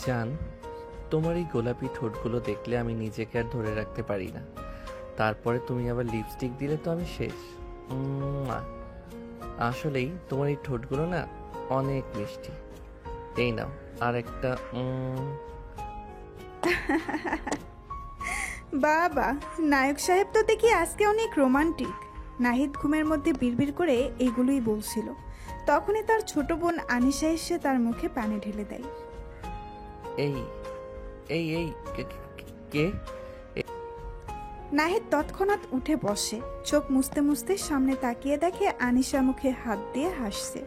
জান, তোমার এই গোলাপি ঠোঁটগুলো দেখলে আমি নিজেকে আর ধরে রাখতে পারি না। তারপরে তুমি আবার লিপস্টিক দিলে তো আমি শেষ। উম্মুয়া। আসলেই তোমার এই ঠোঁটগুলো না অনেক মিষ্টি। এই নাও আর একটা। বাবা, নায়ক সাহেব তো দেখি আজকে অনেক রোমান্টিক। নাহিদ ঘুমের মধ্যে বিড়বিড় করে এগুলোই বলছিল। তখনই তার ছোট বোন আনিশা এসে তার মুখে পানি ঢেলে দেয়। এই এই এই কে? নাহিদ তৎক্ষণাৎ উঠে বসে, চোখ মুছতে মুছতে সামনে তাকিয়ে দেখে আনিশা মুখে হাত দিয়ে হাসছে।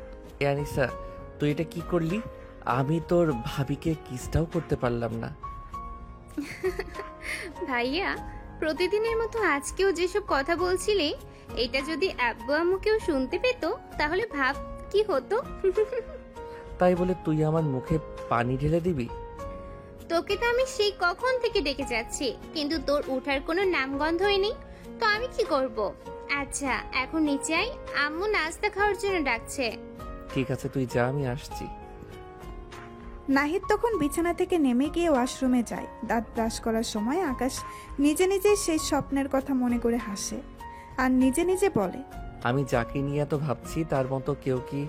এ আনিসা, তুই এটা কি করলি? আমি তোর ভাবিকে কিসটাও করতে পারলাম না। ভাইয়া, প্রতিদিনের মতো আজকেও যেসব কথা বলছিলে, এটা যদি আব্বু আম্মুকেও শুনতে পেত তাহলে ভাব কি হতো। তাই বলে তুই আমার মুখে পানি ঢেলে দিবি? তোকে তো আমি সেই কখন থেকে ডেকে যাচ্ছি, কিন্তু তোর ওঠার কোনো নামগন্ধই নেই। তো আমি কি করব? আচ্ছা, এখন নিচে আয়, আম্মু নাস্তা খাওয়ার জন্য ডাকছে। ঠিক আছে, তুই যা, আমি আসছি। নাহিদ তখন বিছানা থেকে নেমে গিয়ে ওয়াশরুমে যায়। দাঁত ব্রাশ করার সময় আকাশ নিজে নিজে সেই স্বপ্নের কথা মনে করে হাসে আর নিজে নিজে বলে, আমি যাকে নিয়ে এত ভাবছি তার মতো কেউ কি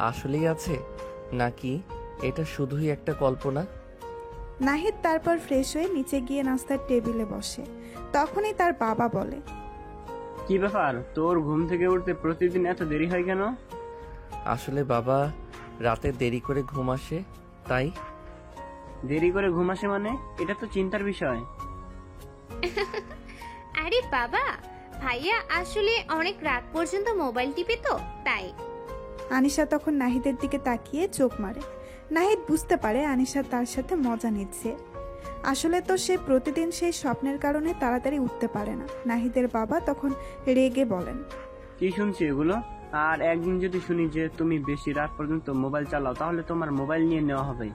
আসলেই আছে, নাকি এটা শুধুই একটা কল্পনা? নাহিদ তারপর ফ্রেশ হয়ে নিচে গিয়ে নাস্তার টেবিলে বসে। তখনই তার বাবা বলে, কি ব্যাপার, তোর ঘুম থেকে উঠতে প্রতিদিন এত দেরি হয় কেন? আসলে বাবা, রাতে দেরি করে ঘুম আসে তাই। দেরি করে ঘুম আসে মানে? এটা তো চিন্তার বিষয়। আরে বাবা, ভাইয়া আসলে অনেক রাত পর্যন্ত মোবাইল টিপে তো তাই। আনিশা তখন নাহিদের দিকে তাকিয়ে চোখ মারে। নাহিদ বুঝতে পারে আনিশা তার সাথে মজা নিচ্ছে। আসলে তো সে প্রতিদিন সেই স্বপ্নের কারণে তাড়াতাড়ি উঠতে পারে না। নাহিদের বাবা তখন রেগে বলেন, কি শুনছি এগুলো? আর একদিন যদি শুনি যে তুমি বেশি রাত পর্যন্ত মোবাইল চালাও, তাহলে তোমার মোবাইল নিয়ে নেওয়া হবে।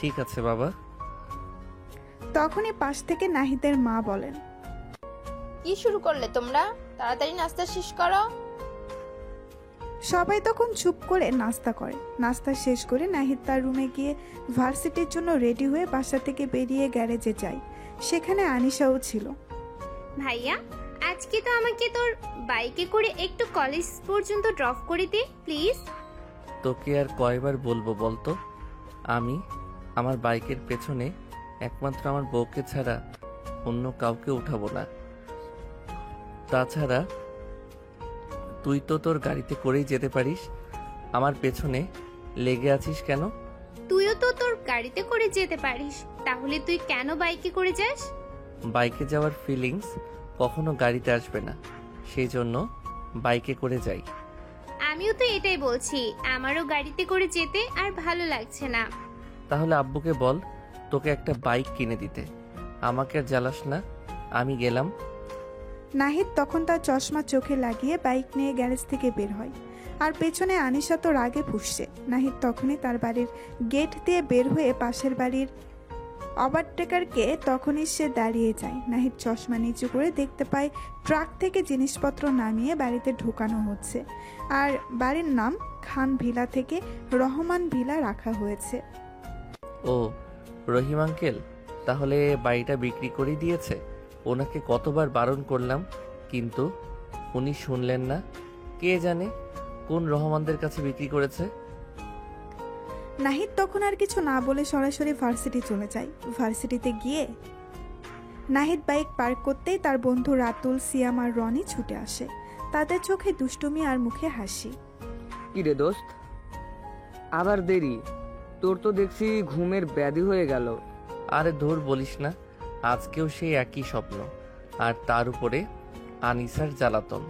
ঠিক আছে বাবা। তখনই পাশ থেকে নাহিদের মা বলেন, কি শুরু করলে তোমরা? তাড়াতাড়ি নাস্তা শেষ করো। সবাই তখন চুপ করে নাস্তা করে। নাস্তা শেষ করে নাহিদ তার রুমে গিয়ে ভার্সিটির জন্য রেডি হয়ে বাসা থেকে বেরিয়ে গ্যারেজে যায়। সেখানে আনিশাও ছিল। ভাইয়া, আজকে তো আমাকে তোর বাইকে করে একটু কলেজ পর্যন্ত ড্রপ করে দে প্লিজ। তোকে আর কয়বার বলবো বলতো? আমি আমার বাইকের পেছনে একমাত্র আমার বউকে ছাড়া অন্য কাউকে উঠাবো না। তাছাড়া তুই তো তোর গাড়িতে করেই যেতে পারিস, আমার পেছনে লেগে আছিস কেন? তুইও তো তোর গাড়িতে করে যেতে পারিস, তাহলে তুই কেন বাইকে করে যাস? বাইকে যাওয়ার ফিলিংস কখনো গাড়িতে আসবে না, সেই জন্য বাইকে করে যাই। আমিও তো এটাই বলছি, আমারও গাড়িতে করে যেতে আর ভালো লাগছে না। তাহলে আব্বুকে বল তোকে একটা বাইক কিনে দিতে। আমাকে আর জ্বালাস না, আমি গেলাম। নাহিদ তখন তার চশমা চোখে লাগিয়ে বাইক নিয়ে গ্যারেজ থেকে বের হয়। আর পেছনে আনিশা তো রাগে ফুঁসছে। নাহিদ তখনই তার বাড়ির গেট দিয়ে বের হয়ে পাশের বাড়ির ওভারটেকারকে তখনই সে দাঁড়িয়ে যায়। নাহিদ চশমা নিচু করে দেখতে পায় ট্রাক থেকে জিনিসপত্র নামিয়ে বাড়িতে ঢোকানো হচ্ছে। আর বাড়ির নাম খান ভিলা থেকে রহমান ভিলা রাখা হয়েছে। ও, রহিম আঙ্কেল তাহলে বাড়িটা বিক্রি করে দিয়েছে। ওনাকে কতবার বারণ করলাম, কিন্তু উনি শুনলেন না। কে জানে কোন রহমানদের কাছে বিক্রি করেছে। নাহিদ তখন আর কিছু না বলে সরাসরি ভার্সিটি চলে যায়। ভার্সিটিতে গিয়ে নাহিদ বাইক পার্ক করতেই তার বন্ধু রাতুল, সিয়াম আর রনি ছুটে আসে। তাদের চোখে দুষ্টুমি আর মুখে হাসি। কি রে দোস্ত, আবার দেরি? তোর তো দেখছি ঘুমের ব্যাধি হয়ে গেল। আরে ধুর বলিস না, আজকেও সেই একই স্বপ্ন, আর তার উপরে আনিসার জ্বালাতন।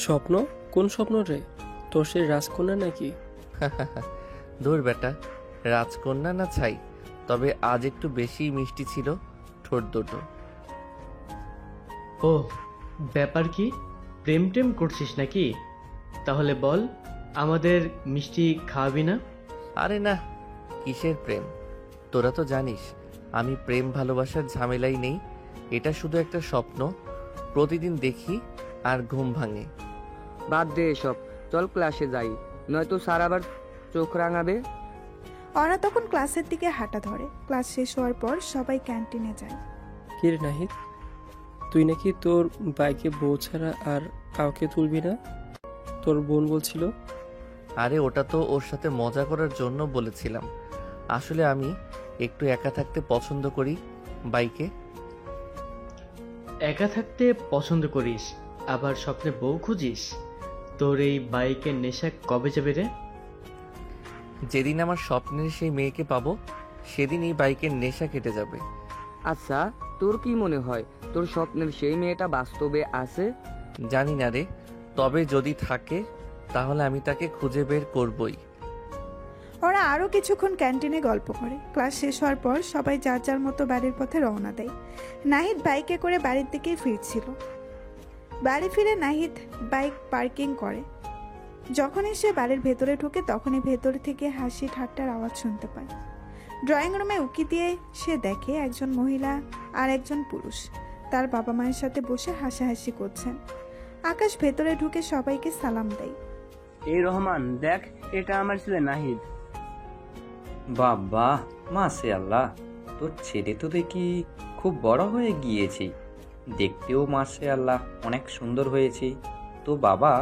স্বপ্ন? কোন স্বপ্ন রে? তোর সেই রাজকন্যা নাকি? ধুর বেটা, রাজকন্যা না ছাই, তবে আজ একটু বেশি মিষ্টি ছিল ঠোঁট দুটো। ও, ব্যাপার কি? প্রেম টেম করছিস নাকি? তাহলে বল, আমাদের মিষ্টি খাওয়াবি না? আরে না, কিসের প্রেম? তোরা তো জানিস আমি প্রেম ভালোবাসার ঝামেলাই নেই। এটা শুধু একটা স্বপ্ন, প্রতিদিন দেখি আর ঘুম ভাঙে। বাদ দে এসব, চল ক্লাসে যাই, নয়তো স্যার আবার চোখ রাঙাবে। ওরা তখন ক্লাসের দিকে হাঁটা ধরে। ক্লাস শেষ হওয়ার পর সবাই ক্যান্টিনে যায়। কি রে নাহিদ, তুই নাকি তোর বাইকে বউ ছাড়া আর কাউকে তুলবি না? তোর বোন বলছিল। আরে ওটা তো ওর সাথে মজা করার জন্য বলেছিলাম। আসলে আমি একটু একা থাকতে পছন্দ করি বাইকে। একা থাকতে পছন্দ করিস, আবার স্বপ্নে বউ খুঁজিস? তোর এই বাইকের নেশা কবে যাবে রে? যেদিন আমার স্বপ্নের সেই মেয়েকে পাবো সেদিন এই বাইকের নেশা কেটে যাবে। আচ্ছা, তোর কি মনে হয় তোর স্বপ্নের সেই মেয়েটা বাস্তবে আছে? জানি না রে, তবে যদি থাকে তাহলে আমি তাকে খুঁজে বের করবই। ওরা আরও কিছুক্ষণ ক্যান্টিনে গল্প করে। ক্লাস শেষ হওয়ার পর সবাই যার যার মতো বাড়ির পথে রওনা দেয়। নাহিদ বাইকে করে বাড়ির দিকেই ফিরছিল। বাড়ি ফিরে নাহিদ বাইক পার্কিং করে। যখনই সে বাড়ির ভেতরে ঢোকে তখনই ভেতর থেকে হাসি ঠাট্টার আওয়াজ শুনতে পায়। ড্রয়িং রুমে উকি দিয়ে সে দেখে একজন মহিলা আর একজন পুরুষ তার বাবা মায়ের সাথে বসে হাসাহাসি করছেন। আকাশ ভেতরে ঢুকে সবাইকে সালাম দেয়। এই রহমান, দেখ এটা আমার ছেলে নাহিদ। বাবা, মাশাআল্লাহ, তোর ছেলে তো দেখি খুব বড় হয়ে গিয়েছে। দেখতেও মাশাআল্লাহ অনেক সুন্দর হয়েছে। তো বাবা,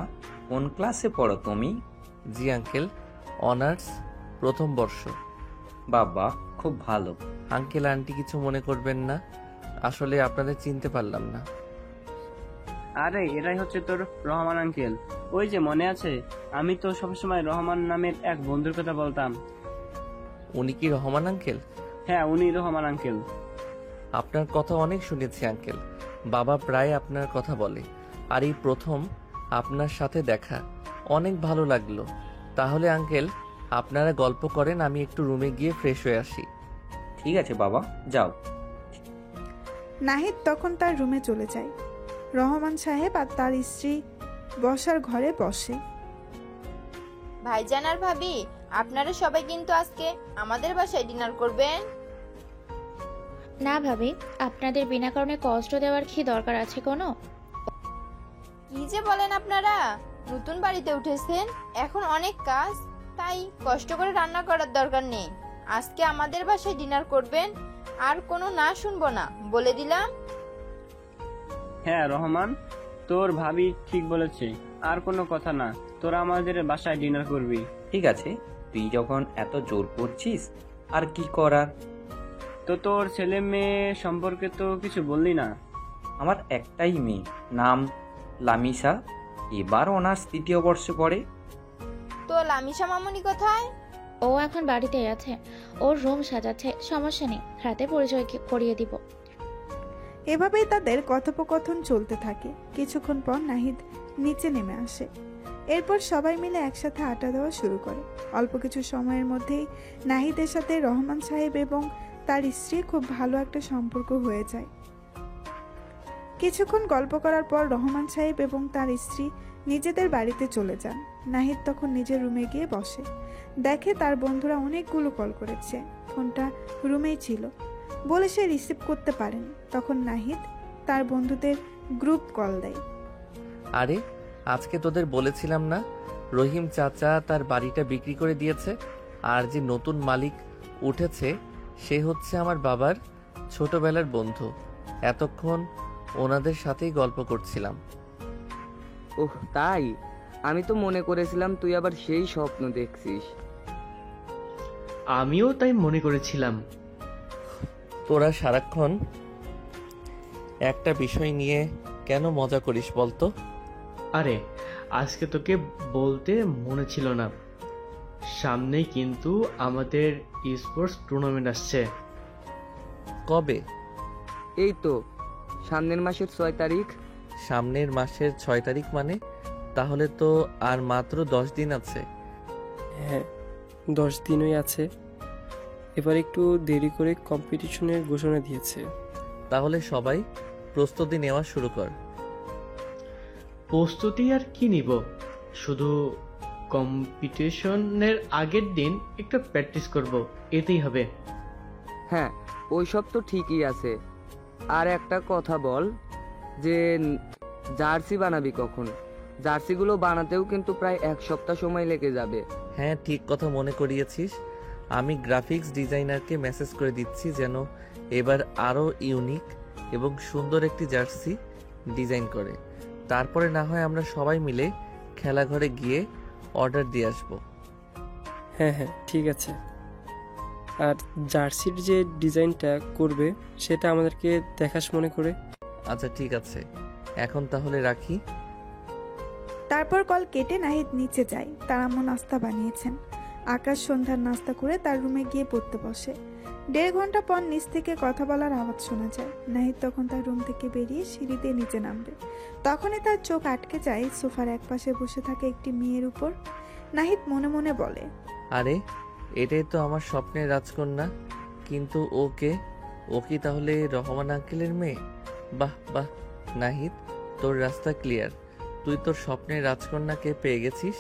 কোন ক্লাসে পড়ো তুমি? জি আঙ্কেল, অনার্স প্রথম বর্ষ। বাবা, খুব ভালো। আঙ্কেল আন্টি কিছু মনে করবেন না, আসলে আপনাদের চিনতে পারলাম না। আরে এটাই হচ্ছে তোর রহমান আঙ্কেল। ওই যে মনে আছে, আমি তো সবসময় রহমান নামের এক বন্ধুর কথা বলতাম। উনি কি রহমান আঙ্কেল? হ্যাঁ, উনি রহমান আঙ্কেল। আপনার কথা অনেক শুনেছি আঙ্কেল, বাবা প্রায় আপনার কথা বলে। আর এই প্রথম আপনার সাথে দেখা, অনেক ভালো লাগলো। তাহলে আঙ্কেল আপনারা গল্প করেন, আমি একটু রুমে গিয়ে ফ্রেশ হয়ে আসি। ঠিক আছে বাবা, যাও। নাহিদ তখন তার রুমে চলে যায়। রহমান সাহেব আর তার স্ত্রী বসার ঘরে বসে। ভাইজান আর ভাবি, আপনারা সবাই কিন্তু আজকে আমাদের বাসায় ডিনার করবেন। না ভাবি, আপনাদের বিনা কারণে কষ্ট দেওয়ার কি দরকার আছে কোনো? কি যে বলেন আপনারা, নতুন বাড়িতে উঠেছেন, এখন অনেক কাজ, তাই কষ্ট করে রান্না করার দরকার নেই। আজকে আমাদের বাসায় ডিনার করবেন, আর কোনো না শুনবো না, বলে দিলাম। হ্যাঁ রহমান, তোর ভাবি ঠিক বলেছে, আর কোনো কথা না, তোরা আমাদের বাসায় ডিনার করবি। ঠিক আছে, তুই যখন এত জোর করছিস, আর কি করার। তো তোর ছেলে মেয়ে সম্পর্কে তো কিছু বললি না। আমার একটাই মেয়ে, নাম লামিসা, এবার অনার্স 3য় বর্ষে পড়ে। তো লামিশা মামুনি কোথায়? ও এখন বাড়িতেই আছে, ওর রুম সাজাচ্ছে, সমস্যা নেই, রাতে পরিচয় করিয়ে দিব। এভাবেই তাদের কথোপকথন চলতে থাকে। কিছুক্ষণ পর নাহিদ নিচে নেমে আসে। এরপর সবাই মিলে একসাথে আড্ডা দেওয়া শুরু করে। অল্প কিছু সময়ের মধ্যেই নাহিদের সাথে রহমান সাহেব এবং তার স্ত্রী খুব ভালো একটা সম্পর্ক হয়ে যায়। কিছুক্ষণ গল্প করার পর রহমান সাহেব এবং তার স্ত্রী নিজেদের বাড়িতে চলে যান। নাহিদ তখন নিজের রুমে গিয়ে বসে। দেখে তার বন্ধুরা অনেকগুলো কল করেছে, ফোনটা রুমেই ছিল বলে সে রিসিভ করতে পারেনি। তখন নাহিদ তার বন্ধুদের গ্রুপ কল দেয়। আরে আজকে তোদের বলেছিলাম না, রহিম চাচা তার বাড়িটা বিক্রি করে দিয়েছে, আর যে নতুন মালিক উঠেছে সে হচ্ছে আমার বাবার ছোটবেলার বন্ধু। এতক্ষণ ওনাদের সাথেই গল্প করছিলাম। ওহ তাই? আমি তো মনে করেছিলাম তুই আবার সেই স্বপ্ন দেখছিস। আমিও তাই মনে করেছিলাম। তোরা সারাক্ষণ একটা বিষয় নিয়ে কেন মজা করিস বলতো? আরে আজকে তোকে বলতে মনে ছিল না, সামনেই কিন্তু আমাদের স্পোর্টস টুর্নামেন্ট আসছে। কবে? এই তো সামনের মাসের 6 তারিখ। সামনের মাসের 6 তারিখ মানে? তাহলে তো আর মাত্র 10 দিন আছে। হ্যাঁ, 10 দিনই আছে। এবার একটু দেরি করে কম্পিটিশনের ঘোষণা দিয়েছে। তাহলে সবাই প্রস্তুতি নেওয়া শুরু কর। প্রস্তুতি আর কি নিব, শুধু কম্পিটিশনের আগের দিন একটু প্র্যাকটিস করব, এতেই হবে। হ্যাঁ, ওই সব তো ঠিকই আছে। আর একটা কথা বল, যে জার্সি বানাবি কখন? জার্সিগুলো বানাতেও কিন্তু প্রায় 1 সপ্তাহ সময় লেগে যাবে। হ্যাঁ ঠিক কথা মনে করিয়েছিস, আমি গ্রাফিক্স ডিজাইনারকে মেসেজ করে দিচ্ছি যেন এবার আরও ইউনিক এবং সুন্দর একটি জার্সি ডিজাইন করে। তারপরে না হয় আমরা সবাই মিলে খেলাঘরে গিয়ে অর্ডার দিয়ে আসবো। হ্যাঁ হ্যাঁ, ঠিক আছে। আর জার্সির যে ডিজাইনটা করবে সেটা আমাদেরকে দেখাস মনে করে। আচ্ছা ঠিক আছে, এখন তাহলে রাখি। তারপর কল কেটে নাহিদ নিচে যায়। তার আম্মু নাস্তা বানিয়েছেন। আকাশ সন্ধ্যার নাস্তা করে তার রুমে গিয়ে পড়তে বসে। 1.5 ঘন্টা পর নিচ থেকে কথা বলার আওয়াজ শোনা যায়। নাহিদ তখন তার রুম থেকে বেরিয়ে সিঁড়ি দিয়ে নিচে নামবে। তখনই তার চোখ আটকে যায় সোফার একপাশে বসে থাকে একটি মেয়ের উপর। নাহিদ মনে মনে বলে, আরে এটাই তো আমার স্বপ্নের রাজকন্যা, কিন্তু ও কি তাহলে রহমান আঙ্কেলের মেয়ে? বাহ বাহ নাহিদ, তোর রাস্তা ক্লিয়ার, তুই তোর স্বপ্নের রাজকন্যাকে পেয়ে গেছিস।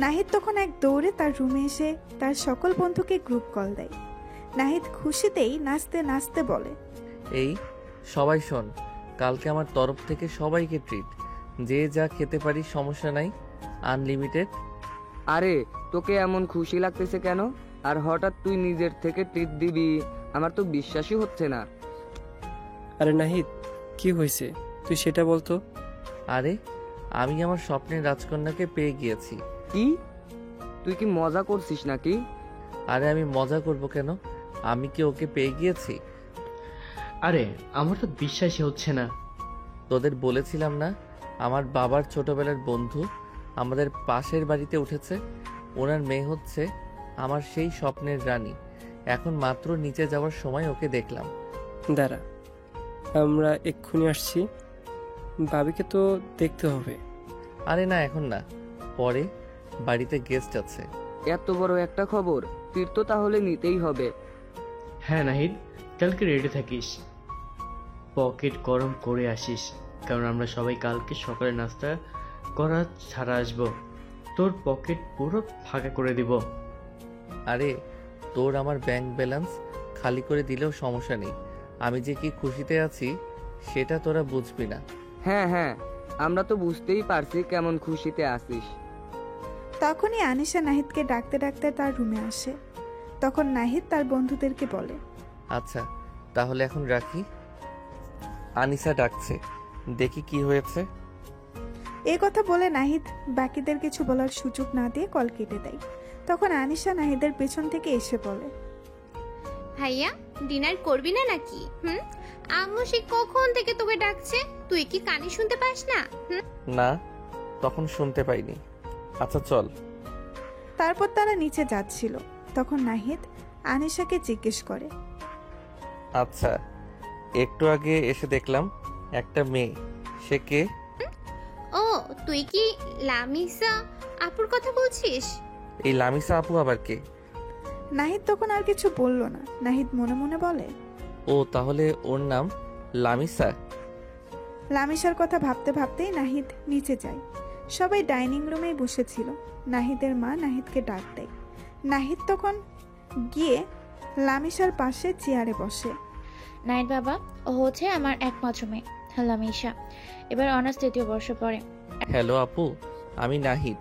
নাহিদ তখন এক দৌড়ে তার রুমে এসে তার সকল বন্ধুকে গ্রুপ কল দেয়। নাহিদ খুশিতেই নাচতে নাচতে বলে, এই সবাই শোন, কালকে আমার তরফ থেকে সবাইকে ট্রিট, যে যা খেতে পারি সমস্যা নাই, আনলিমিটেড। আরে তোকে এমন খুশি লাগতেছে কেন? আর হঠাৎ তুই নিজের থেকে ট্রিট দিবি, আমার তো বিশ্বাসই হচ্ছে না। আরে নাহিদ, কি হয়েছে তুই সেটা বলতো। আরে আমি আমার স্বপ্নের রাজকন্যাকে পেয়ে গিয়েছি। কি? তুই কি মজা করছিস নাকি? আরে আমি মজা করব কেন, আমি কি ওকে পেয়ে গিয়েছি? আরে আমার তো বিশ্বাসই হচ্ছে না। তোদের বলেছিলাম না, আমার বাবার ছোটবেলার বন্ধু আমাদের পাশের বাড়িতে উঠেছে, ওনার মেয়ে হচ্ছে আমার সেই স্বপ্নের রানী। এখন মাত্র নিচে যাওয়ার সময় ওকে দেখলাম। দাঁড়া, আমরা এক্ষুনি আসছি। ভাবিকে তো দেখতে হবে। আরে না, এখন না, পরে, বাড়িতে গেস্ট আছে। এত বড় একটা খবর, তীর তো তাহলে নিতেই হবে। হ্যাঁ নাহিদ, কালকে রেডি থাকিস, পকেট গরম করে আসিস, কারণ আমরা সবাই কালকে সকালে নাস্তা করা ছাড়া আসবো। তোর পকেট পুরো ফাঁকা করে দিব। আরে তোর আমার ব্যাংক ব্যালেন্স খালি করে দিলেও সমস্যা নেই, আমি যে কি খুশিতে আছি সেটা তোরা বুঝবি না। হ্যাঁ হ্যাঁ, আমরা তো বুঝতেই পারছি কেমন খুশিতে আছিস। তখনই আনিশা নাহিদকে ডাকতে ডাকতে তার রুমে আসে। তখন নাহিদ তার বন্ধুদেরকে বলে, আচ্ছা তাহলে এখন রাখি, আনিসা ডাকছে, দেখি কি হয়েছে। এই কথা বলে নাহিদ বাকিদের কিছু বলার সুযোগ না দিয়ে কল কেটে দেয়। তখন আনিশা নাহিদের পেছন থেকে এসে বলে, ভাইয়া ডিনার করবি না নাকি? আম্মু সে কখন থেকে তোকে ডাকছে, তুই কি কানে শুনতে পাস না? না, তখন শুনতে পাইনি। আচ্ছা চল। তারপর তারা নিচে যাচ্ছিল। তখন নাহিদ আনিশাকে জিজ্ঞেস করে, আচ্ছা একটু আগে এসে দেখলাম একটা মেয়ে, সে কে? ও তুই কি লামিসা আপুর কথা বলছিস? এই লামিসা আপু আবার কে? নাহিদ তখন আর কিছু বলল না। নাহিদ মনে মনে বলে, ও তাহলে ওর নাম লামিসা। লামিসার কথা ভাবতে ভাবতেই নাহিদ নিচে যায়। সবাই ডাইনিং রুমেই বসেছিল। নাহিদের মা নাহিদকে ডাক দেয়। নাহিদ তখন গিয়ে লামিসার পাশে চেয়ারে বসে। নাহিদ বাবা, ও হচ্ছে আমার একমাত্র মেয়ে লামিসা, এবার অনার্স 3য় বর্ষে পড়ে। হ্যালো আপু, আমি নাহিদ,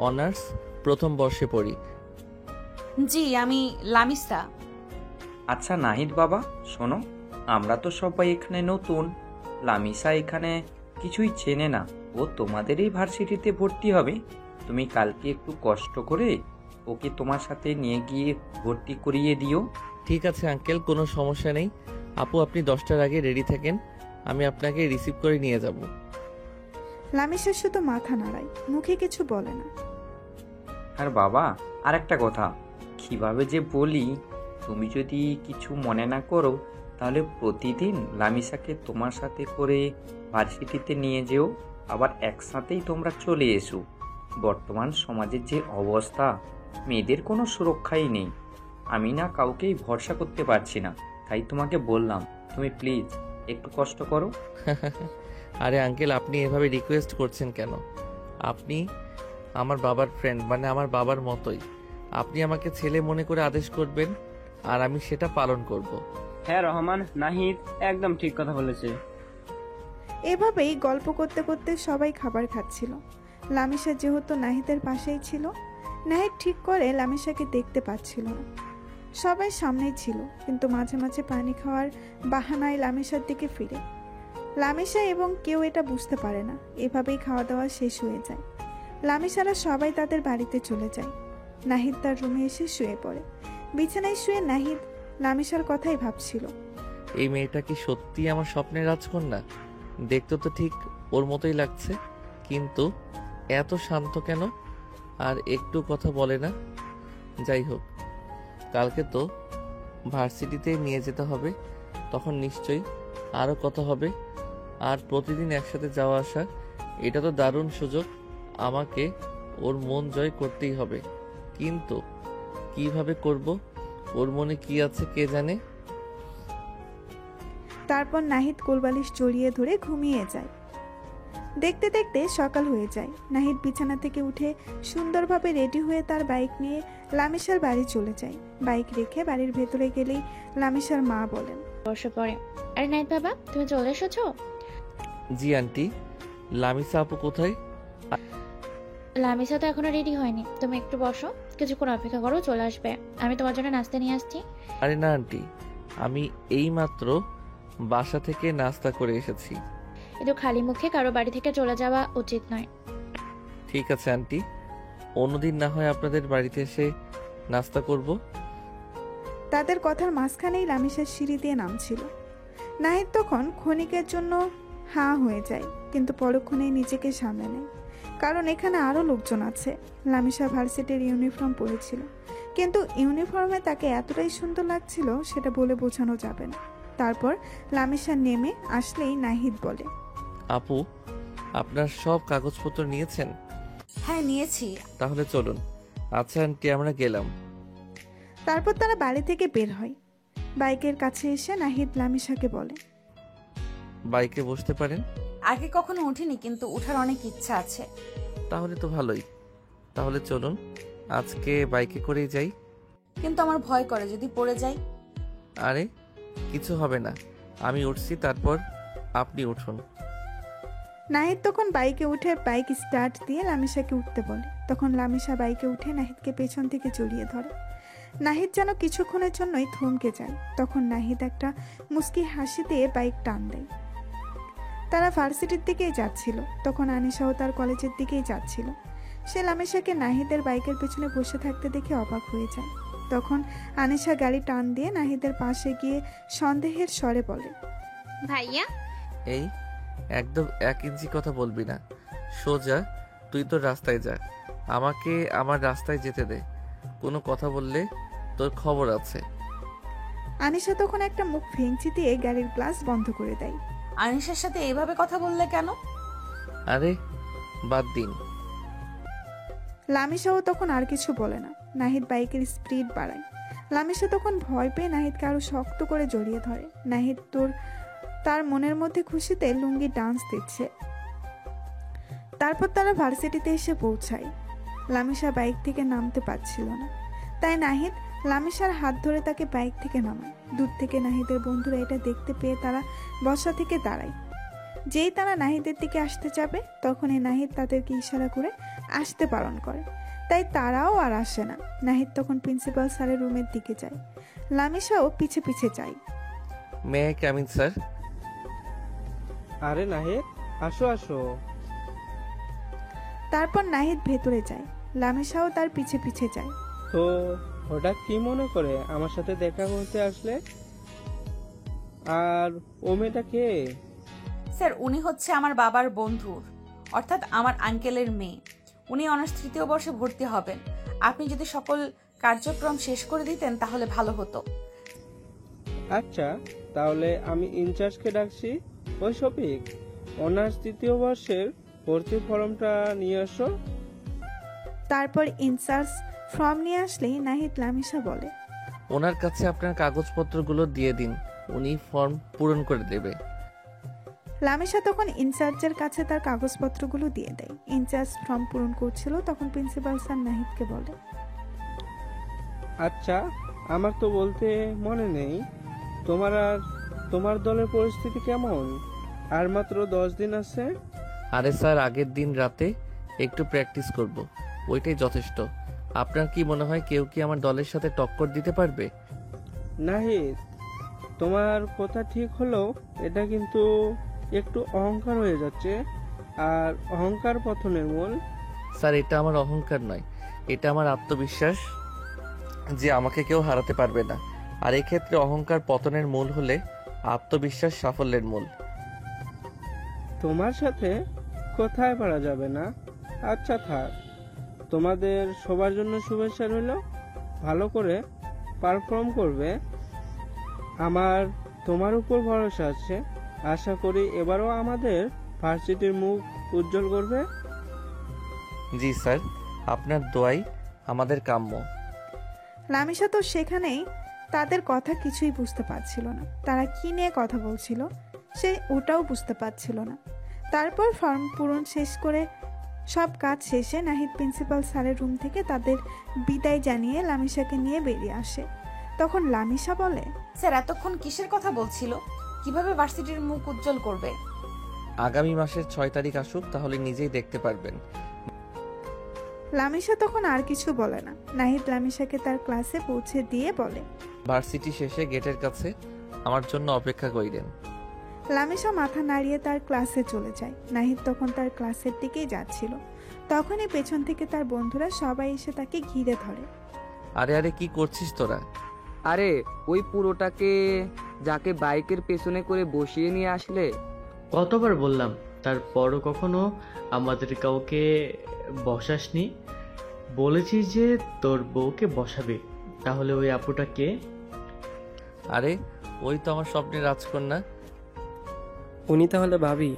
অনার্স 1ম বর্ষে পড়ি। জি, আমি লামিসা। আচ্ছা নাহিদ বাবা, শোনো, আমরা তো সবাই এখানে নতুন, লামিসা এখানে কিছুই চেনে না, ও তোমাদেরই ভার্সিটিতে ভর্তি হবে। তুমি কালকে একটু কষ্ট করে ওকে তোমার সাথে নিয়ে গিয়ে ভর্তি করিয়ে দিও। ঠিক আছে আঙ্কেল, কোনো সমস্যা নেই। আপু আপনি 10টার আগে রেডি থাকেন, আমি আপনাকে রিসিভ করে নিয়ে যাব। লামিসা শুধু মাথা নাড়ায়, মুখে কিছু বলে না। আর বাবা, আর একটা কথা, কিভাবে যে বলি, তুমি যদি কিছু মনে না করো তাহলে প্রতিদিন লামিসাকে তোমার সাথে করে ভার্সিটিতে নিয়ে যেও, আবার একসাথেই তোমরা চলে এসো। বর্তমান সমাজের যে অবস্থা, মেয়েদের কোনো সুরক্ষাই নেই, আমি না কাউকেই ভরসা করতে পারছি না, তাই তোমাকে বললাম তুমি প্লিজ একটু কষ্ট করো। আরে আঙ্কেল, আপনি এভাবে রিকোয়েস্ট করছেন কেন? আপনি আমার বাবার ফ্রেন্ড, মানে আমার বাবার মতোই। আপনি আমাকে ছেলে মনে করে আদেশ করবেন আর আমি সেটা পালন করব। হ্যাঁ রহমান, নাহিদ একদম ঠিক কথা বলেছে। এভাবেই গল্প করতে করতে সবাই খাবার খাচ্ছিল। লামিসা যেহেতু নাহিদের পাশেই ছিল, নাহিদ ঠিক করে লামিসাকে দেখতে পাচ্ছিল না। সবাই সামনেই ছিল, কিন্তু মাঝে মাঝে পানি খাওয়ার বাহানায় লামিসার দিকে ফিরে। লামিসা এবং কেউ এটা বুঝতে পারে না। এভাবেই খাওয়া দাওয়া শেষ হয়ে যায়। লামিসারা সবাই তাদের বাড়িতে চলে যায়। নাহিদ তার রুমে এসে শুয়ে পড়ে। বিছানায় শুয়ে নাহিদ লামিসার কথাই ভাবছিল। এই মেয়েটা কি সত্যি আমার স্বপ্নের রাজকন্যা? দেখতে তো ঠিক ওর মতোই লাগছে, কিন্তু এত শান্ত কেন? আর একটু কথা বলে না। যাই হোক, কালকে তো ভার্সিটিতে নিয়ে যেতে হবে, তখন নিশ্চয়ই আরও কথা হবে। আর প্রতিদিন একসাথে যাওয়া আসা, এটা তো দারুণ সুযোগ। আমাকে ওর মন জয় করতেই হবে, কিন্তু কিভাবে করব? ওর মনে কি আছে কে জানে। তারপর নাহিদ কোলবালিশ জড়িয়ে ধরে ঘুমিয়ে যায়। দেখতে দেখতে সকাল হয়ে যায়। নাহিদ বিছানা থেকে উঠে সুন্দরভাবে রেডি হয়ে তার বাইক নিয়ে লামিসার বাড়ি চলে যায়। বাইক রেখে বাড়ির ভেতরে গেলেই লামিসার মা বলেন, বসে পড়ে। আরে নাইট বাবা, তুমি চলে এসেছো? জি আন্টি। লামিসা আপু কোথায়? লামিসা তো এখনো রেডি হয়নি, তুমি একটু বসো, কিছুক্ষণ অপেক্ষা করো, চলে আসবে। আমি তোমার জন্য নাস্তা নিয়ে আসছি। আরে না আন্টি, আমি এইমাত্র বাসা থেকে নাস্তা করে এসেছি। কিন্তু খালি মুখে কারো বাড়ি থেকে চলে যাওয়া উচিত নয়। ঠিক আছে আন্টি, অন্যদিন না হয় আপনাদের বাড়িতে এসে নাস্তা করব। তাদের কথার মাঝখানেই লামিসার সিঁড়ি দিয়ে নামছিল। নাহিদ তখন ক্ষণিকের জন্য হাঁ হয়ে যায়, কিন্তু পরক্ষণেই নিজেকে সামলে নেয়, কারণ এখানে আরও লোকজন আছে। লামিসা ভার্সিটির ইউনিফর্ম পরেছিল, কিন্তু ইউনিফর্মে তাকে এতটাই সুন্দর লাগছিল সেটা বলে বোঝানো যাবে না। তারপর লামিসা নেমে আসলেই নাহিদ বলে, আপু, আপনার সব কাগজপত্র নিয়েছেন? হ্যাঁ নিয়েছি। তাহলে চলুন। আচ্ছা আন্টি, আমরা গেলাম। তারপর তারা বাড়ি থেকে বের হয়। বাইকের কাছে এসে নাহিদ লামিসাকে বলে, বাইকে বসতে পারেন। আগে কখনো উঠিনি, কিন্তু উঠার অনেক ইচ্ছা আছে। তাহলে তো ভালোই। তাহলে চলুন, আজকে বাইকে করেই যাই। কিন্তু আমার ভয় করে যদি পড়ে যাই। আরে কিছু হবে না, আমি উঠছি, তারপর আপনি উঠুন। নাহিদ তখন বাইকে উঠে বাইক স্টার্ট দিয়ে লামিসাকে উঠতে বলে। তখন লামিসা বাইকে উঠে নাহিদকে পেছন থেকে জড়িয়ে ধরে। নাহিদ যেন কিছুক্ষণের জন্যই থমকে যায়। তখন নাহিদ একটা মুস্কি হাসি দিয়ে বাইক টান দেয়। তারা ভার্সিটির দিকেই যাচ্ছিল। তখন আনিশাও তার কলেজের দিকেই যাচ্ছিল। সে লামিসাকে নাহিদের বাইকের পেছনে বসে থাকতে দেখে অবাক হয়ে যায়। তখন আনিশা গাড়ি টান দিয়ে নাহিদের পাশে গিয়ে সন্দেহের স্বরে বলে, ভাইয়া, এই একদম 1 ইঞ্চি কথা বলবি না, সোজা তুই তোর রাস্তায় যা, আমাকে আমার রাস্তায় যেতে দে। কোনো কথা বললে তোর খবর আছে। আনিশা তখন একটা মুখ ভেঙচি দিয়ে গাড়ির গ্লাস বন্ধ করে দেয়। আনিশার সাথে এইভাবে কথা বললে কেন? আরে বাদ দিন। লামিসাও তখন আর কিছু বলে না। নাহিদ বাইকের স্পিড বাড়ায়। লামিসা তখন ভয় পেয়ে নাহিদকে আরো শক্ত করে জড়িয়ে ধরে। নাহিদ তার মনের মধ্যে খুশিতে লুঙ্গি ডান্স দিচ্ছে। তারপর তারা ভার্সিটিতে এসে পৌঁছায়। লামিসা বাইক থেকে নামতে পারছিল না, তাই নাহিদ লামিসার হাত ধরে তাকে বাইক থেকে নামায়। দূর থেকে নাহিদের বন্ধুরা এটা দেখতে পেয়ে তারা বসা থেকে দাঁড়ায়। যেই তারা নাহিদের দিকে আসতে যাবে, তখনই নাহিদ তাদেরকে ইশারা করে আসতে বারণ করে, তাই তারাও আর আসে না। নাহিদ তখন প্রিন্সিপাল স্যারের রুমের দিকে যায়। লামিসাও পিছে পিছে যায়। May I come in sir? আরে নাহিদ, আসো আসো। তারপর নাহিদ ভেতরে যায়। লামিসাও তার পিছে পিছে যায়। তো হঠাৎ কি মনে করে আমার সাথে দেখা করতে আসলে? আর ও মেয়েটা কে? স্যার, উনি হচ্ছে আমার বাবার বন্ধুর, অর্থাৎ আমার আঙ্কেলের মেয়ে। উনি অনার্স 3য় বর্ষে ভর্তি হবেন। আপনি যদি সকল কার্যক্রম শেষ করে দিতেন তাহলে ভালো হতো। আচ্ছা, তাহলে আমি ইনচার্জকে ডাকছি। ওই শফিক, অনার্স 3য় বর্ষের ভর্তি ফর্মটা নিয়ে আসো। তারপর ইনচার্জ ফর্ম নিয়ে আসলেই নাহিদ লামিসা বলে, ওনার কাছে আপনার কাগজপত্রগুলো দিয়ে দিন, উনি ফর্ম পূরণ করে দেবে। লামিসা তখন ইনচার্জের কাছে তার কাগজপত্রগুলো দিয়ে দেয়। ইনচার্জ ফর্ম পূরণ করছিল, তখন প্রিন্সিপাল স্যার নাহিদকে বলে, আচ্ছা, আমার তো বলতে মনে নেই, তোমার দলের পরিস্থিতি কেমন? আর মাত্র 10 দিন আছে। আরে স্যার, আগের দিন রাতে একটু প্র্যাকটিস করব, ওইটাই যথেষ্ট। আপনার কি মনে হয় কেউ কি আমার দলের সাথে টক্কর দিতে পারবে? নাহিদ, তোমার কথা ঠিক হলেও এটা কিন্তু একটু অহংকার হয়ে যাচ্ছে, আর অহংকার পতনের মূল। স্যার, এটা আমার অহংকার নয়, এটা আমার আত্মবিশ্বাস যে আমাকে কেউ হারাতে পারবে না। আর এক্ষেত্রে অহংকার পতনের মূল হলে আত্মবিশ্বাস সাফল্যের মূল। তোমার সাথে কোথায় পারা যাবে না। আচ্ছা থাক, তোমাদের সবার জন্য শুভেচ্ছা রইল। ভালো করে পারফর্ম করবে, আমার তোমার উপর ভরসা আছে। আশা করি এবারও আমাদের ভার্সিটির মুখ উজ্জ্বল করবে। জি স্যার, আপনার দোয়াই আমাদের কাম্য। লামিসা তো সেখানেই তাদের কথা কিছুই বুঝতে পারছিল না। তারা কি নিয়ে কথা বলছিল সে ওটাও বুঝতে পারছিল না। তারপর ফর্ম পূরণ শেষ করে সব কাজ শেষে নাহিদ প্রিন্সিপাল স্যারের রুম থেকে তাদের বিদায় জানিয়ে লামিসাকে নিয়ে বেরিয়ে আসে। তখন লামিসা বলে, স্যার এতক্ষণ কিসের কথা বলছিল? কিভাবে ভার্সিটির মুখ উজ্জ্বল করবে? আগামী মাসের 6 তারিখ আসুক, তাহলে নিজেই দেখতে পারবেন। লামিসা তখন আর কিছু বলে না। নাহিদ লামিসাকে তার ক্লাসে পৌঁছে দিয়ে বলে, ভার্সিটি শেষে গেটের কাছে আমার জন্য অপেক্ষা করিলেন। লামিসা মাথা নাড়িয়ে তার ক্লাসে চলে যায়। নাহিদ তখন তার ক্লাসের দিকেই যাচ্ছিল। তখনই পেছন থেকে তার বন্ধুরা সবাই এসে তাকে ঘিরে ধরে। আরে আরে, কি করছিস তোরা? আরে ওই পুরোটাকে যাকে বাইকের পেছনে করে বসিয়ে নিয়ে আসলে। কতবার বললাম, তারপরও কখনো আমাদের কাউকে বসাসনি। বলেছিস যে তোর বউকে বসাবে, তাহলে ওই আপুটা কে? আরে ওই তো আমার স্বপ্নের রাজকন্যা। উনি তাহলে ভাবি?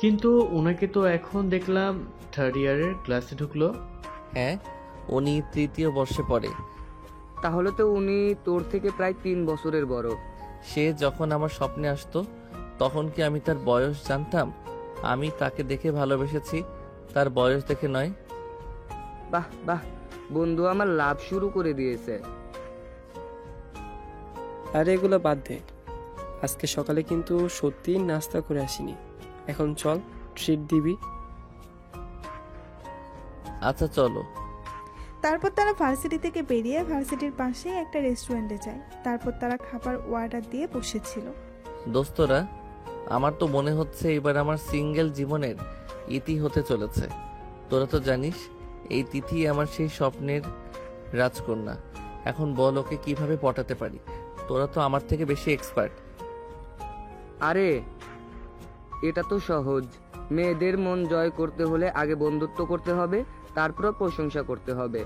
কিন্তু ওনাকে তো এখন দেখলাম 3rd ইয়ারের ক্লাসে ঢুকলো। হ্যাঁ, উনি 3য় বর্ষে পড়ে। তাহলে তো উনি তোর থেকে প্রায় 3 বছরের বড়। সে যখন আমার স্বপ্নে আসতো তখন কি আমি তার বয়স জানতাম? আমি তাকে দেখে ভালোবেসেছি, তার বয়স দেখে নয়। বাহ বাহ, বন্ধু আমার লাভ শুরু করে দিয়েছে। আরে এগুলো বাদ দে, আজকে সকালে কিন্তু সত্যি নাস্তা করে আসিনি। এখন চল, ট্রিট দিবি। আচ্ছা চলো। তারপর তারা ভার্সিটি থেকে বেরিয়ে ভার্সিটির পাশেই একটা রেস্টুরেন্টে যায়। তারপর তারা খাবার অর্ডার দিয়ে বসেছিল। দোস্তরা, আমার তো মনে হচ্ছে এবার আমার সিঙ্গেল জীবনের ইতি হতে চলেছে। তোরা তো জানিস এই তিথি আমার সেই স্বপ্নের রাজকন্যা। এখন বল ওকে কিভাবে পটাতে পারি? তোরা তো আমার থেকে বেশি এক্সপার্ট। আরে এটা তো সহজ। মেয়েদের মন জয় করতে হলে আগে বন্ধুত্ব করতে হবে, তারপর প্রশংসা করতে হবে।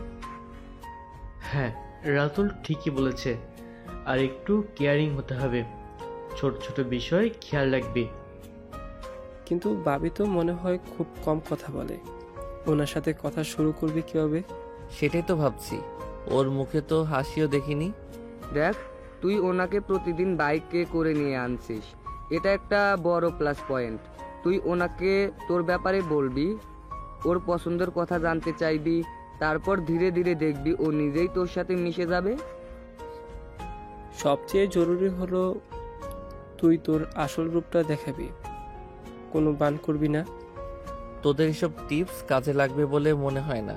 হ্যাঁ, রাতুল ঠিকই বলেছে। আর একটু কেয়ারিং হতে হবে, ছোট ছোট বিষয় খেয়াল রাখবি। কিন্তু ভাবি তো মনে হয় খুব কম কথা বলে, ওনার সাথে কথা শুরু করবি কিভাবে? সেটাই তো ভাবছি, ওর মুখে তো হাসিও দেখিনি। দেখ, তুই ওনাকে প্রতিদিন বাইকে করে নিয়ে আনছিস, এটা একটা বড় প্লাস পয়েন্ট। তুই ওনাকে তোর ব্যাপারে বলবি, ওর পছন্দের কথা জানতে চাইবি, তারপর ধীরে ধীরে দেখবি ও নিজেই তোর সাথে মিশে যাবে। সবচেয়ে জরুরি হলো তুই তোর আসল রূপটা দেখাবি, কোনো বান করবি না। তোদের এসব টিপস কাজে লাগবে বলে মনে হয় না।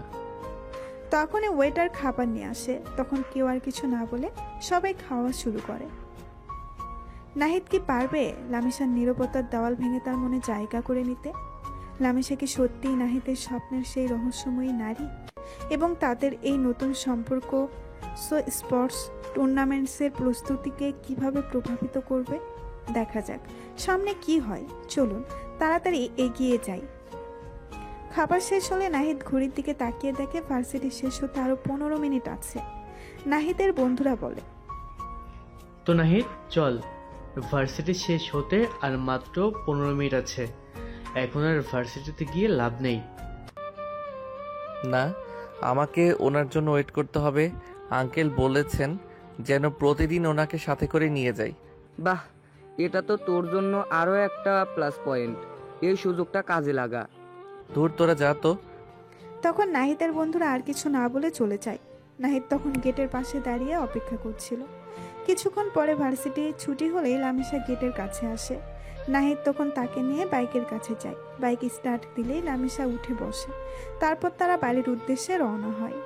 তখনই ওয়েটার খাবার নিয়ে আসে। তখন কেউ আর কিছু না বলে সবাই খাওয়া শুরু করে। নাহিদ কি পারবে লামিসার নীরবতার দেওয়াল ভেঙে তার মনে জায়গা করে নিতে? লামিসা কি সত্যিই নাহিদের স্বপ্নের সেই রহস্যময়ী নারী? এবং তাদের এই নতুন সম্পর্ক স্পোর্টস টুর্নামেন্টসের প্রস্তুতিকে কিভাবে প্রভাবিত করবে? দেখা যাক সামনে কি হয়। চলুন তাড়াতাড়ি এগিয়ে যাই। খাবার শেষ হলে নাহিদ ঘড়ির দিকে তাকিয়ে দেখে ভার্সিটি শেষ হতে আরো 15 মিনিট আছে। নাহিদের বন্ধুরা বলে, তো নাহিদ চল, ভার্সিটি শেষ হতে আর মাত্র 15 মিনিট আছে। এখন আর ভার্সিটিতে গিয়ে লাভ নেই। না, আমাকে ওনার জন্য ওয়েট করতে হবে। আঙ্কেল বলেছেন যেন প্রতিদিন ওনাকে সাথে করে নিয়ে যাই। বাহ, এটা তো তোর জন্য আরো একটা প্লাস পয়েন্ট। এই সুযোগটা কাজে লাগা। দূর, তোরা যা তো। তখন নাহিদের বন্ধুরা আর কিছু না বলে চলে যায়। নাহিদ তখন গেটের পাশে দাঁড়িয়ে অপেক্ষা করছিল। কিছুক্ষণ পরে ভার্সিটি ছুটি হলেই লামিসা গেটের কাছে আসে। নাহিদ তখন তাকে নিয়ে বাইকের কাছে যায়। বাইক স্টার্ট দিলেই লামিসা উঠে বসে। তারপর তারা বাড়ির উদ্দেশ্যে রওনা হয়।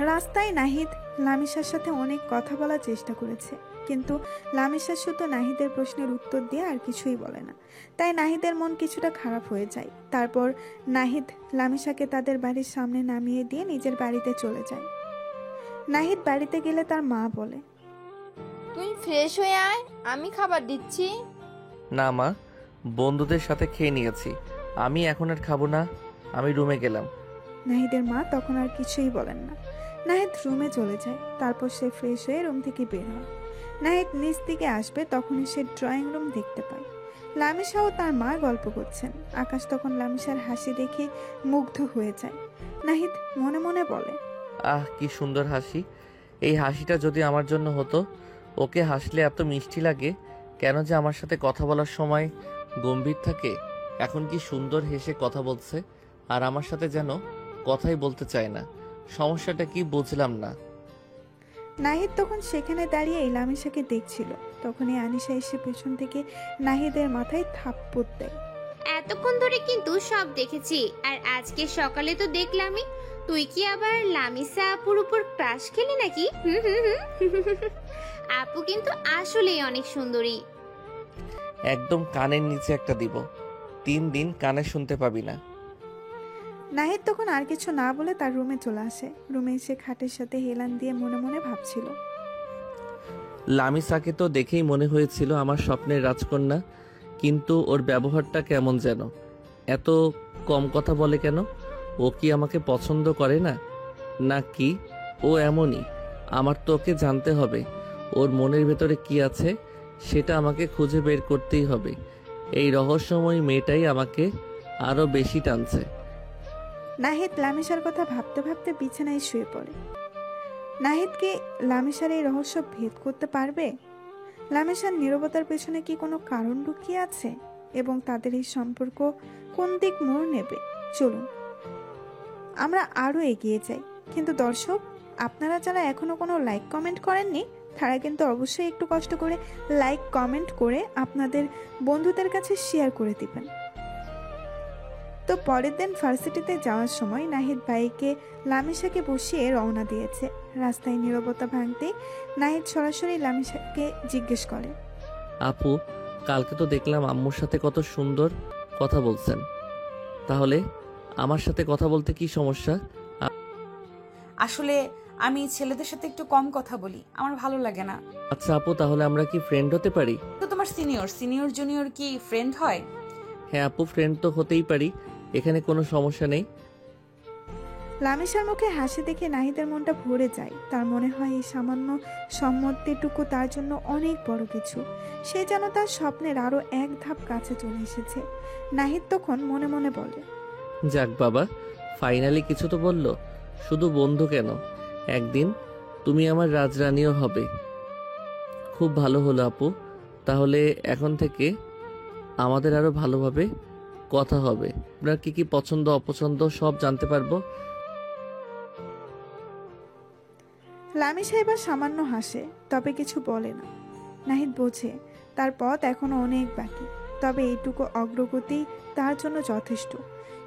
রাস্তায় নাহিদ লামিসার সাথে অনেক কথা বলার চেষ্টা করেছে, কিন্তু লামিসা শুধু নাহিদের প্রশ্নের উত্তর দিয়ে আর কিছুই বলে না। তাই নাহিদের মন কিছুটা খারাপ হয়ে যায়। তারপর নাহিদ লামিসাকে তাদের বাড়ির সামনে নামিয়ে দিয়ে নিজের বাড়িতে চলে যায়। নাহিদ বাড়িতে গেলে তার মা বলে, তুই ফ্রেশ হয়ে আয়, আমি খাবার দিচ্ছি। না মা, বন্ধুদের সাথে খেয়ে নিয়েছি, আমি এখন আর খাবো না, আমি রুমে গেলাম। নাহিদের মা তখন আর কিছুই বলেন না। নাহিদ রুমে চলে যায়। তারপর সে ফ্রেশ হয়ে রুম থেকে বের হয়। নাহিদ নিচ দিকে আসবে, তখনই সে ড্রয়িং রুম দেখতে পায়। লামিসা ও তার মা গল্প করছেন। আকাশ তখন লামিসার হাসি দেখে মুগ্ধ হয়ে যায়। নাহিদ মনে মনে বলে, আহ কি সুন্দর হাসি, এই হাসিটা যদি আমার জন্য হতো। ওকে হাসলে এত মিষ্টি লাগে, কেন যে আমার সাথে কথা বলার সময় গম্ভীর থাকে। এখন কি সুন্দর হেসে কথা বলছে, আর আমার সাথে যেন কথাই বলতে চায় না। সমস্যাটা কি বুঝলাম না। নাহিদ তখন সেখানে দাঁড়িয়ে লামিসাকে দেখছিল। তখনই আনিশা এসে পেছন থেকে নাহিদের মাথায় থাপ্পড় দেয়। এতক্ষণ ধরে কিন্তু সব দেখেছি, আর আজকে সকালে তো দেখলামই। তুই কি আবার লামিসা আপুর উপর ক্রাশ খেলি নাকি? আপু কিন্তু আসলেই অনেক সুন্দরী। একদম কানের নিচে একটা দিব, 3 দিন কানে শুনতে পাবি না। নাহিদ তখন আর কিছু না বলে তার রুমে চলে আসে। রুমে এসে খাটের সাথে হেলান দিয়ে মনে মনে ভাবছিল, লামিসাকে তো দেখেই মনে হয়েছিল আমার স্বপ্নের রাজকন্যা, কিন্তু ওর ব্যবহারটা কেমন যেন, এত কম কথা বলে কেন? ও কি আমাকে পছন্দ করে না, না কি ও এমনই? আমার তো ওকে জানতে হবে, ওর মনের ভেতরে কি আছে সেটা আমাকে খুঁজে বের করতেই হবে। এই রহস্যময় মেয়েটাই আমাকে আরো বেশি টানছে। নাহিদ লামিসার কথা ভাবতে ভাবতে বিছানায় শুয়ে পড়ে। নাহিদ কি লামিসার এই রহস্য ভেদ করতে পারবে? লামিসার নীরবতার পেছনে কি কোনো কারণ লুকিয়ে আছে, এবং তাদের এই সম্পর্ক কোন দিক মোড় নেবে? চলুন আমরা আরো এগিয়ে যাই। কিন্তু দর্শক, আপনারা যারা এখনো কোনো লাইক কমেন্ট করেননি, তারা কিন্তু অবশ্যই একটু কষ্ট করে লাইক কমেন্ট করে আপনাদের বন্ধুদের কাছে শেয়ার করে দিবেন। তো পরের দিন ভার্সিটিতে যাওয়ার সময় নাহিদ বাইকে লামিসাকে বসিয়ে রওনা দিয়েছে। রাস্তায় নীরবতা ভাঙতে নাহিদ সরাসরি লামিসাকে জিজ্ঞেস করে, আপু, কালকে তো দেখলাম আম্মুর সাথে কত সুন্দর কথা বলছেন, তাহলে আমার সাথে কথা বলতে কি সমস্যা? আসলে আমি ছেলেদের সাথে একটু কম কথা বলি, আমার ভালো লাগে না। আচ্ছা আপু, তাহলে আমরা কি ফ্রেন্ড হতে পারি? তো তোমার সিনিয়র জুনিয়র কি ফ্রেন্ড হয়? হ্যাঁ আপু, ফ্রেন্ড তো হতেই পারি, এখানে কোনো সমস্যা নেই। লামিসার মুখে হাসি দেখে নাহিদের মনটা ভরে যায়। তার মনে হয় এই সামান্য সম্মতিটুকু তার জন্য অনেক বড় কিছু। সে যেন তার স্বপ্নের আরো এক ধাপ কাছে চলে এসেছে। নাহিদ তখন মনে মনে বলে, যাক বাবা, ফাইনালি কিছু তো বললো। শুধু বন্ধু কেন, একদিন তুমি আমার রাজরানীও হবে। খুব ভালো হলো আপু, তাহলে এখন থেকে আমাদের আরো ভালোভাবে কথা হবে। আপনার কি কি পছন্দ অপছন্দ সব জানতে পারবো। লামিসা এবার সামান্য হাসে, তবে কিছু বলে না। নাহিদ বোঝে তার পথ এখনো অনেক বাকি, তবে এইটুকু অগ্রগতি তার জন্য যথেষ্ট।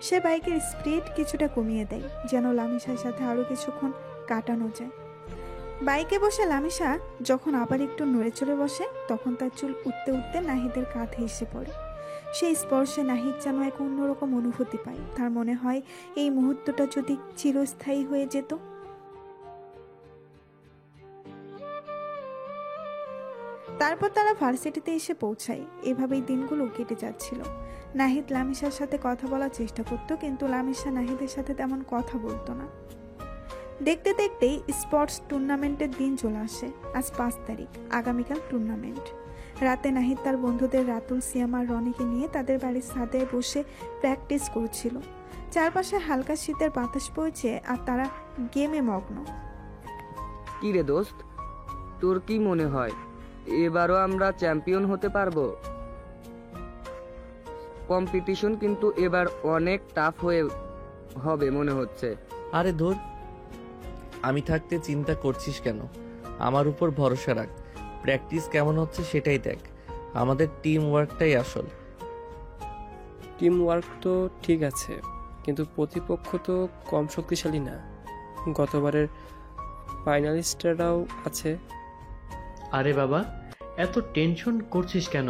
সে বাইকের স্পিড কিছুটা কমিয়ে দেয়, যেন লামিসার সাথে আরো কিছুক্ষণ কাটানো যায়। বাইকে বসে লামিসা যখন আবার একটু নড়ে চড়ে বসে, তখন তার চুল উঠতে উঠতে নাহিদের কাঁধে এসে পড়ে। সেই স্পর্শে নাহিদ যেন এক অন্যরকম অনুভূতি পায়। তার মনে হয় এই মুহূর্তটা যদি চিরস্থায়ী হয়ে যেত। তারপর তারা ভার্সিটিতে এসে পৌঁছায়। এভাবেই দিনগুলো কেটে যাচ্ছিল। নাহিদ লামিসার সাথে কথা বলার চেষ্টা করত, কিন্তু লামিসা নাহিদের সাথে তেমন কথা বলতো না। দেখতে দেখতেই স্পোর্টস টুর্নামেন্টের দিন চলে আসে। আজ 5 তারিখ, আগামীকাল টুর্নামেন্ট। রাতে নাহিদ তার বন্ধুদের রাতুল, সিয়াম আর রনিকে নিয়ে তাদের বাড়ির ছাদে বসে প্র্যাকটিস করছিল। চারপাশে হালকা শীতের বাতাস বইছে, আর তারা গেমে মগ্ন। কি রে দোস্ত, তোর কি মনে হয় এবারও আমরা চ্যাম্পিয়ন হতে পারবো? কম্পিটিশন কিন্তু এবার অনেক টাফ হবে মনে হচ্ছে। আরে ধুর, আমি থাকতে চিন্তা করছিস কেন? আমার উপর ভরসা রাখ, প্র্যাকটিস কেমন হচ্ছে সেটাই দেখ। আমাদের টিম ওয়ার্কটাই আসল। টিম ওয়ার্ক তো ঠিক আছে, কিন্তু প্রতিপক্ষ তো কম শক্তিশালী না। গতবারের ফাইনালিস্টরাও আছে। আরে বাবা, এত টেনশন করছিস কেন?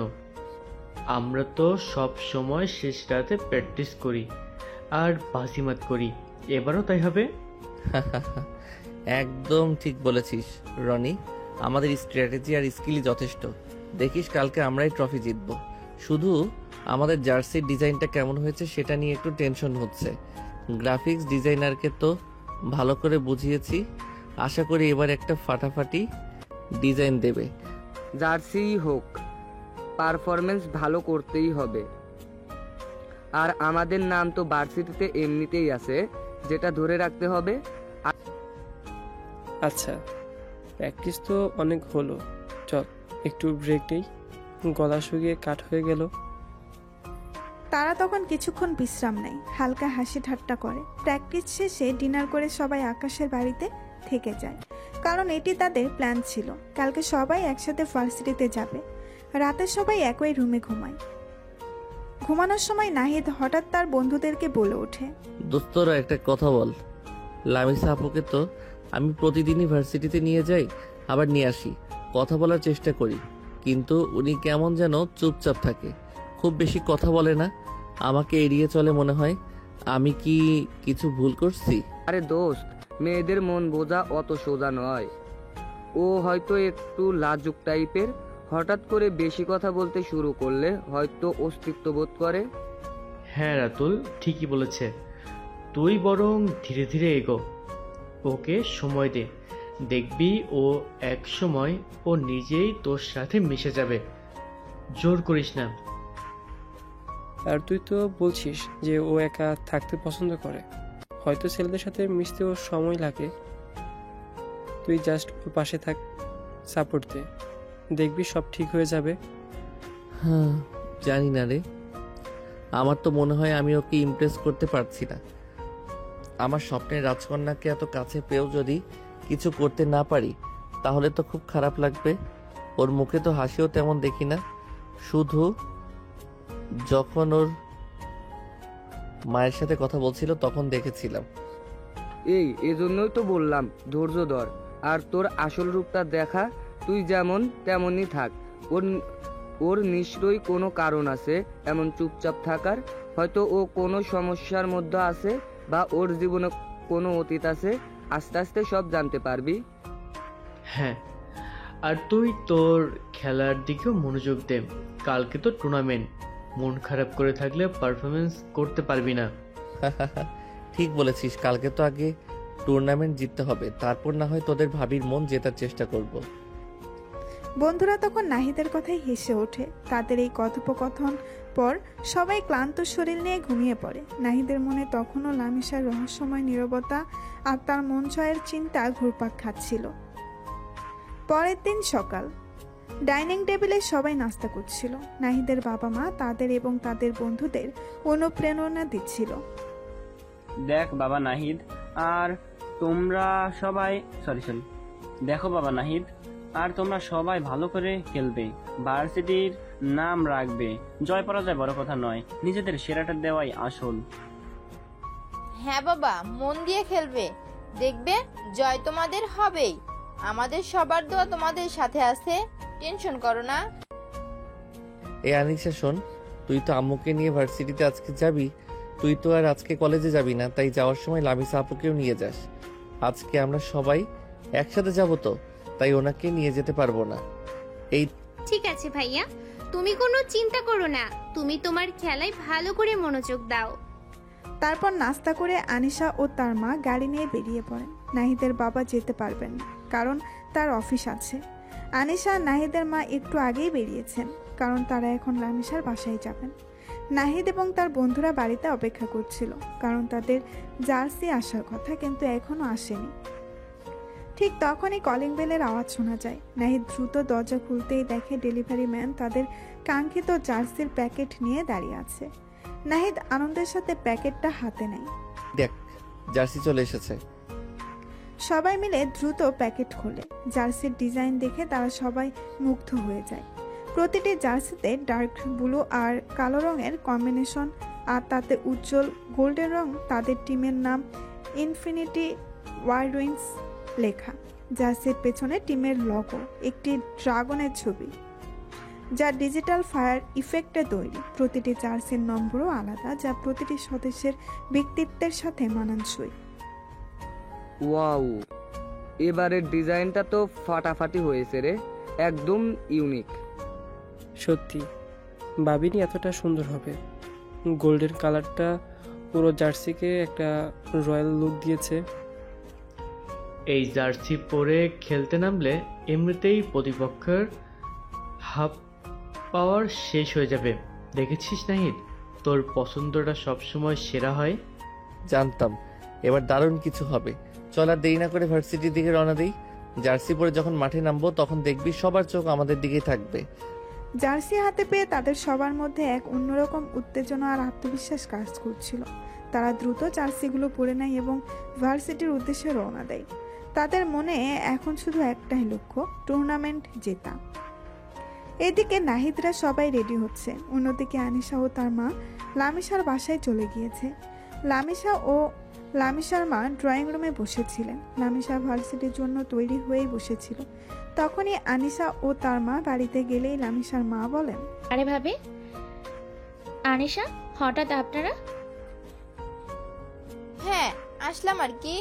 আমরা তো সব সময় শেষ রাতে প্র্যাকটিস করি আর বাজিমাত করি, এবারও তাই হবে। একদম ঠিক বলেছিস রনি, আমাদের স্ট্র্যাটেজি আর স্কিলই যথেষ্ট। দেখিস কালকে আমরাই ট্রফি জিতবো। শুধু আমাদের জার্সির ডিজাইনটা কেমন হয়েছে সেটা নিয়ে একটু টেনশন হচ্ছে। গ্রাফিক্স ডিজাইনারকে তো ভালো করে বুঝিয়েছি, আশা করি এবার একটা ফাটাফাটি ডিজাইন দেবে। জার্সি হোক, পারফরমেন্স ভালো করতেই হবে। আর আমাদের নাম তো ভার্সিটিতে এমনিতেই আছে, যেটা ধরে রাখতে হবে। আচ্ছা, প্র্যাকটিস তো অনেক হলো, চল একটু ব্রেক নেই, গলা শুকিয়ে কাঠ হয়ে গেল। তারা তখন কিছুক্ষণ বিশ্রাম নেয়, হালকা হাসি ঠাট্টা করে। প্র্যাকটিস শেষে ডিনার করে সবাই আকাশের বাড়িতে থেকে যায়, কারণ এটি তাদের প্ল্যান ছিল। কালকে সবাই একসাথে ভার্সিটিতে যাবে। রাতে সবাই একই রুমে ঘুমায়। ঘুমানোর সময় নাহিদ হঠাৎ তার বন্ধুদেরকে বলে ওঠে, দোস্তরা একটা কথা বল, লামিসা আপুকে তো আমি প্রতিদিনই ভার্সিটিতে নিয়ে যাই, আবার নিয়ে আসি, কথা বলার চেষ্টা করি, কিন্তু উনি কেমন যেন চুপচাপ থাকে, খুব বেশি কথা বলে না, আমাকে এড়িয়ে চলে মনে হয়। আমি কি কিছু ভুল করছি? আরে দোস্ত, মেয়েদের মন বোঝা অত সোজা নয়। ও হয়তো একটু লাজুক টাইপের, হঠাৎ করে বেশি কথা বলতে শুরু করলে হয়তো অস্তিত্ব বোধ করে। হ্যাঁ রাতুল ঠিকই বলেছে, তুই বরং ধীরে ধীরে এগো, ওকে সময় দে, দেখবি ও এক সময় ও নিজেই তোর সাথে মিশে যাবে, জোর করিস না। আর তুই তো বলছিস যে ও একা থাকতে পছন্দ করে, হয়তো ছেলেদের সাথে মিশতে ওর সময় লাগে। তুই জাস্ট ওর পাশে থাক, সাপোর্ট দে, দেখবি সব ঠিক হয়ে যাবে। হ্যাঁ, জানি না রে, আমার তো মনে হয় আমি ওকে ইমপ্রেস করতে পারছি না। আমার স্বপ্নের রাজকন্যাকে এত কাছে পেয়েও যদি কিছু করতে না পারি তাহলে তো খুব খারাপ লাগবে। ওর মুখে তো হাসিও তেমন দেখি না, শুধু যখন ওর মায়ের সাথে কথা বলছিল তখন দেখেছিলাম। এজন্যই তো বললাম ধৈর্য ধর, আর তোর আসল রূপটা দেখা। তুই যেমন তেমনই থাক। ওর নিশ্চয়ই কোনো কারণ আছে এমন চুপচাপ থাকার। হয়তো ও কোনো সমস্যার মধ্যে আছে, বা ওর জীবনে কোনো অতীত আছে। আস্তে আস্তে সব জানতে পারবি। হ্যাঁ, আর তুই তোর খেলার দিকেও মনোযোগ দে, কালকে তো টুর্নামেন্ট, মন খারাপ করে থাকলে পারফরমেন্স করতে পারবি না। ঠিক বলেছিস, কালকে তো আগে টুর্নামেন্ট জিততে হবে, তারপর না হয় তোদের ভাবির মন জেতার চেষ্টা করব। বন্ধুরা তখন নাহিদের কথাই হেসে ওঠে। তাদের এই কথোপকথন পর সবাই ক্লান্ত শরীর নিয়ে ঘুমিয়ে পড়ে। নাহিদের মনে তখনও লামিসার রহস্যময় নীরবতা আর তার মন ছয়ের চিন্তা ঘুরপাক খাচ্ছিল। পরের দিন সকাল, ডাইনিং টেবিলে সবাই নাস্তা করছিল। নাহিদের বাবা মা তাদের এবং তাদের বন্ধুদের অনুপ্রেরণা দিচ্ছিল। দেখ বাবা নাহিদ, আর তোমরা সবাই দেখো বাবা নাহিদ, আর তোমরা সবাই ভালো করে খেলবে, ভার্সিটির নাম রাখবে। জয় পরাজয় বড় কথা নয়, নিজেদের সেরাটা দেওয়াই আসল। হ্যাঁ বাবা, মন দিয়ে খেলবে, দেখবে জয় তোমাদের হবেই। আমাদের সবার দোয়া তোমাদের সাথে আছে, টেনশন করো না। এই আনিশা শোন, তুই তো আম্মুকে নিয়ে ভার্সিটিতে আজকে যাবি, তুই তো আর আজকে কলেজে যাবি না, তাই যাওয়ার সময় লামিসা আপুকেও নিয়ে যাস। আজকে আমরা সবাই একসাথে যাব তো, তাই ওনাকে নিয়ে যেতে পারবো না। এই ঠিক আছে ভাইয়া, তুমি কোনো চিন্তা করো না, তুমি তোমার খেলায় ভালো করে মনোযোগ দাও। তারপর নাস্তা করে আনিশা ও তার মা গাড়ি নিয়ে বেরিয়ে পড়েন। নাহিদের বাবা যেতে পারবেন না, কারণ তার অফিস আছে। আনিশা আর নাহিদের মা একটু আগেই বেরিয়েছেন, কারণ তারা এখন লামিসার বাসায় যাবেন। নাহিদ এবং তার বন্ধুরা বাড়িতে অপেক্ষা করছিল, কারণ তাদের জার্সি আসার কথা, কিন্তু এখনো আসেনি। ঠিক তখনই কলিং বেলের আওয়াজ শোনা যায়। নাহিদ দ্রুত দরজা খুলতেই দেখে ডেলিভারি ম্যান তাদের কাঙ্ক্ষিত জার্সির প্যাকেট নিয়ে দাঁড়িয়ে আছে। নাহিদ আনন্দের সাথে প্যাকেটটা হাতে নেয়। দেখ, জার্সি চলে এসেছে। সবাই মিলে দ্রুত প্যাকেট খোলে। জার্সির ডিজাইন দেখে তারা সবাই মুগ্ধ হয়ে যায়। প্রতিটি জার্সিতে ডার্ক ব্লু আর কালো রঙের কম্বিনেশন, আর তাতে উজ্জ্বল গোল্ডেন রং, তাদের টিমের নাম ইনফিনিটি ওয়ারউইন্স লেখা। জার্সির পেছনে টিমের লোগো, একটি ড্রাগনের ছবি যা ডিজিটাল ফায়ার ইফেক্টে তৈরি। প্রতিটি জার্সির নম্বরও আলাদা, যা প্রতিটি সদস্যের ব্যক্তিত্বের সাথে মানানসই। ওয়াও, এবারের ডিজাইনটা তো ফাটাফাটি হয়েছে রে, একদম ইউনিক। সত্যি ভাবিনি এতটা সুন্দর হবে। গোল্ডেন কালারটা পুরো জার্সিকে একটা রয়্যাল লুক দিয়েছে। এই জার্সি পরে খেলতে নামলে এমনিতেই প্রতিপক্ষের হাফ পাওয়ার শেষ হয়ে যাবে। দেখেছিস নাহিদ, তোর পছন্দটা সবসময় সেরা হয়। জানতাম এবার দারুণ কিছু হবে। চল আর দেরি না করে ভার্সিটির দিকে রওনা দিই। জার্সি পরে যখন মাঠে নামবো তখন দেখবি সবার চোখ আমাদের দিকেই থাকবে। জার্সি হাতে পেয়ে তাদের সবার মধ্যে এক অন্যরকম উত্তেজনা আর আত্মবিশ্বাস কাজ করছিল। তারা দ্রুত জার্সিগুলো পরে নেয় এবং ভার্সিটির উদ্দেশ্যে রওনা দেয়। তাদের মনে এখন শুধু একটাই লক্ষ্য, টুর্নামেন্ট জেতা। এদিকে নাহিদরা সবাই রেডি হচ্ছে, অন্যদিকে আনিশা ও তার মা লামিশার বাসায় চলে গিয়েছে। লামিশা ও লামিশার মা ড্রয়িং রুমে বসেছিলেন। লামিশা ভার্সিটির জন্য তৈরি হয়েই বসেছিল। তখনই আনিশা ও তার মা বাড়িতে গেলেই লামিশার মা বলেন, আরে ভাবি, আনিশা, হঠাৎ আপনারা? হ্যাঁ, আসলাম আর কি।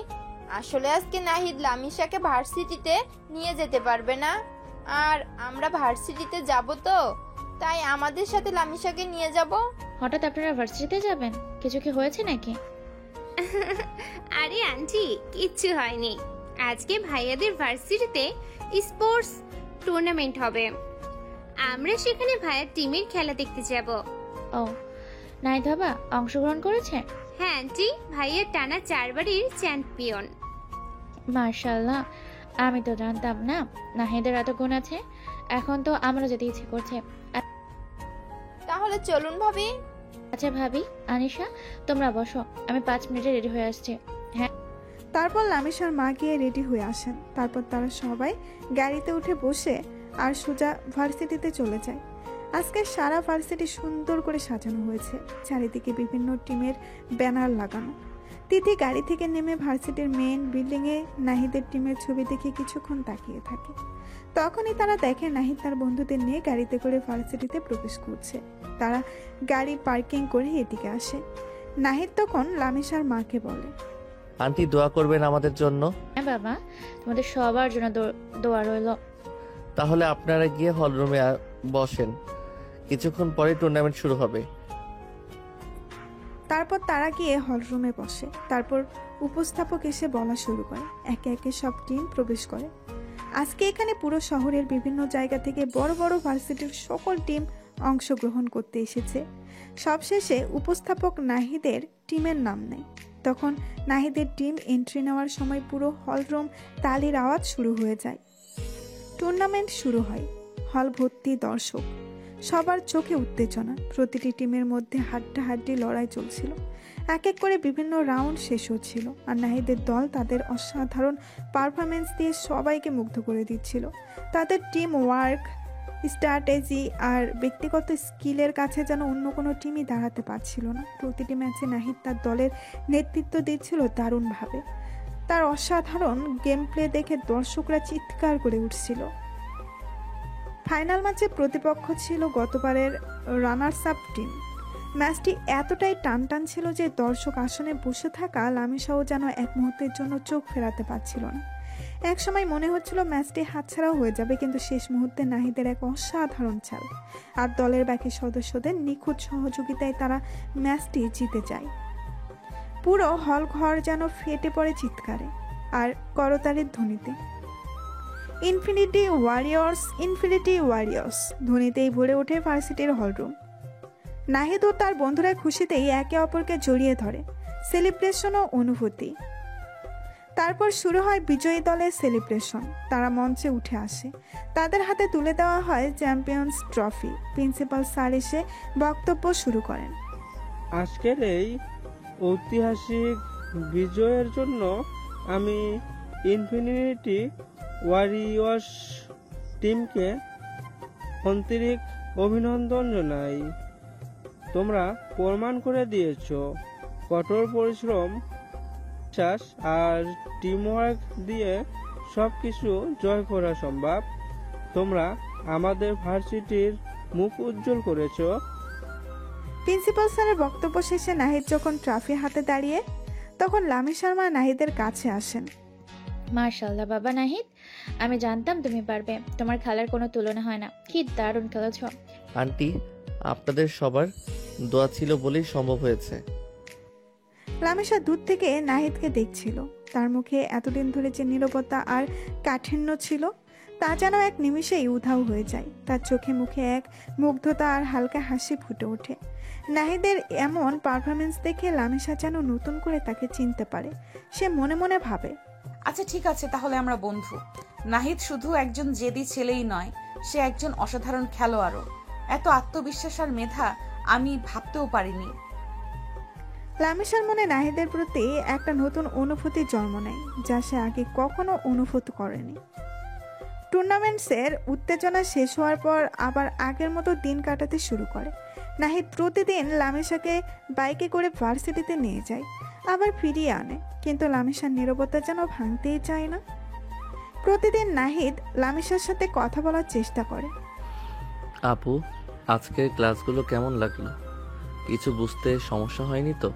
আসলে আজকে নাহিদ লামিশাকে ভার্সিটিতে নিয়ে যেতে পারবে না, আর আমরা ভার্সিটিতে যাব, তো তাই আমাদের সাথে লামিশাকে নিয়ে যাব। হঠাৎ আপনারা ভার্সিটিতে যাবেন? কিছু কি হয়েছে নাকি? আরে আন্টি, কিচ্ছু হয়নি। আজকে ভাইয়াদের ভার্সিটিতে স্পোর্টস টুর্নামেন্ট হবে, আমরা সেখানে ভাইয়ার টিমের খেলা দেখতে যাব। ও, নাহিদ বাবা অংশগ্রহণ করেছে? হ্যাঁ আন্টি, ভাইয়া টানা 4 বারের চ্যাম্পিয়ন। মার্শাল্লাহ, আমি তো জানতাম না নাহিদের এত গুণ আছে। এখন তো আমারও যেতে ইচ্ছে করছে। তাহলে চলুন ভাবি। আচ্ছা ভাবি, আনিশা তোমরা বসো, আমি 5 মিনিটে রেডি হয়ে আসছি। হ্যাঁ। তারপর লামিশার মা গিয়ে রেডি হয়ে আসেন। তারপর তারা সবাই গাড়িতে উঠে বসে আর সোজা ভার্সিটিতে চলে যায়। আজকে সারা ভার্সিটি সুন্দর করে সাজানো হয়েছে, চারিদিকে বিভিন্ন টিমের ব্যানার লাগানো। তিথি গাড়ি থেকে নেমে ভার্সিটির মেইন বিল্ডিংয়ে নাহিদের টিমের ছবি দেখে কিছুক্ষণ তাকিয়ে থাকে। তখনই তারা দেখে নাহিদ তার বন্ধুদের নিয়ে গাড়িতে করে ভার্সিটিতে প্রবেশ করছে। তারা গাড়ি পার্কিং করে এদিকে আসে। নাহিদ তখন লামিশার মাকে বলে, আন্টি দোয়া করবেন আমাদের জন্য। হ্যাঁ বাবা, তোমাদের সবার জন্য দোয়া রইল। তাহলে আপনারা গিয়ে হল রুমে বসেন, কিছুক্ষণ পরে টুর্নামেন্ট শুরু হবে। তারপর তারা গিয়ে হল রুমে বসে। তারপর উপস্থাপক এসে বলা শুরু করে, একে একে সব টিম প্রবেশ করে। আজকে এখানে পুরো শহরের বিভিন্ন জায়গা থেকে বড় বড় ভার্সিটির সকল টিম অংশগ্রহণ করতে এসেছে। সবশেষে উপস্থাপক নাহিদের টিমের নাম নেয়। তখন নাহিদের টিম এন্ট্রি নেওয়ার সময় পুরো হল রুম তালির আওয়াজ শুরু হয়ে যায়। টুর্নামেন্ট শুরু হয়। হল ভর্তি দর্শক, সবার চোখে উত্তেজনা। প্রতিটি টিমের মধ্যে হাড্ডাহাড্ডি লড়াই চলছিল। এক এক করে বিভিন্ন রাউন্ড শেষ হচ্ছিল, আর নাহিদের দল তাদের অসাধারণ পারফরমেন্স দিয়ে সবাইকে মুগ্ধ করে দিচ্ছিল। তাদের টিম ওয়ার্ক, স্ট্র্যাটেজি আর ব্যক্তিগত স্কিলের কাছে যেন অন্য কোনো টিমই দাঁড়াতে পারছিল না। প্রতিটি ম্যাচে নাহিদ তার দলের নেতৃত্ব দিচ্ছিল দারুণভাবে। তার অসাধারণ গেম প্লে দেখে দর্শকরা চিৎকার করে উঠছিল। ফাইনাল ম্যাচে প্রতিপক্ষ ছিল গতবারের রানার্স আপ টিম। ম্যাচটি এতটাই টানটান ছিল যে দর্শক আসনে বসে থাকা লামিশাও যেন এক মুহূর্তের জন্য চোখ ফেরাতে পারছিল না। এক সময় মনে হচ্ছিল ম্যাচটি হাতছাড়াও হয়ে যাবে, কিন্তু শেষ মুহূর্তে নাহিদের এক অসাধারণ চাল আর দলের বাকি সদস্যদের নিখুঁত সহযোগিতায় তারা ম্যাচটি জিতে যায়। পুরো হল ঘর যেন ফেটে পড়ে চিৎকারে আর করতালির ধ্বনিতে। ইনফিনিটি ওয়ারিয়র্স, ইনফিনিটি ওয়ারিয়র্স ধ্বনিতেই ভরে ওঠে ভার্সিটির হলরুম। নাহিদ ও তার বন্ধুরা খুশিতেই একে অপরকে জড়িয়ে ধরে। সেলিব্রেশন ও অনুভূতি। তারপর শুরু হয় বিজয়ী দলের সেলিব্রেশন। তারা মঞ্চে উঠে আসে, তাদের হাতে তুলে দেওয়া হয় চ্যাম্পিয়ন্স ট্রফি। প্রিন্সিপাল স্যার এসে বক্তব্য শুরু করেন। আজকের এই ঐতিহাসিক বিজয়ের জন্য আমি ইনফিনিটি ওয়ারিয়র্স টিমকে আন্তরিক অভিনন্দন জানাই। তোমরা প্রমাণ করে দিয়েছো কঠোর পরিশ্রম, বিশ্বাস আর টিমওয়ার্ক দিয়ে সব কিছু জয় করা সম্ভব। তোমরা আমাদের ভার্সিটির মুখ উজ্জ্বল করেছো। প্রিন্সিপাল স্যারের বক্তব্য শেষে নাহিদ যখন ট্রফি হাতে দাঁড়িয়ে, তখন লামি শর্মা নাহিদের কাছে আসেন। মার্শাল্লাহ বাবা নাহিদ, আমি জানতাম তুমি পারবে। তোমার খেলার কোনো তুলনা হয় না। কি দারুণ খেলেছ। আন্টি, আপনাদের সবার দোয়া ছিল বলেই সম্ভব হয়েছে। লামিশা দূর থেকে নাহিদকে দেখছিল। তার মুখে এতদিন ধরে যে নীরবতা আর কাঠিন্য ছিল তা যেন এক নিমিষেই উধাও হয়ে যায়। তার চোখে মুখে এক মুগ্ধতা আর হালকা হাসি ফুটে ওঠে। নাহিদের এমন পারফরমেন্স দেখে লামিশা যেন নতুন করে তাকে চিনতে পারে। সে মনে মনে ভাবে, আচ্ছা ঠিক আছে, তাহলে আমরা বন্ধু। নাহিদ শুধু একজন জেদি ছেলেই নয়, সে একজন অসাধারণ খেলোয়াড়ও। এত আত্মবিশ্বাস আর মেধা আমি ভাবতেও পারিনি। লামিশার মনে নাহিদের প্রতি একটা নতুন অনুভূতি জন্ম নেয়, যা সে আগে কখনো অনুভূত করেনি। টুর্নামেন্টসের উত্তেজনা শেষ হওয়ার পর আবার আগের মতো দিন কাটাতে শুরু করে। নাহিদ প্রতিদিন লামিশাকে বাইকে করে ভার্সিটিতে নিয়ে যায়, আবার ফিরিয়ে আনে, কিন্তু লামিশার নীরবতা যেন ভাঙতেই চায় না। প্রতিদিন নাহিদ লামিশার সাথে কথা বলার চেষ্টা করে। আপু, আজকের ক্লাসগুলো কেমন লাগলো? কিছু বুঝতে সমস্যা হয়নি তো?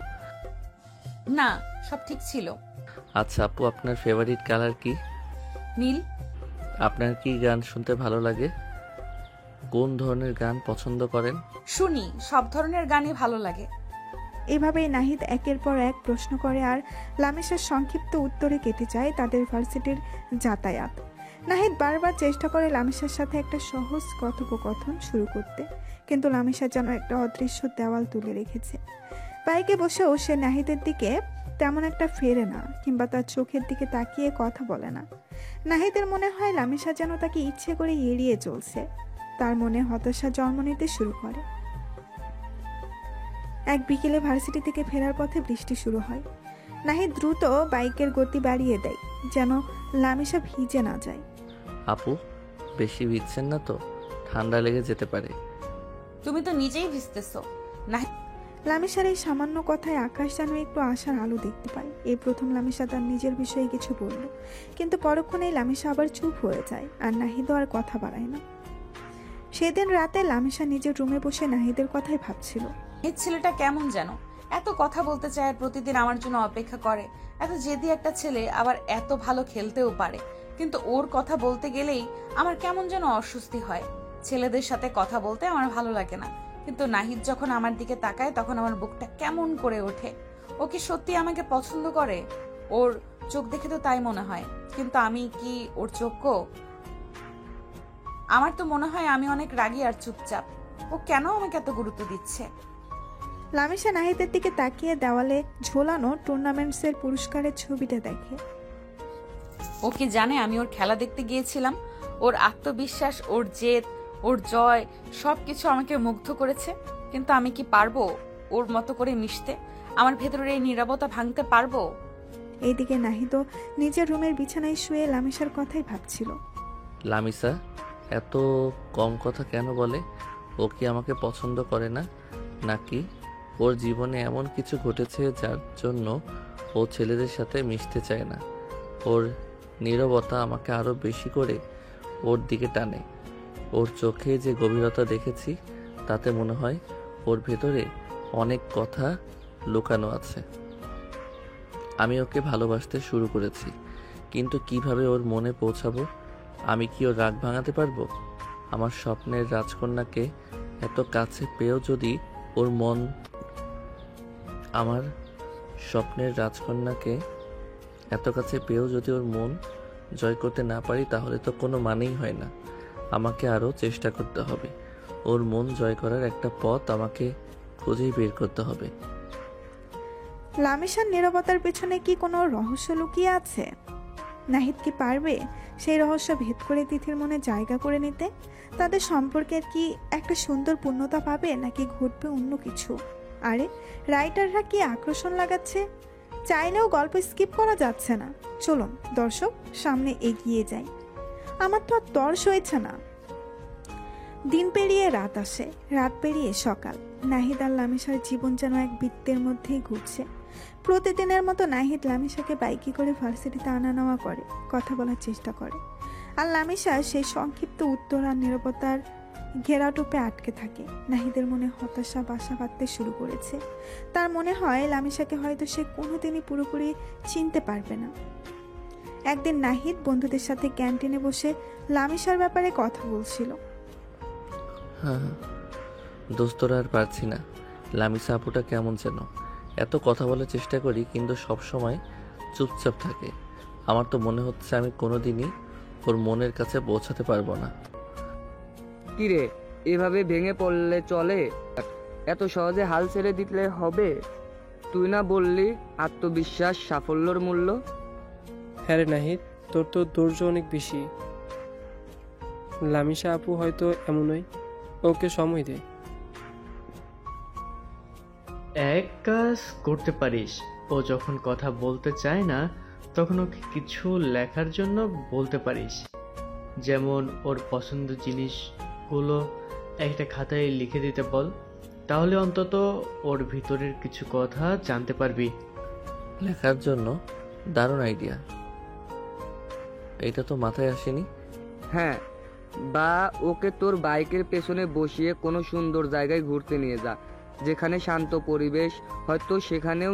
না, সব ঠিক ছিল। আচ্ছা আপু, আপনার ফেভারিট কালার কি? নীল। আপনার কি গান শুনতে ভালো লাগে? কোন ধরনের গান পছন্দ করেন? শুনি, সব ধরনের গানই ভালো লাগে। এভাবেই নাহিদ একের পর এক প্রশ্ন করে আর লামিশার সংক্ষিপ্ত উত্তরে কেটে যায় তাদের ভার্সিটির যাতায়াত। নাহিদ বারবার চেষ্টা করে লামিশার সাথে একটা সহজ কথোপকথন শুরু করতে, কিন্তু লামিশা যেন একটা অদৃশ্য দেওয়াল তুলে রেখেছে। বাইকে বসেও সে নাহিদের দিকে তেমন একটা ফেরে না, কিংবা তার চোখের দিকে তাকিয়ে কথা বলে না। নাহিদের মনে হয় লামিশা যেন তাকে ইচ্ছে করে এড়িয়ে চলছে। তার মনে হতাশা জন্ম নিতে শুরু করে। এক বিকেলে ভার্সিটি থেকে ফেরার পথে বৃষ্টি শুরু হয়। নাহিদ দ্রুত বাইকের গতি বাড়িয়ে দেয়, যেন লামিশা ভিজে না যায়। আপু, বেশি ভিজছেন না তো? ঠান্ডা লেগে যেতে পারে। তুমি তো নিজেই ভিজতেছো। লামিশার এই সামান্য কথায় আকাশ যেন একটু আশার আলো দেখতে পায়। এই প্রথম লামিশা তার নিজের বিষয়ে কিছু বলল, কিন্তু পরক্ষণেই লামিশা আবার চুপ হয়ে যায়, আর নাহিদও আর কথা বাড়ায় না। সেদিন রাতে লামিশা নিজের রুমে বসে নাহিদের কথাই ভাবছিল। এই ছেলেটা কেমন যেন, এত কথা বলতে চায় আর প্রতিদিন আমার জন্য অপেক্ষা করে। এত জেদি একটা ছেলে, আবার এত ভালো খেলতেও পারে, কিন্তু ওর কথা বলতে গেলেই আমার কেমন যেন অস্বস্তি হয়। ছেলেদের সাথে কথা বলতে আমার ভালো লাগে না, কিন্তু নাহিদ যখন আমার দিকে তাকায় তখন আমার বুকটা কেমন করে ওঠে। ও কি সত্যি আমাকে পছন্দ করে? ওর চোখ দেখে তো তাই মনে হয়, কিন্তু আমি কি ওর যোগ্য? আমার তো মনে হয় আমি অনেক রাগী আর চুপচাপ। ও কেন আমাকে এত গুরুত্ব দিচ্ছে? লামিশা নাহিদের দিকে তাকিয়ে দেওয়ালে ঝোলানো টুর্নামেন্টসের পুরস্কারের ছবিটা দেখে। ও কি জানে আমি ওর খেলা দেখতে গিয়েছিলাম? ওর আত্মবিশ্বাস, ওর জেদ, ওর জয় সবকিছু আমাকে মুগ্ধ করেছে। কিন্তু আমি কি পারবো ওর মতো করে মিশতে? আমার ভেতরের এই নীরবতা ভাঙতে পারবো? এইদিকে নাহিদও নিজের রুমের বিছানায় শুয়ে লামিশার কথাই ভাবছিল। লামিশা এত কম কথা কেন বলে? ও কি আমাকে পছন্দ করে না, নাকি ওর জীবনে এমন কিছু ঘটেছে যার জন্য ও ছেলেদের সাথে মিশতে চায় না? ওর নীরবতা আমাকে আরো বেশি করে ওর দিকে টানে। ওর চোখে যে গভীরতা দেখেছি তাতে মনে হয় ওর ভেতরে অনেক কথা লুকানো আছে। আমি ওকে ভালোবাসতে শুরু করেছি, কিন্তু কিভাবে ওর মনে পৌঁছাবো? আমি কি ওর রাগ ভাঙাতে পারবো? আমার স্বপ্নের রাজকন্যাকে এত কাছে পেয়েও যদি ওর মন আমার স্বপ্নের রাজকন্যাকে এত কাছে পেয়েও যদি ওর মন জয় করতে না পারি, তাহলে তো কোনো মানেই হয় না। আমাকে আরও চেষ্টা করতে হবে। ওর মন জয় করার একটা পথ আমাকে খুঁজেই বের করতে হবে। লামিশার নীরবতার পেছনে কি কোনো রহস্য লুকিয়ে আছে? নাহিদ কি পারবে সেই রহস্য ভেদ করে তিথির মনে জায়গা করে নিতে? তাদের সম্পর্কের কি একটা সুন্দর পূর্ণতা পাবে, নাকি ঘটবে অন্য কিছু? আরে রাইটাররা কি আকর্ষণ লাগাচ্ছে, চাইলেও গল্প স্কিপ করা যাচ্ছে না। চলুন দর্শক, সামনে এগিয়ে যাই। আমার তো আর তর সইছে না। দিন পেরিয়ে রাত আসে, রাত পেরিয়ে সকাল। নাহিদ আর লামিশার জীবন যেন এক বৃত্তের মধ্যেই ঘুরছে। প্রতিদিনের মতো নাহিদ লামিশাকে বাইকে করে ভার্সিটিতে আনা নেওয়া করে, কথা বলার চেষ্টা করে। আর লামিশা সেই সংক্ষিপ্ত উত্তর আর নীরবতার ঘেরাটোপে আটকে থাকে। নাহিদের মনে হতাশা বাসা বাঁধতে শুরু করেছে। তার মনে হয় লামিশাকে হয়তো সে কোনোদিনই পুরোপুরি চিনতে পারবে না। একদিন নাহিদ বন্ধুদের সাথে ক্যান্টিনে বসে লামিশার ব্যাপারে কথা বলছিল। হ্যাঁ দোস্তরা আর পারছি না। লামিসা আপুটা কেমন যেন, এত কথা বলার চেষ্টা করি কিন্তু সব সময় চুপচাপ থাকে। আমার তো মনে হচ্ছে আমি কোনোদিনই ওর মনের কাছে পৌঁছাতে পারবো না। কিরে, এভাবে ভেঙে পড়লে চলে? এত সহজে হাল ছেড়ে দিলে হবে? তুই না বললি আত্মবিশ্বাস সাফল্যর মূল্য? হ্যাঁ রে নাহিদ, তোর তো ধৈর্য অনেক বেশি। লামিশা আপু হয়তো এমনই, ওকে সময় দে। এক কাজ করতে পারিস, ও যখন কথা বলতে চায় না তখন ওকে কিছু লেখার জন্য বলতে পারিস। যেমন ওর পছন্দের জিনিসগুলো একটা খাতায় লিখে দিতে বল, তাহলে অন্তত ওর ভিতরের কিছু কথা জানতে পারবি। লেখার জন্য দারুণ আইডিয়া, এটা তো মাথায় আসেনি। হ্যাঁ, বা ওকে তোর বাইকের পেছনে বসিয়ে কোনো সুন্দর জায়গায় ঘুরতে নিয়ে যা, যেখানে শান্ত পরিবেশ, হয়তো সেখানেও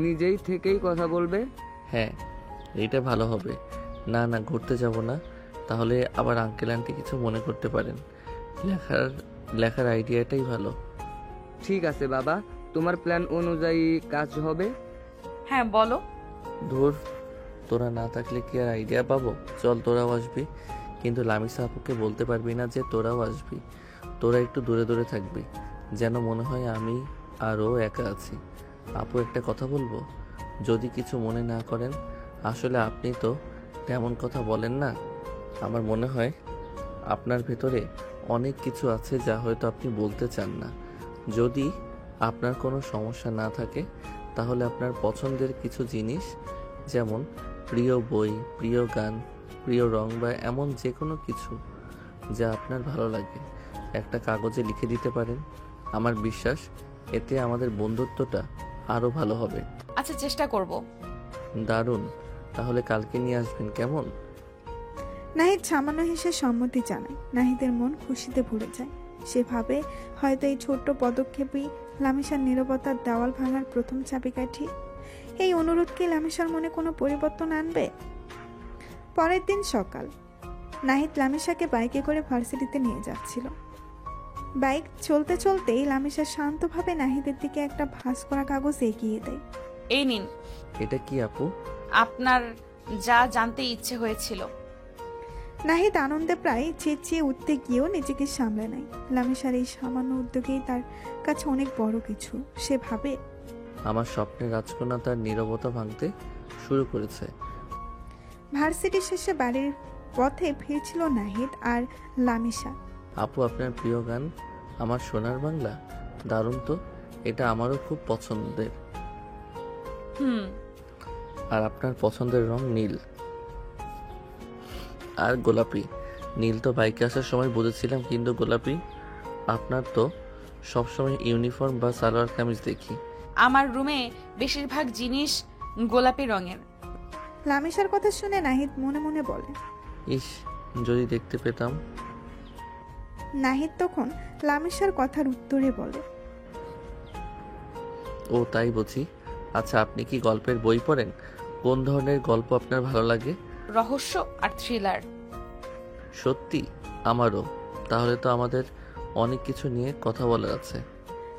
নিজেই থেকেই কথা বলবে। হ্যাঁ এইটা ভালো হবে। না না, ঘুরতে যাব না, তাহলে আবার আঙ্কেল আন্টি কিছু মনে করতে পারেন। লেখার আইডিয়াটাই ভালো। ঠিক আছে বাবা, তোমার প্ল্যান অনুযায়ী কাজ হবে। হ্যাঁ বলো। ধুর, তোরা না থাকলে কি আর আইডিয়া পাবো? চল তোরাও আসবি, কিন্তু লামিসা আপুকে বলতে পারবি না যে তোরাও আসবি। তোরা একটু দূরে দূরে থাকবি, যেন মনে হয় আমি আর ও একা আছি। আপু একটা কথা বলবো, যদি কিছু মনে না করেন। আসলে আপনি তো তেমন কথা বলেন না। আমার মনে হয় আপনার ভেতরে অনেক কিছু আছে যা হয়তো আপনি বলতে চান না। যদি আপনার কোনো সমস্যা না থাকে তাহলে আপনার পছন্দের কিছু জিনিস, যেমন প্রিয় বই, প্রিয় গান, প্রিয় রং বা এমন যে কোনো কিছু যা আপনার ভালো লাগে একটা কাগজে লিখে দিতে পারেন। আমার বিশ্বাস এতে আমাদের বন্ধুত্বটা আরও ভালো হবে। আচ্ছা, চেষ্টা করব। দারুণ, তাহলে কালকে নিয়ে আসবেন কেমন? নাহিদ সামান্য হেসে সম্মতি জানায়। নাহিদের মন খুশিতে ভরে যায়। সে ভাবে হয়তো এই ছোট্ট পদক্ষেপই লামিশার নীরবতার দেওয়াল ভাঙার প্রথম চাবিকাঠি। এই অনুরোধ কি লামিশার মনে কোনো পরিবর্তন আনবে? পরের দিন সকাল, নাহিদ লামিশাকে বাইকে করে ভার্সিটিতে নিয়ে যাচ্ছিল। বাইক চলতে চলতেই লামিশা শান্তভাবে নাহিদের দিকে একটা ভাঁজ করা কাগজ এগিয়ে দেয়। এই নিন। এটা কি আপু? আপনার যা জানতে ইচ্ছে হয়েছিল। নাহিদ আনন্দে প্রায় চেঁচিয়ে উঠতে গিয়েও নিজেকে সামলে নেয়। লামিশার এই সামান্য উদ্যোগেই তার কাছে অনেক বড় কিছু। সে ভাবে আমার স্বপ্নের রাজকন্যা তার নীরবতা ভাঙতে শুরু করেছে। ভার্সিটি শেষে বাড়ির পথে ফিরছিল নাহিদ আর লামিশা। আপু, আপনার প্রিয় গান আমার সোনার বাংলা, দারুণ তো। এটা আমারও খুব পছন্দের। আর আপনার পছন্দের রং নীল আর গোলাপি। নীল তো বাইকে আসার সময় বুঝেছিলাম, কিন্তু গোলাপি? আপনার তো সবসময় ইউনিফর্ম বা সালোয়ার কামিজ দেখি। আমার রুমে বেশিরভাগ জিনিস গোলাপি রঙের। লামিশার কথা শুনে নাহিদ মনে মনে বলে, ইস, যদি দেখতে পেতাম। নাহিদ তখন লামিশার কথার উত্তরে বলে, ও তাই বুঝি। আচ্ছা, আপনি কি গল্পের বই পড়েন? কোন ধরনের গল্প আপনার ভালো লাগে? রহস্য আর থ্রিলার। সত্যি? আমারও। তাহলে তো আমাদের অনেক কিছু নিয়ে কথা বলার আছে।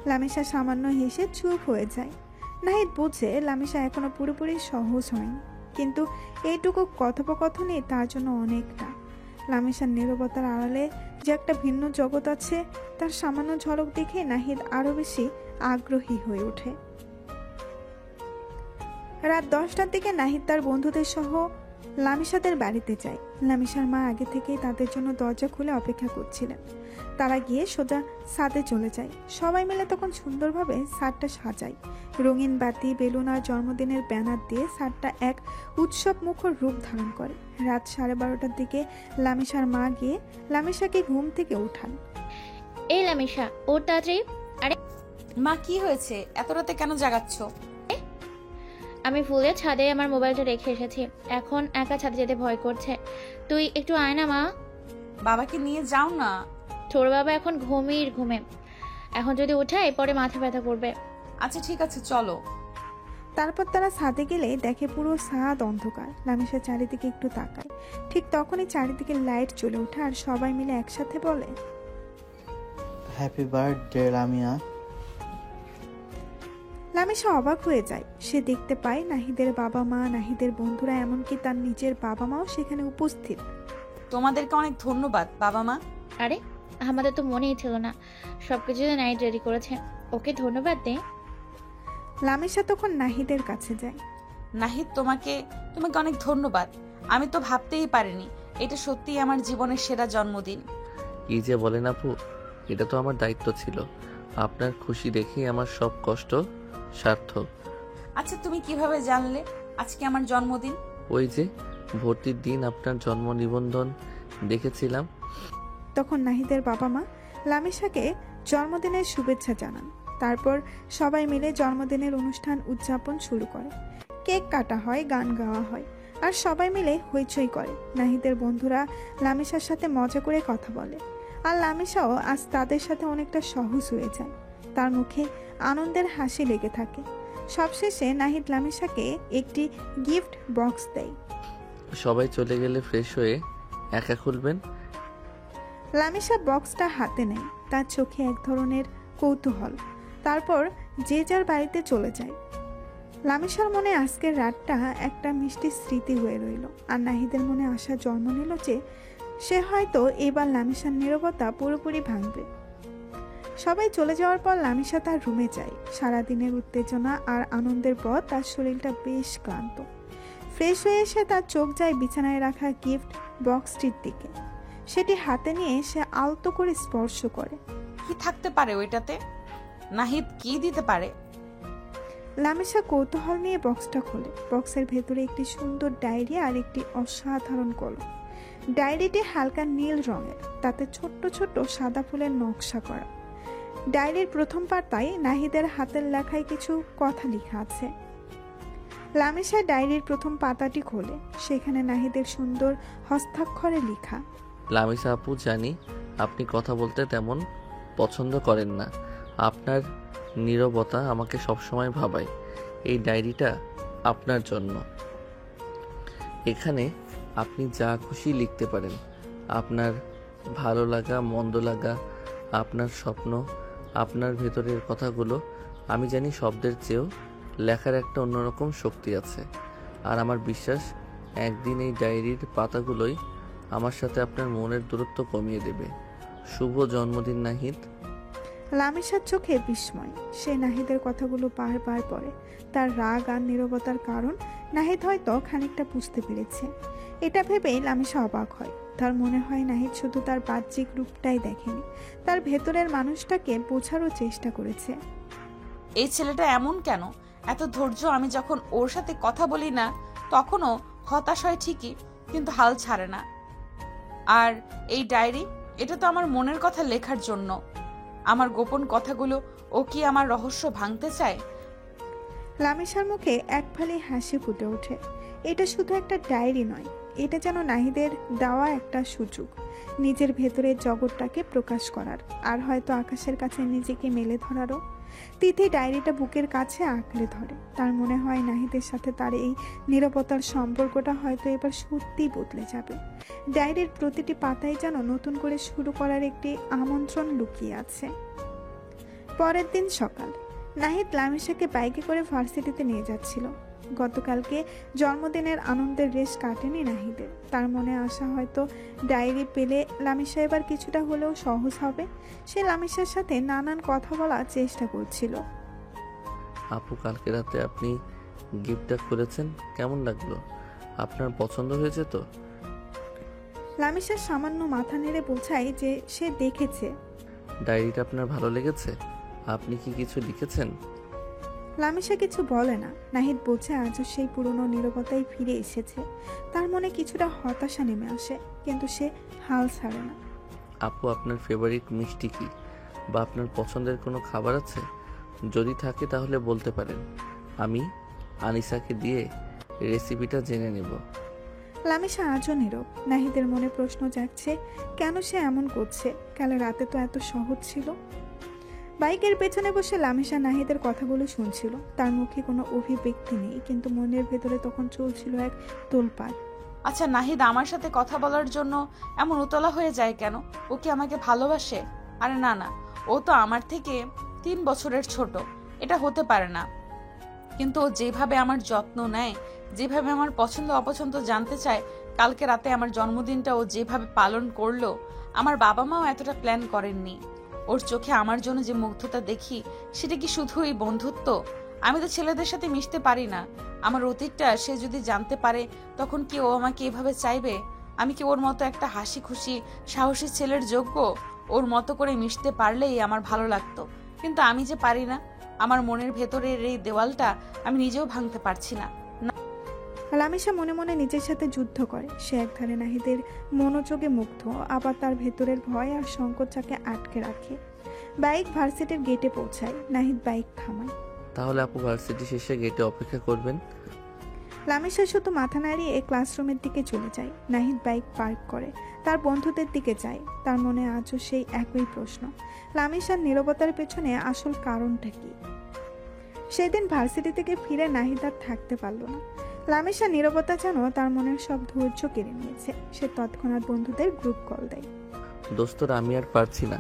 লামিশা সামান্য হেসে চুপ হয়ে যায়। নাহিদ বুঝে লামিশা এখনো পুরোপুরি সহজ হয়নি, কিন্তু এইটুকু কথোপকথনই তার জন্য অনেকটা। লামিশার নীরবতার আড়ালে যে একটা ভিন্ন জগৎ আছে তার সামান্য ঝলক দেখে নাহিদ আরো বেশি আগ্রহী হয়ে ওঠে। রাত 10টার দিকে নাহিদ তার বন্ধুদের সহ লামিশাদের বাড়িতে যায়। লামিশার মা আগে থেকেই তাদের জন্য দরজা খুলে অপেক্ষা করছিলেন। তারা গিয়ে সোজা ছাদে চলে যায়। সবাই মিলে তখন সুন্দরভাবে ছাদটা সাজায়। রঙিন বাতি, বেলুন আর জন্মদিনের ব্যানার দিয়ে ছাদটা এক উৎসব মুখর রূপ ধারণ করে। রাত 12:30টার দিকে লামিশার মা গিয়ে লামিশাকে ঘুম থেকে ওঠান। এই লামিশা, ওর তাড়াতাড়ি। আরে মা, কি হয়েছে? এত রাতে কেন জাগাচ্ছ? আমি ফুলে ছাদে আমার মোবাইলটা রেখে এসেছি, এখন একা ছাদে যেতে ভয় করছে। তুই একটু আয় না মা। বাবাকে নিয়ে যাও না। তোর বাবা এখন ঘুমে, এখন যদি উঠায় পরে মাথা ব্যথা করবে। আচ্ছা ঠিক আছে, চলো। তারপর তারা ছাদে গেলে দেখে পুরো ছাদ অন্ধকার। লামিশা চারিদিকে একটু তাকায়, ঠিক তখনই চারিদিকে লাইট জ্বলে ওঠে আর সবাই মিলে একসাথে বলে, হ্যাপি বার্থডে লামিয়া। লামিশা অবাক হয়ে যায়। সে দেখতে পায় নাহিদের বাবা মা, নাহিদের বন্ধুরা, এমনকি তার নিজের বাবা মাও সেখানে উপস্থিত। তোমাদেরকে অনেক ধন্যবাদ বাবা মা। আরে আমাদের তো মনেই ছিল না, সবকিছু নাইট রেডি করেছে, ওকে ধন্যবাদ দে। লামিশা তখন নাহিদের কাছে যায়। নাহিদ, তোমাকে অনেক ধন্যবাদ। আমি তো ভাবতেই পারিনি এটা সত্যিই আমার জীবনের সেরা জন্মদিন। কি যে বলেন আপু, এটা তো আমার দায়িত্ব ছিল। আপনার খুশি দেখেই আমার সব কষ্ট সার্থক। আচ্ছা, তুমি কিভাবে জানলে আজকে আমার জন্মদিন? ওই যে ভর্তির দিন আপনার জন্ম নিবন্ধন দেখেছিলাম। তখন নাহিদের বাবা মা লামিশাকে জন্মদিনের শুভেচ্ছা জানান। তারপর সবাই মিলে জন্মদিনের অনুষ্ঠান উদযাপন শুরু করে। কেক কাটা হয়, গান গাওয়া হয়, আর সবাই মিলে হইচই করে। নাহিদের বন্ধুরা লামিশার সাথে মজা করে কথা বলে, আর লামিশাও আজ তাদের সাথে অনেকটা সহজ হয়ে যায়। তার মুখে আনন্দের হাসি লেগে থাকে। সবশেষে নাহিদ লামিশাকে একটি গিফট বক্স দেয়। সবাই চলে গেলে ফ্রেশ হয়ে একা খুলবেন। লামিশা বক্সটা হাতে নেয়, তার চোখে এক ধরনের কৌতূহল। তারপর যে যার বাড়িতে চলে যায়। লামিশার মনে আজকের রাতটা একটা মিষ্টি স্মৃতি হয়ে রইল, আর নাহিদের মনে আশা জন্ম নিল যে সে হয়তো এবার লামিশার নীরবতা পুরোপুরি ভাঙবে। সবাই চলে যাওয়ার পর লামিশা তার রুমে যায়। সারাদিনের উত্তেজনা আর আনন্দের পর তার শরীরটা বেশ ক্লান্ত। ফ্রেশ হয়ে এসে তার চোখ যায় বিছানায় রাখা গিফট বক্সটির দিকে। সেটি হাতে নিয়ে সে আলতো করে স্পর্শ করে। কি থাকতে পারে ওইটাতে? নাহিদ কি দিতে পারে? লামিশা কৌতূহল নিয়ে বক্সটা খোলে। বক্সের ভেতরে একটি সুন্দর ডায়েরি আর একটি অসাধারণ কলম। ডায়েরিটি হালকা নীল রঙের, তাতে ছোট্ট ছোট্ট সাদা ফুলের নকশা করা। ডায়েরির প্রথম পাতায় নাহিদের হাতের লেখায় কিছু কথা লেখা আছে। লামিশা ডায়েরির প্রথম পাতাটি খোলে। সেখানে নাহিদের সুন্দর হস্তাক্ষরে লেখা, লামিশা আপু, জানি আপনি কথা বলতে তেমন পছন্দ করেন না। আপনার নীরবতা আমাকে সবসময় ভাবায়। এই ডায়েরিটা আপনার জন্য। এখানে আপনি যা খুশি লিখতে পারেন। আপনার ভালো লাগা, মন্দ লাগা, আপনার স্বপ্ন, আপনার ভেতরের কথাগুলো। আমি জানি শব্দের চেয়েও লেখার একটা অন্যরকম শক্তি আছে। আর আমার বিশ্বাস একদিন এই ডায়েরির পাতাগুলোই আমার সাথে আপনার মনের দূরত্ব কমিয়ে দেবে। শুভ জন্মদিন নাহিদ। লামিশার চোখে বিস্ময়। সে নাহিদের কথাগুলো বারবার পড়ে। তার রাগ আর নীরবতার কারণ নাহিদ হয়তো খানিকটা বুঝতে পেরেছে। এটা ভেবেই লামিশা অবাক হয়। তার মনে হয় নাহিদ শুধু তার বাহ্যিক রূপটাই দেখেনি, তার ভেতরের মানুষটাকে বোঝারও চেষ্টা করেছে। এই ছেলেটা এমন কেন? এত ধৈর্য। আমি যখন ওর সাথে কথা বলি না তখনও হতাশ হয় ঠিকই, কিন্তু হাল ছাড়ে না। আর এই ডায়েরি, এটা তো আমার মনের কথা লেখার জন্য। আমার গোপন কথাগুলো। ও কি আমার রহস্য ভাঙতে চায়? লামিশার মুখে এক ফালি হাসি ফুটে ওঠে। এটা শুধু একটা ডায়েরি নয়, এটা যেন নাহিদের দেওয়া একটা সুযোগ নিজের ভেতরের জগৎটাকে প্রকাশ করার, আর হয়তো আকাশের কাছে নিজেকে মেলে ধরারও। তিথি ডায়েরিটা বুকের কাছে আঁকড়ে ধরে। তার মনে হয় নাহিদের সাথে তার এই নীরবতার সম্পর্কটা হয়তো এবার সত্যিই বদলে যাবে। ডায়েরির প্রতিটি পাতায় যেন নতুন করে শুরু করার একটি আমন্ত্রণ লুকিয়ে আছে। পরের দিন সকাল, নাহিদ লামিশাকে বাইকে করে ভার্সিটিতে নিয়ে যাচ্ছিল। গতকালকে জন্মদিনের আনন্দের রেশ কাটেনি নাহিদের। তার মনে আশা হয়তো ডায়েরি পেলে লামিশা এবার কিছুটা হলেও সহজ হবে। সে লামিশার সাথে নানান কথা বলার চেষ্টা করছিল। আপু, কালকে রাতে আপনি গিফটটা খুলেছেন, কেমন লাগলো? আপনার পছন্দ হয়েছে তো? লামিশা সামান্য মাথা নেড়ে বোঝায় যে সে দেখেছে। ডায়েরিটা আপনার ভালো লেগেছে? আপনি কি কিছু লিখেছেন? লামিশা কিছু বলে না। নাহিদ বোঝে আজও সেই পুরনো নীরবতাই ফিরে এসেছে। তার মনে কিছুটা হতাশা নেমে আসে, কিন্তু সে হাল ছাড়ে না। আপু, আপনার ফেভারিট মিষ্টি কি, বা আপনার পছন্দের কোনো খাবার আছে? যদি থাকে তাহলে বলতে পারেন, আমি আনিসাকে দিয়ে রেসিপিটা জেনে নেব। লামিসা আজও নীরব। নাহিদের মনে প্রশ্ন জাগছে, কেন সে এমন করছে? কাল রাতে তো এত সহজ ছিল। বাইকের পেছনে বসে লামিসা নাহিদের কথাগুলো শুনছিল। তার মুখে কোনো অভিব্যক্তি নেই, কিন্তু মনের ভেতরে তখন চলছিল এক তোলপাড়। আচ্ছা নাহিদ আমার সাথে কথা বলার জন্য এমন উতলা হয়ে যায় কেন? ও কি আমাকে ভালোবাসে? আরে না না, ও তো আমার থেকে 3 বছরের ছোট, এটা হতে পারে না। কিন্তু ও যেভাবে আমার যত্ন নেয়, যেভাবে আমার পছন্দ অপছন্দ জানতে চায়, কালকে রাতে আমার জন্মদিনটা ও যেভাবে পালন করলো, আমার বাবা মাও এতটা প্ল্যান করেননি। ওর চোখে আমার জন্য যে মুগ্ধতা দেখি, সেটা কি শুধুই বন্ধুত্ব? আমি তো ছেলেদের সাথে মিশতে পারি না। আমার অতীতটা সে যদি জানতে পারে, তখন কি ও আমাকে এভাবে চাইবে? আমি কি ওর মতো একটা হাসি খুশি সাহসী ছেলের যোগ্য? ওর মতো করে মিশতে পারলেই আমার ভালো লাগতো, কিন্তু আমি যে পারি না। আমার মনের ভেতরের এই দেওয়ালটা আমি নিজেও ভাঙতে পারছি না। লামিসা মনে মনে নিজের সাথে যুদ্ধ করে। সে একধারে নাহিদের মনোযোগে মুগ্ধ, আবার তার ভেতরের ভয় আর সংকোচাকে আটকে রাখে। বাইক ভার্সিটির গেটে পৌঁছায়। নাহিদ বাইক থামায়। তাহলে আপু ভার্সিটি শেষে গেটে অপেক্ষা করবেন? লামিসা শুধু মাথা নাড়িয়ে ক্লাসরুমের দিকে চলে যায়। নাহিদ বাইক পার্ক করে তার বন্ধুদের দিকে যায়। তার মনে আজও সেই একই প্রশ্ন, লামিসার নীরবতার পেছনে আসল কারণটা কি? সেদিন ভার্সিটি থেকে ফিরে নাহিদ আর থাকতে পারল না। লামিসা নীরবতা যেন তার মনের সব ধৈর্য কেড়ে নিয়েছে। সে তৎক্ষণাৎ বন্ধুদের গ্রুপ কল দেয়। দোস্তরা, আমি আর পারছি না।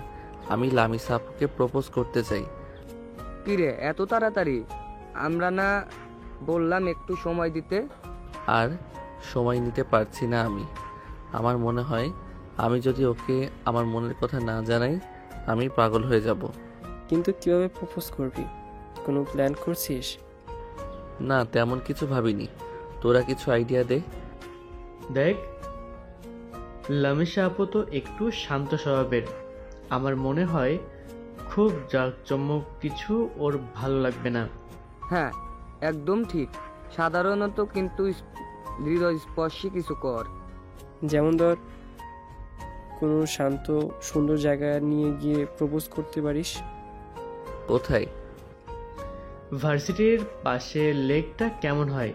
আমি লামিসা আপুকে প্রপোজ করতে চাই। কিরে এত তাড়াতাড়ি? আমরা না বললাম একটু সময় দিতে? আর সময় নিতে পারছি না আমি। আমার মনে হয় আমি যদি ওকে আমার মনের কথা না জানাই, আমি পাগল হয়ে যাব। কিন্তু কিভাবে প্রপোজ করবি? কোনো প্ল্যান করছিস? না, তেমন কিছু ভাবিনি। তোরা কিছু আইডিয়া দে। দেখ, লামিসা আপু তো একটু শান্ত স্বভাবের। আমার মনে হয় খুব জাঁকজমক কিছু ওর ভালো লাগবে না। হ্যাঁ একদম ঠিক। সাধারণত কিন্তু হৃদয়স্পর্শী কিছু কর। যেমন ধর, কোনো শান্ত সুন্দর জায়গা নিয়ে গিয়ে প্রপোজ করতে পারিস। কোথায়? ভার্সিটির পাশে লেকটা কেমন হয়?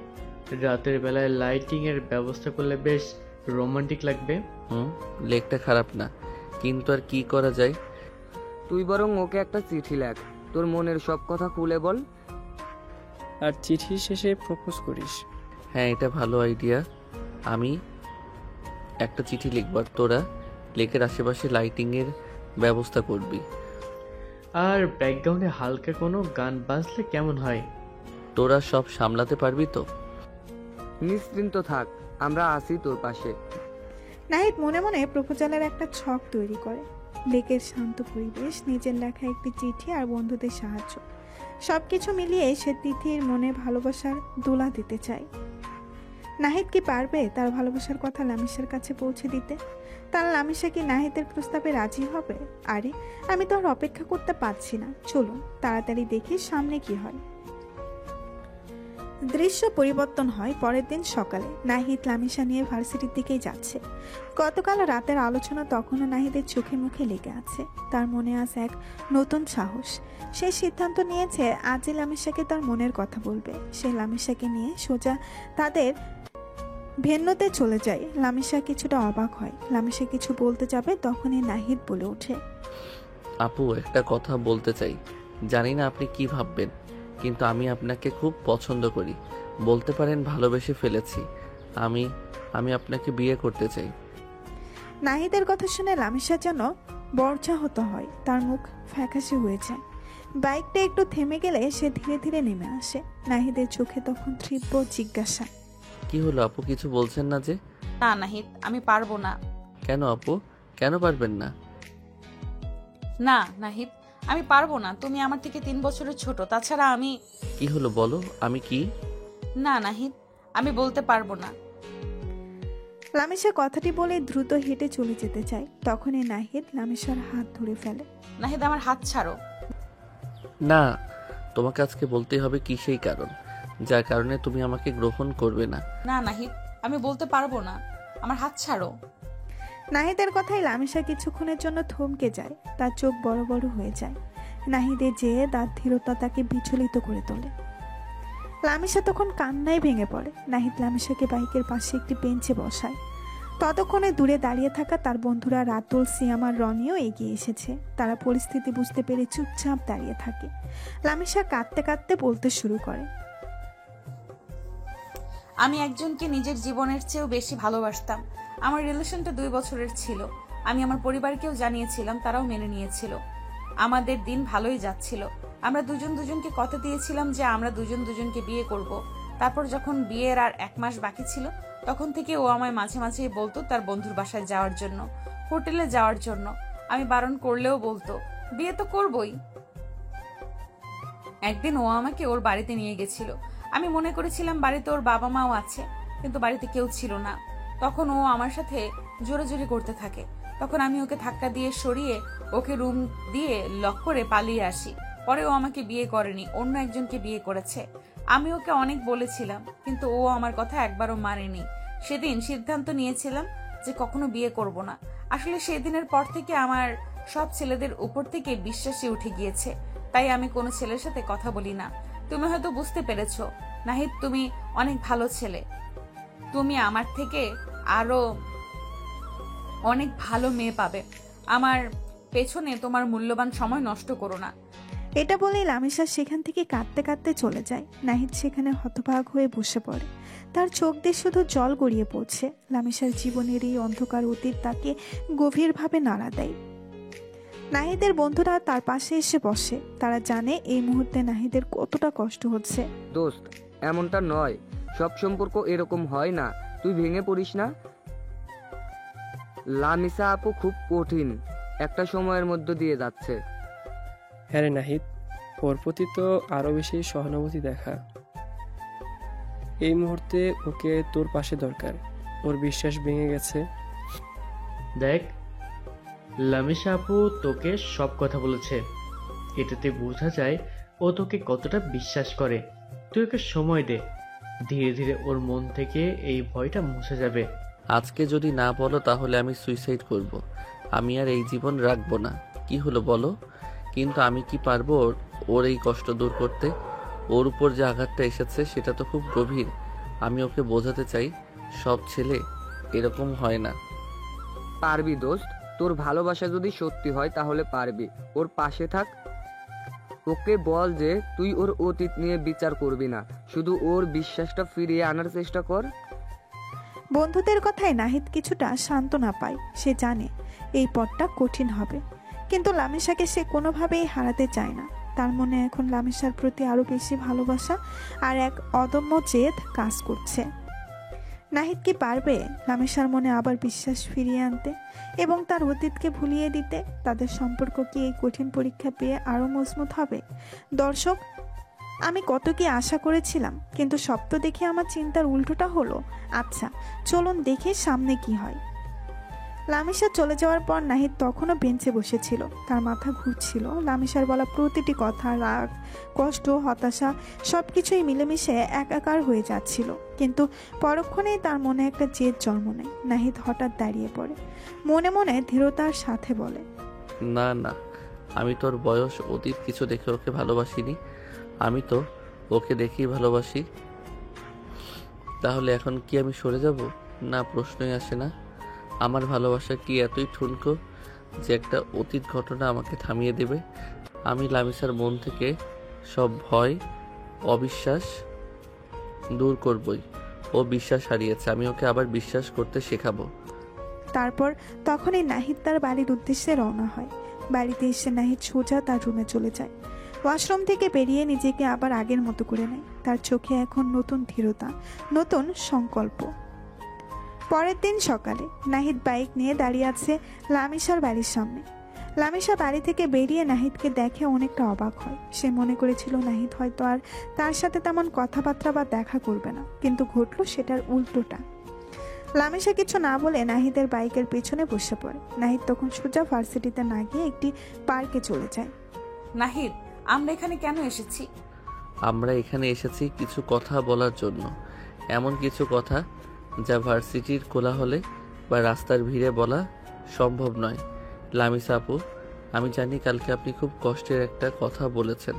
রাতের বেলায় লাইটিং এর ব্যবস্থা করলে বেশ রোমান্টিক লাগবে। লেকটা খারাপ না, কিন্তু আর কি করা যায়? তুই বরং ওকে একটা চিঠি লেখ, তোর মনের সব কথা খুলে বল। আর চিঠি শেষে প্রপোজ করিস। হ্যাঁ, এটা ভালো আইডিয়া। আমি একটা চিঠি লিখব, আর তোরা লেকের আশেপাশে লাইটিং এর ব্যবস্থা করবি। আর ব্যাকগ্রাউন্ডে হালকা কোনো গান বাজলে কেমন হয়? তোরা সব সামলাতে পারবি তো? নিশ্চিন্ত থাক, আমরা আছি তোর পাশে। নাহিদ মনে মনে প্রপোজালের একটা ছক তৈরি করে। লেকের শান্ত পরিবেশ, নিজের লেখা একটি চিঠি আর বন্ধুদের সাহায্য, সবকিছু মিলিয়ে সে তিথির মনে ভালোবাসার দোলা দিতে চায়। নাহিদ কি পারবে তার ভালোবাসার কথা লামিসার কাছে পৌঁছে দিতে? তার লামিসা কি নাহিদের প্রস্তাবে রাজি হবে? আরে আমি তো আর অপেক্ষা করতে পারছি না, চলুন তাড়াতাড়ি দেখি সামনে কি হয়। দৃশ্য পরিবর্তন হয় পরের দিন সকালে। নাহিদ লামিসা নিয়ে ভার্সিটির দিকেই যাচ্ছে। গতকাল রাতের আলোচনা তখনও নাহিদের চোখে মুখে লেগে আছে। তার মনে আজ এক নতুন সাহস। সে সিদ্ধান্ত নিয়েছে আজই লামিসাকে তার মনের কথা বলবে। সে লামিসাকে নিয়ে সোজা তাদের ভেন্যুতে চলে যায়। লামিসা কিছুটা অবাক হয়। লামিসা কিছু বলতে যাবে, তখনই নাহিদ বলে ওঠে, আপু, একটা কথা বলতে চাই। জানি না আপনি কি ভাববেন, কিন্তু আমি আপনাকে খুব পছন্দ করি। বলতে পারেন ভালোবেসে ফেলেছি। আমি আপনাকে বিয়ে করতে চাই। নাহিদের কথা শুনে লামিসা যেন বর্জাহত হয়। তার মুখ ফ্যাকাশে হয়ে যায়। বাইকটা একটু থেমে গেলে সে ধীরে ধীরে নেমে আসে। নাহিদের চোখে তখন তীব্র জিজ্ঞাসা, কি হলো আপু, কিছু বলছেন না যে? না নাহিদ, আমি পারবো না। কেন আপু, কেন পারবেন না? না নাহিদ, আমি পারবো না। তুমি আমার থেকে 3 বছরের ছোট। তাছাড়া আমি... কি হলো বলো, আমি কি? না নাহিদ, আমি বলতে পারবো না। লামিসা কথাটি বলে দ্রুত হেঁটে চলে যেতে চায়। তখনই নাহিদ লামিসার হাত ধরে ফেলে। নাহিদ, আমার হাত ছাড়ো। না, তোমাকে আজকে বলতেই হবে কি সেই কারণ, যার কারণে তুমি আমাকে গ্রহণ করবে না। না নাহিদ, আমি বলতে পারবো না। আমার হাত ছাড়ো। নাহিদের কথায় লামিসা কিছুক্ষণের জন্য থমকে যায়। তার চোখ বড় বড় হয়ে যায়। নাহিদের যেয়ে তার ধীরতা তাকে বিচলিত করে তোলে। লামিসা তখন কান্নায় ভেঙে পড়ে। নাহিদ লামিসাকে বাইকের পাশে একটি বেঞ্চে বসায়। ততক্ষণে দূরে দাঁড়িয়ে থাকা তার বন্ধুরা রাতুল, সিয়াম আর রনিও এগিয়ে এসেছে। তারা পরিস্থিতি বুঝতে পেরে চুপচাপ দাঁড়িয়ে থাকে। লামিসা কাঁদতে কাঁদতে বলতে শুরু করে, আমি একজনকে নিজের জীবনের চেয়েও বেশি ভালোবাসতাম। আমার রিলেশনটা 2 বছরের ছিল। আমি আমার পরিবারকেও জানিয়েছিলাম, তারাও মেনে নিয়েছিল। আমাদের দিন ভালোই যাচ্ছিল। আমরা দুজন দুজনকে কথা দিয়েছিলাম যে আমরা দুজন দুজনকে বিয়ে করব। তারপর যখন বিয়ের আর 1 মাস বাকি ছিল, তখন থেকে ও আমায় মাঝে মাঝেই বলতো তার বন্ধুর বাসায় যাওয়ার জন্য, হোটেলে যাওয়ার জন্য। আমি বারণ করলেও বলতো বিয়ে তো করবই। একদিন ও আমাকে ওর বাড়িতে নিয়ে গেছিল। আমি মনে করেছিলাম বাড়িতে ওর বাবা মাও আছে, কিন্তু বাড়িতে কেউ ছিল না। তখন ও আমার সাথে জোরাজুরি করতে থাকে। তখন আমি ওকে ধাক্কা দিয়ে সরিয়ে ওকে রুম দিয়ে লক করে পালিয়ে আসি। পরে ও আমাকে বিয়ে করেনি, অন্য একজনকে বিয়ে করেছে। আমি ওকে অনেক বলেছিলাম, কিন্তু ও আমার কথা একবারও মানেনি। সেদিন সিদ্ধান্ত নিয়েছিলাম যে কখনো বিয়ে করব না। আসলে সেদিনের পর থেকে আমার সব ছেলেদের উপর থেকে বিশ্বাসই উঠে গিয়েছে। তাই আমি কোনো ছেলের সাথে কথা বলি না। তুমি হয়তো বুঝতে পেরেছো নাহিদ, তুমি অনেক ভালো ছেলে। তুমি আমার থেকে আরো অনেক ভালো মেয়ে পাবে। আমার পেছনে তোমার মূল্যবান সময় নষ্ট করো না। এটা বলে লামিসা সেখান থেকে কাঁদতে কাঁদতে চলে যায়। নাহিদ সেখানে হতবাক হয়ে বসে পড়ে। তার চোখ দিয়ে শুধু জল গড়িয়ে পড়ছে। লামিসার জীবনের এই অন্ধকার অতীত তাকে গভীরভাবে নাড়া দেয়। নাহিদের বন্ধুরা তার পাশে এসে বসে। তারা জানে এই মুহূর্তে নাহিদের কতটা কষ্ট হচ্ছে। দোস্ত, এমনটা নয়, সব সম্পর্ক এরকম হয় না, তুই ভেঙে পড়িস না। লামিসা আপু খুব কঠিন একটা সময়ের মধ্য দিয়ে যাচ্ছে। হ্যাঁ রে নাহিদ, ওর প্রতি তো আরো বেশি সহানুভূতি দেখা। এই মুহূর্তে ওকে তোর পাশে দরকার। ওর বিশ্বাস ভেঙে গেছে। দেখ, লামিসা আপু তোকে সব কথা বলেছে। এটাতে বোঝা যায় ও তোকে কতটা বিশ্বাস করে। তুই ওকে সময় দে, ধীরে ধীরে ওর মন থেকে এই ভয়টা মুছে যাবে। আজকে যদি না বলো তাহলে আমি সুইসাইড করব। আমি আর এই জীবন রাখবো না। কি হলো বলো? কিন্তু আমি কি পারবো ওর এই কষ্ট দূর করতে? ওর উপর যে আঘাতটা এসেছে সেটা তো খুব গভীর। আমি ওকে বোঝাতে চাই সব ছেলে এরকম হয় না। পারবি দোস্ত, তোর ভালোবাসা যদি সত্যি হয় তাহলে পারবি। ওর পাশে থাক। ওকে বল যে তুই ওর অতীত নিয়ে বিচার করবি না, শুধু ওর বিশ্বাসটা ফিরিয়ে আনার চেষ্টা কর। বন্ধুদের কথায় নাহিদ কিছুটা সান্ত্বনা পায়। সে জানে এই পথটা কঠিন হবে, কিন্তু লামিসাকে সে কোনোভাবেই হারাতে চায় না। তার মনে এখন লামিসার প্রতি আরো বেশি ভালোবাসা আর এক অদম্য জেদ কাজ করছে। নাহিদ কি পারবে লামিসার মনে আবার বিশ্বাস ফিরিয়ে আনতে এবং তার অতীতকে ভুলিয়ে দিতে? তাদের সম্পর্ক কি এই কঠিন পরীক্ষা পেয়ে আরো মজবুত হবে? দর্শক, আমি কত কি আশা করেছিলাম, কিন্তু সব তো দেখে আমার চিন্তার উল্টোটা হলো। আচ্ছা, চলুন দেখে সামনে কি হয়। লামিসা চলে যাওয়ার পর নাহিদ তখনও বেঞ্চে বসেছিল। তার মাথা ঘুরছিল। লামিসার বলা প্রতিটি কথা, রাগ, কষ্ট, হতাশা সবকিছুই মিলেমিশে একাকার হয়ে যাচ্ছিল। কিন্তু পরক্ষণেই তার মনে একটা জেদ জন্ম নেয়। নাহিদ হঠাৎ দাঁড়িয়ে পড়ে, মনে মনে দৃঢ়তার সাথে বলে, না না, আমি তোর বয়স অতীত কিছু দেখে ওকে ভালোবাসিনি। আমি তো ওকে দেখেই ভালোবাসি। তাহলে এখন কি আমি সরে যাব? না, প্রশ্নই আসে না। আমার ভালোবাসা কি এতই ঠুনকো যে একটা অতীত ঘটনা আমাকে থামিয়ে দেবে? আমি লামিসার মন থেকে সব ভয়, অবিশ্বাস দূর করবই। ও বিশ্বাস হারিয়েছে, আমি ওকে আবার বিশ্বাস করতে শেখাবো। তারপর তখনই নাহিদ তার বাড়ির উদ্দেশ্যে রওনা হয়। বাড়িতে এসে নাহিদ সোজা তার রুমে চলে যায়। ওয়াশরুম থেকে বেরিয়ে নিজেকে আবার আগের মতো করে নেয়। তার চোখে এখন নতুন দৃঢ়তা, নতুন সংকল্প। পরের দিন সকালে নাহিদ বাইক নিয়ে দাঁড়িয়ে আছে লামিসার বাড়ির সামনে। লামিসা বাড়ি থেকে বেরিয়ে নাহিদকে দেখে অনেকটা অবাক হয়। সে মনে করেছিল নাহিদ হয়তো আর তার সাথে তেমন কথাবার্তা বা দেখা করবে না, কিন্তু ঘটল সেটার উল্টোটা। লামিসা কিছু না বলে নাহিদের বাইকের পেছনে বসে পড়ে। নাহিদ তখন সোজা ভার্সিটিতে না গিয়ে একটি পার্কে চলে যায়। নাহিদ, আমরা এখানে কেন এসেছি? আমরা এখানে এসেছি কিছু কথা বলার জন্য। এমন কিছু কথা যা ভার্সিটির কোলাহলে বা রাস্তার ভিড়ে বলা সম্ভব নয়। লামিসা আপু, আমি জানি কালকে আপনি খুব কষ্টের একটা কথা বলেছেন,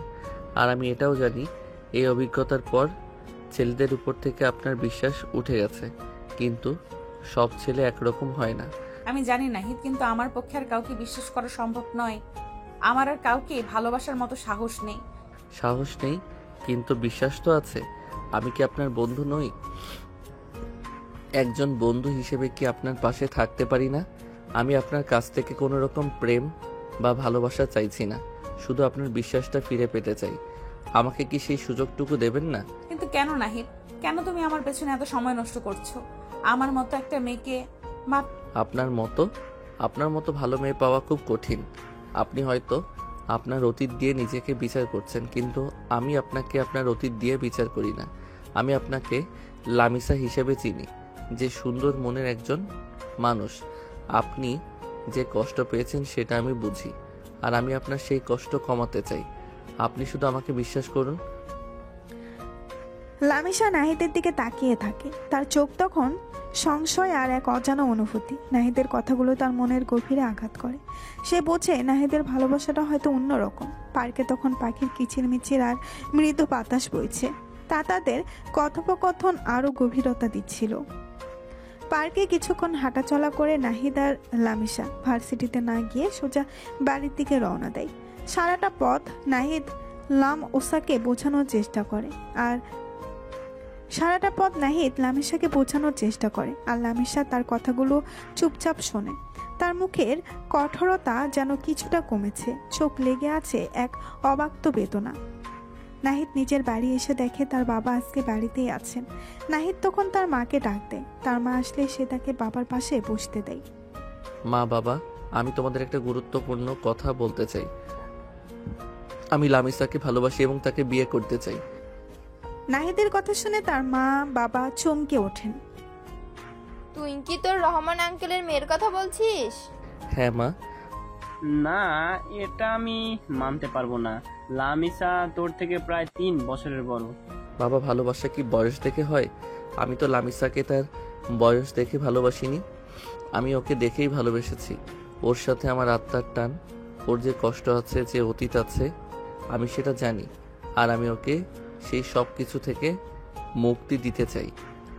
আর আমি এটাও জানি এই অভিজ্ঞতার পর ছেলেদের উপর থেকে আপনার বিশ্বাস উঠে গেছে, কিন্তু সব ছেলে একরকম হয় না। আমি জানি নাহিদ, কিন্তু আমার পক্ষে আর কাউকে বিশ্বাস করা সম্ভব নয়। আমার আর কাউকে ভালোবাসার মতো সাহস নেই। সাহস নেই, কিন্তু বিশ্বাস তো আছে। আমি কি আপনার বন্ধু নই? একজন বন্ধু হিসেবে কি আপনার পাশে থাকতে পারি না? আমি আপনার কাছ থেকে কোনো রকম প্রেম বা ভালোবাসা চাইছি না, শুধু আপনার বিশ্বাসটা ফিরে পেতে চাই। আমাকে কি সেই সুযোগটুকু দেবেন না? কিন্তু কেন নাহিদ, কেন তুমি আমার পেছনে এত সময় নষ্ট করছো? আমার মতো একটা মেয়েকে আপনার মতো ভালো মেয়ে পাওয়া খুব কঠিন। আপনি হয়তো আপনার অতীত দিয়ে নিজেকে বিচার করছেন, কিন্তু আমি আপনাকে আপনার অতীত দিয়ে বিচার করি না। আমি আপনাকে লামিসা হিসেবে চিনি, যে সুন্দর মনের একজন মানুষ। আপনি যে কষ্ট পেয়েছেন সেটা আমি বুঝি, আর আমি আপনার সেই কষ্ট কমাতে চাই। আপনি শুধু আমাকে বিশ্বাস করুন। লামিসা নাহিদের দিকে তাকিয়ে থাকে। তার চোখ তখন সংশয় আর এক অজানা অনুভূতি। নাহিদের কথাগুলো তার মনের গভীরে আঘাত করে। সে বোঝে নাহিদের ভালোবাসাটা হয়তো অন্যরকম। পার্কে তখন পাখির কিচিরমিচির আর মৃদু বাতাস বইছে, তা তাদের কথোপকথন আরও গভীরতা দিচ্ছিল। পার্কে কিছুক্ষণ হাঁটাচলা করে নাহিদ আর লামিসা ভার্সিটিতে না গিয়ে সোজা বাড়ির দিকে রওনা দেয়। সারাটা পথ নাহিদ লামিসাকে বোঝানোর চেষ্টা করে, আর লামিসা তার কথাগুলো চুপচাপ শোনে। তার মুখের কঠোরতা যেন কিছুটা কমেছে, চোখ লেগে আছে এক অবাক্ত বেদনা। নাহিদ নিজের বাড়ি এসে দেখে তার বাবা আজকে বাড়িতেই আছেন। নাহিদ তখন তার মাকে ডাক দেয়। তার মা আসলে সে তাকে বাবার পাশে বসতে দেয়। মা, বাবা, আমি তোমাদের একটা গুরুত্বপূর্ণ কথা বলতে চাই। আমি লামিসাকে ভালোবাসি এবং তাকে বিয়ে করতে চাই। নাহিদের কথা শুনে তার মা বাবা চমকে ওঠেন। তুই কি তোর রহমান আঙ্কেলের মেয়ের কথা বলছিস? হ্যাঁ মা। না, এটা আমি মানতে পারবো না। লামিসা তোর থেকে প্রায় 3 বছরের বড়। বাবা, ভালোবাসা কি বয়স দেখে হয়? আমি তো লামিসাকে তার বয়স দেখে ভালোবাসিনি। আমি ওকে দেখেই ভালোবেসেছি। ওর সাথে আমার আত্মার টান। ওর যে কষ্ট আছে, যে অতীত আছে, আমি সেটা জানি। আর আমি ওকে সেই সব কিছু থেকে মুক্তি দিতে চাই।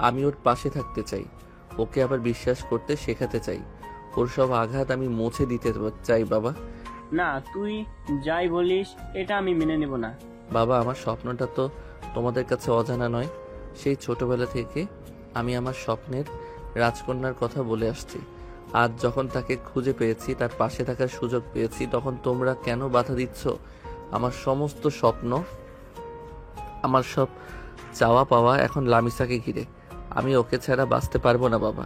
আমি ওর পাশে থাকতে চাই, ওকে আবার বিশ্বাস করতে শেখাতে চাই। ওর সব আঘাত আমি মুছে দিতে চাই। বাবা, না, তুই যাই বলিস এটা আমি মেনে নেব না। বাবা, আমার স্বপ্নটা তো তোমাদের কাছে অজানা নয়। সেই ছোটবেলা থেকে আমি আমার স্বপ্নের রাজকন্যার কথা বলে আসছি। আজ যখন তাকে খুঁজে পেয়েছি, তার পাশে থাকার সুযোগ পেয়েছি, তখন তোমরা কেন বাধা দিচ্ছ? আমার সমস্ত স্বপ্ন, আমার সব চাওয়া পাওয়া এখন লামিসাকে ঘিরে। আমি ওকে ছাড়া বাঁচতে পারবো না বাবা।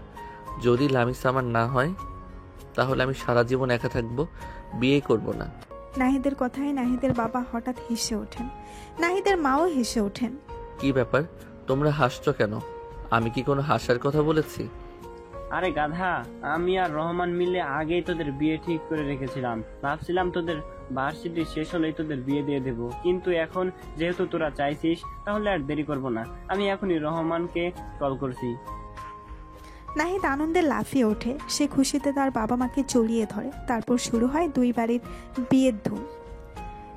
যদি লামিসা আমার না হয়, তাহলে আমি সারা জীবন একা থাকবো, বিয়ে করব না। নাহিদের কথায় নাহিদের বাবা হঠাৎ হেসে ওঠেন। নাহিদের মাও হেসে ওঠেন। কি ব্যাপার, তোমরা হাসছো কেন? আমি কি কোনো হাসার কথা বলেছি? আরে গাধা, আমি আর রহমান মিলে আগেই তোদের বিয়ে ঠিক করে রেখেছিলাম। ভাবছিলাম তোদের ভার্সিটি শেষ হলেই তোদের বিয়ে দিয়ে দেব, কিন্তু এখন যেহেতু তোরা চাইছিস, তাহলে আর দেরি করব না। আমি এখনই রহমানকে কল করছি। নাহিদ আনন্দে লাফিয়ে ওঠে। সে খুশিতে তার বাবা মাকে জড়িয়ে ধরে। তারপর শুরু হয় দুই বাড়ির বিয়ের ধুম।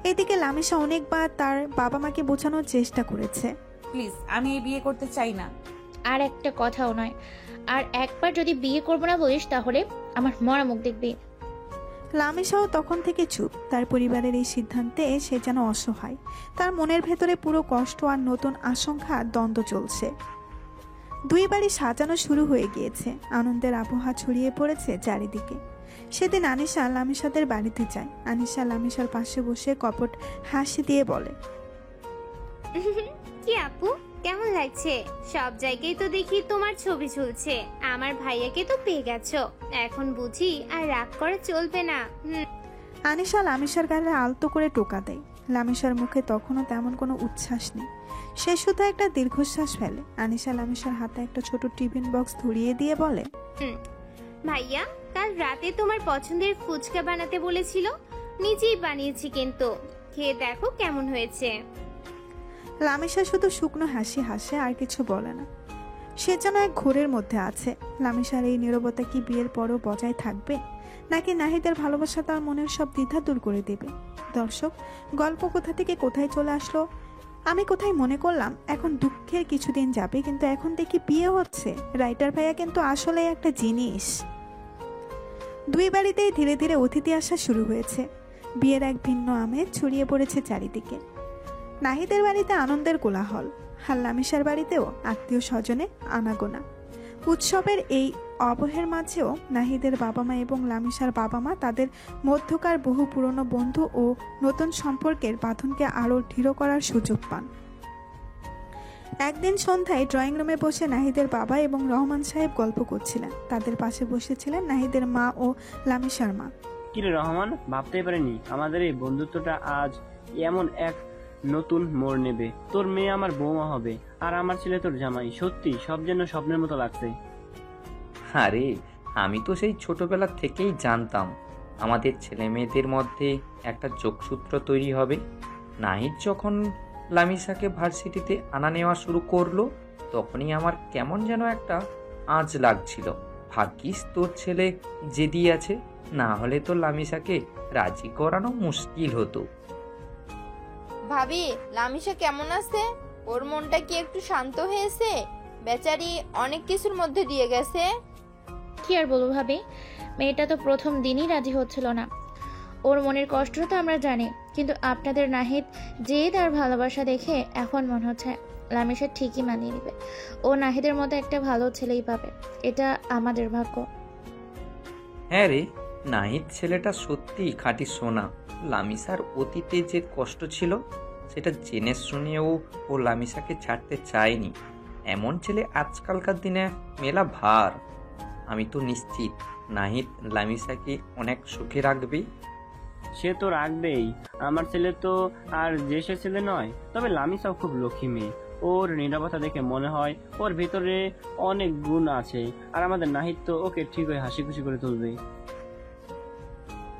এদিকে লামিসা অনেকবার তার বাবা মাকে বোঝানোর চেষ্টা করেছে। প্লিজ, আমি এই বিয়ে করতে চাই না। আর একটা কথাও নয়। আর একবার যদি বিয়ে করবো না বলিস, তাহলে আমার মরা মুখ দেখবি। লামিসাও তখন থেকে চুপ। তার পরিবারের এই সিদ্ধান্তে সে যেন অসহায়। তার মনের ভেতরে পুরো কষ্ট আর নতুন আশঙ্কা দ্বন্দ্ব চলছে। দুই বাড়ি সাজানো শুরু হয়ে গিয়েছে। আনন্দের আবহাওয়া ছড়িয়ে পড়েছে চারিদিকে। সেদিন আনিশা লামিসাদের বাড়িতে যায়। আনিশা লামিসার পাশে বসে কপট হাসি দিয়ে বলে, কি আপু, কেমন লাগছে? সব জায়গায় তো দেখি তোমার ছবি ঝুলছে। আমার ভাইয়াকে তো পেয়ে গেছো, এখন বুঝি আর রাগ করে চলবে না। আনিশা লামিসার গালে আলতো করে টোকা দেয়। লামিসার মুখে তখনও তেমন কোনো উচ্ছ্বাস নেই। সে শুধু একটা দীর্ঘশ্বাস ফেলে। আনিশা লামিসার হাতে একটা ছোট টিফিন বক্স ধরিয়ে দিয়ে বলে, ভাইয়া কাল রাতে তোমার পছন্দের ফুচকা বানাতে বলেছিল, নিজেই বানিয়েছি, কিন্তু খেয়ে দেখো কেমন হয়েছে। লামিসা শুধু শুকনো হাসি হাসে, আর কিছু বলে না। সে যেন এক ঘোরের মধ্যে আছে। লামিসার এই নীরবতা কি বিয়ের পরও বজায় থাকবে, নাকি নাহিদের ভালোবাসা তার মনের সব দ্বিধা দূর করে দেবে? দর্শক, গল্প কোথা থেকে কোথায় চলে আসলো আমি কোথায় মনে করলাম এখন দুঃখের কিছুদিন যাবে, কিন্তু এখন দেখি বিয়ে হচ্ছে। রাইটার ভাইয়া কিন্তু আসলে একটা জিনিস। দুই বাড়িতেই ধীরে ধীরে অতিথি আসা শুরু হয়েছে। বিয়ের এক ভিন্ন আমেজ ছড়িয়ে পড়েছে চারিদিকে। নাহিদের বাড়িতে আনন্দের কোলাহল, আর লামিসার বাড়িতেও আত্মীয় স্বজনে আনাগোনা। উৎসবের এই অবহের মাঝেও নাহিদের বাবা মা এবং লামিসার বাবা মা তাদের মধ্যকার বহু পুরনো বন্ধু ও নতুন সম্পর্কের বাঁধনকে আরও দৃঢ় করার সুযোগ পান। একদিন সন্ধ্যায় ড্রয়িং রুমে বসে নাহিদের বাবা এবং রহমান সাহেব গল্প করছিলেন। তাদের পাশে বসেছিলেন নাহিদের মা ও লামিসার মা। কিরে রহমান, ভাবতেই পারিনি আমাদের এই বন্ধুত্বটা আজ এমন এক নতুন মোড় নেবে। তোর মেয়ে আমার বৌমা হবে আর আমার ছেলে তোর জামাই। সত্যি সব যেন স্বপ্নের মতো লাগছে। আরে আমি তো সেই ছোটবেলা থেকেই জানতাম আমাদের ছেলে মেয়েদের মধ্যে একটা যোগসূত্র তৈরি হবে। নাহিদ যখন লামিসাকে ভার্সিটিতে আনা নেওয়া শুরু করলো তখনই আমার কেমন যেন একটা আঁচ লাগছিল। ভাগ্যিস তোর ছেলে জেদি আছে, না হলে তো লামিসাকে রাজি করানো মুশকিল হতো। ভাবি, লামিসা কেমন আছে? ওর মনটা কি একটু শান্ত হয়েছে? বেচারি অনেক কিছুর মধ্যে দিয়ে গেছে। কি আর বলবো ভাবি, মেয়েটা তো প্রথম দিনই রাজি হচ্ছিল না। ওর মনের কষ্ট তো আমরা জানি, কিন্তু আপনাদের নাহিদ যে তার ভালোবাসা দেখে এখন মনে হচ্ছে লামিসা ঠিকই মানিয়ে নেবে। ও নাহিদের মতো একটা ভালো ছেলেই পাবে, এটা আমাদের ভাগ্য। হ্যাঁ রে, নাহিদ ছেলেটা সত্যি খাঁটি সোনা। লামিসার অতীতে যে কষ্ট ছিল সেটা জেনে শুনেও ও লামিসাকে ছাড়তে চায়নি। এমন ছেলে আজকালকার দিনে মেলা ভার। আমি তো নিশ্চিত নাহিদ লামিসাকে অনেক সুখে রাখবে। সে তো রাখবেই, আমার ছেলে তো আর যে সে ছেলে নয়। তবে লামিসাও খুব লক্ষ্মী মেয়ে। ওর নীরবতা দেখে মনে হয় ওর ভিতরে অনেক গুণ আছে। আর আমাদের নাহিদ তো ওকে ঠিক হয়ে হাসি খুশি করে তুলবে।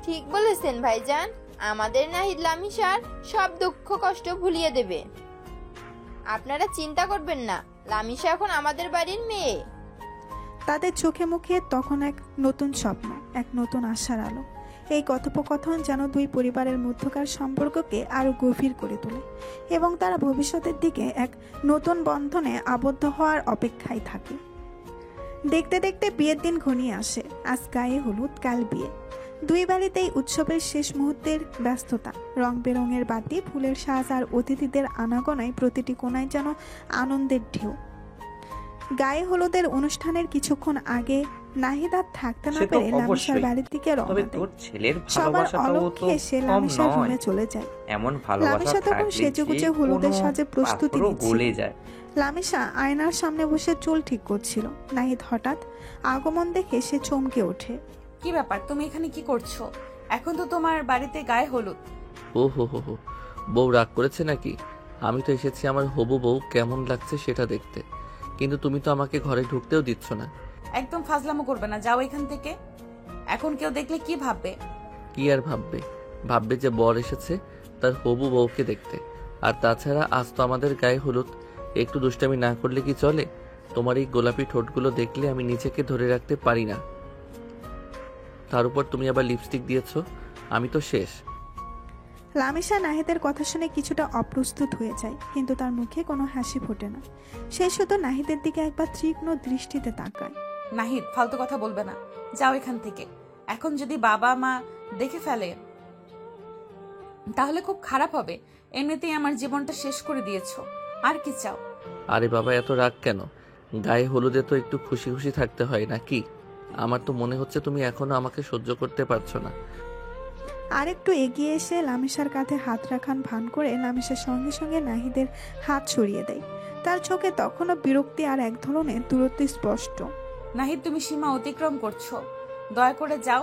ঠিক বলেছেন ভাইজান, আমাদের নাহিদ লামিসার সব দুঃখ কষ্ট ভুলিয়ে দেবে। আপনারা চিন্তা করবেন না, লামিসা এখন আমাদের বাড়ির মেয়ে। তাদের চোখে মুখে তখন এক নতুন স্বপ্ন, এক নতুন আশার আলো। এই কথোপকথন যেন দুই পরিবারের মধ্যকার সম্পর্ককে আরো গভীর করে তোলে এবং তারা ভবিষ্যতের দিকে এক নতুন বন্ধনে আবদ্ধ হওয়ার অপেক্ষায় থাকে। দেখতে দেখতে বিয়ের দিন ঘনিয়ে আসে। আজ গায়ে হলুদ, কাল বিয়ে। দুই বাড়িতেই উৎসবের শেষ মুহূর্তের ব্যস্ততা। রং বেরঙের বাতি, ফুলের সাজ আর অতিথিদের আনাগোনায় প্রতিটি কোণায় যেন আনন্দের ঢেউ। গায়ে হলুদের অনুষ্ঠানের কিছুক্ষণ আগে নাহিদ আর থাকতে না পেরে লামিসার বাড়ির দিকে রওনা দেয়। তোর ছেলের সবার ভালোবাসাটাও তো অলক্ষ্যে সে কম লামিসার নয়। রুমে চলে যায়। এমন ভালোবাসা লামিসা তখন থাকলে সেজেগুজে যে হলুদের কোনো সাজে প্রস্তুতি পাথরও নিচ্ছিল। গলে যায়। লামিসা আয়নার সামনে বসে চুল ঠিক করছিল। নাহিদ হঠাৎ আগমন দেখে সে চমকে ওঠে। কি ব্যাপার, তুমি এখানে কি করছো? এখন তো তোমার বাড়িতে গায়ে হলুদ। ও হো হো হো, বউ রাগ করেছে নাকি? আমি তো এসেছি আমার হবু বউ কেমন লাগছে সেটা দেখতে, কিন্তু তুমি তো আমাকে ঘরে ঢুকতেও দিচ্ছ না। একদম ফাজলামো করবে না, যাও এখান থেকে। এখন কেউ দেখলে কি ভাববে? কি আর ভাববে? ভাববে যে বর এসেছে তার হবু বউকে দেখতে। আর তাছাড়া আজ তো আমাদের গায়ে হলুদ, একটু দুষ্টামি না করলে কি চলে? তোমার এই গোলাপি ঠোঁটগুলো দেখলে আমি নিজেকে ধরে রাখতে পারি না। তার উপর তুমি আবার লিপস্টিক দিয়েছো, আমি তো শেষ। লামিসা নাহিদের কথা শুনে কিছুটা অপ্রস্তুত হয়ে যায়, কিন্তু তার মুখে কোনো হাসি ফোটে না। সে শুধু নাহিদের দিকে একবার তীক্ষ্ণ দৃষ্টিতে তাকায়। নাহিদ, ফালতু কথা বলবে না, যাও এখান থেকে। এখন যদি বাবা মা দেখে ফেলে তাহলে খুব খারাপ হবে। এমনিতেই আমার জীবনটা শেষ করে দিয়েছো, আর কি চাও? আরে বাবা, এত রাগ কেন? গায়ে হলুদে তো একটু খুশি খুশি থাকতে হয় নাকি? আমার তো মনে হচ্ছে তুমি এখনো আমাকে সহ্য করতে পারছো না। আর একটু এগিয়ে এসে লামিসার কাঁধে হাত রাখান ভান করে লামিসার সঙ্গে সঙ্গে নাহিদের হাত সরিয়ে দেয়। তার চোখে তখনও বিরক্তি আর এক ধরনের দূরত্ব স্পষ্ট। নাহিদ, তুমি সীমা অতিক্রম করছো, দয়া করে যাও।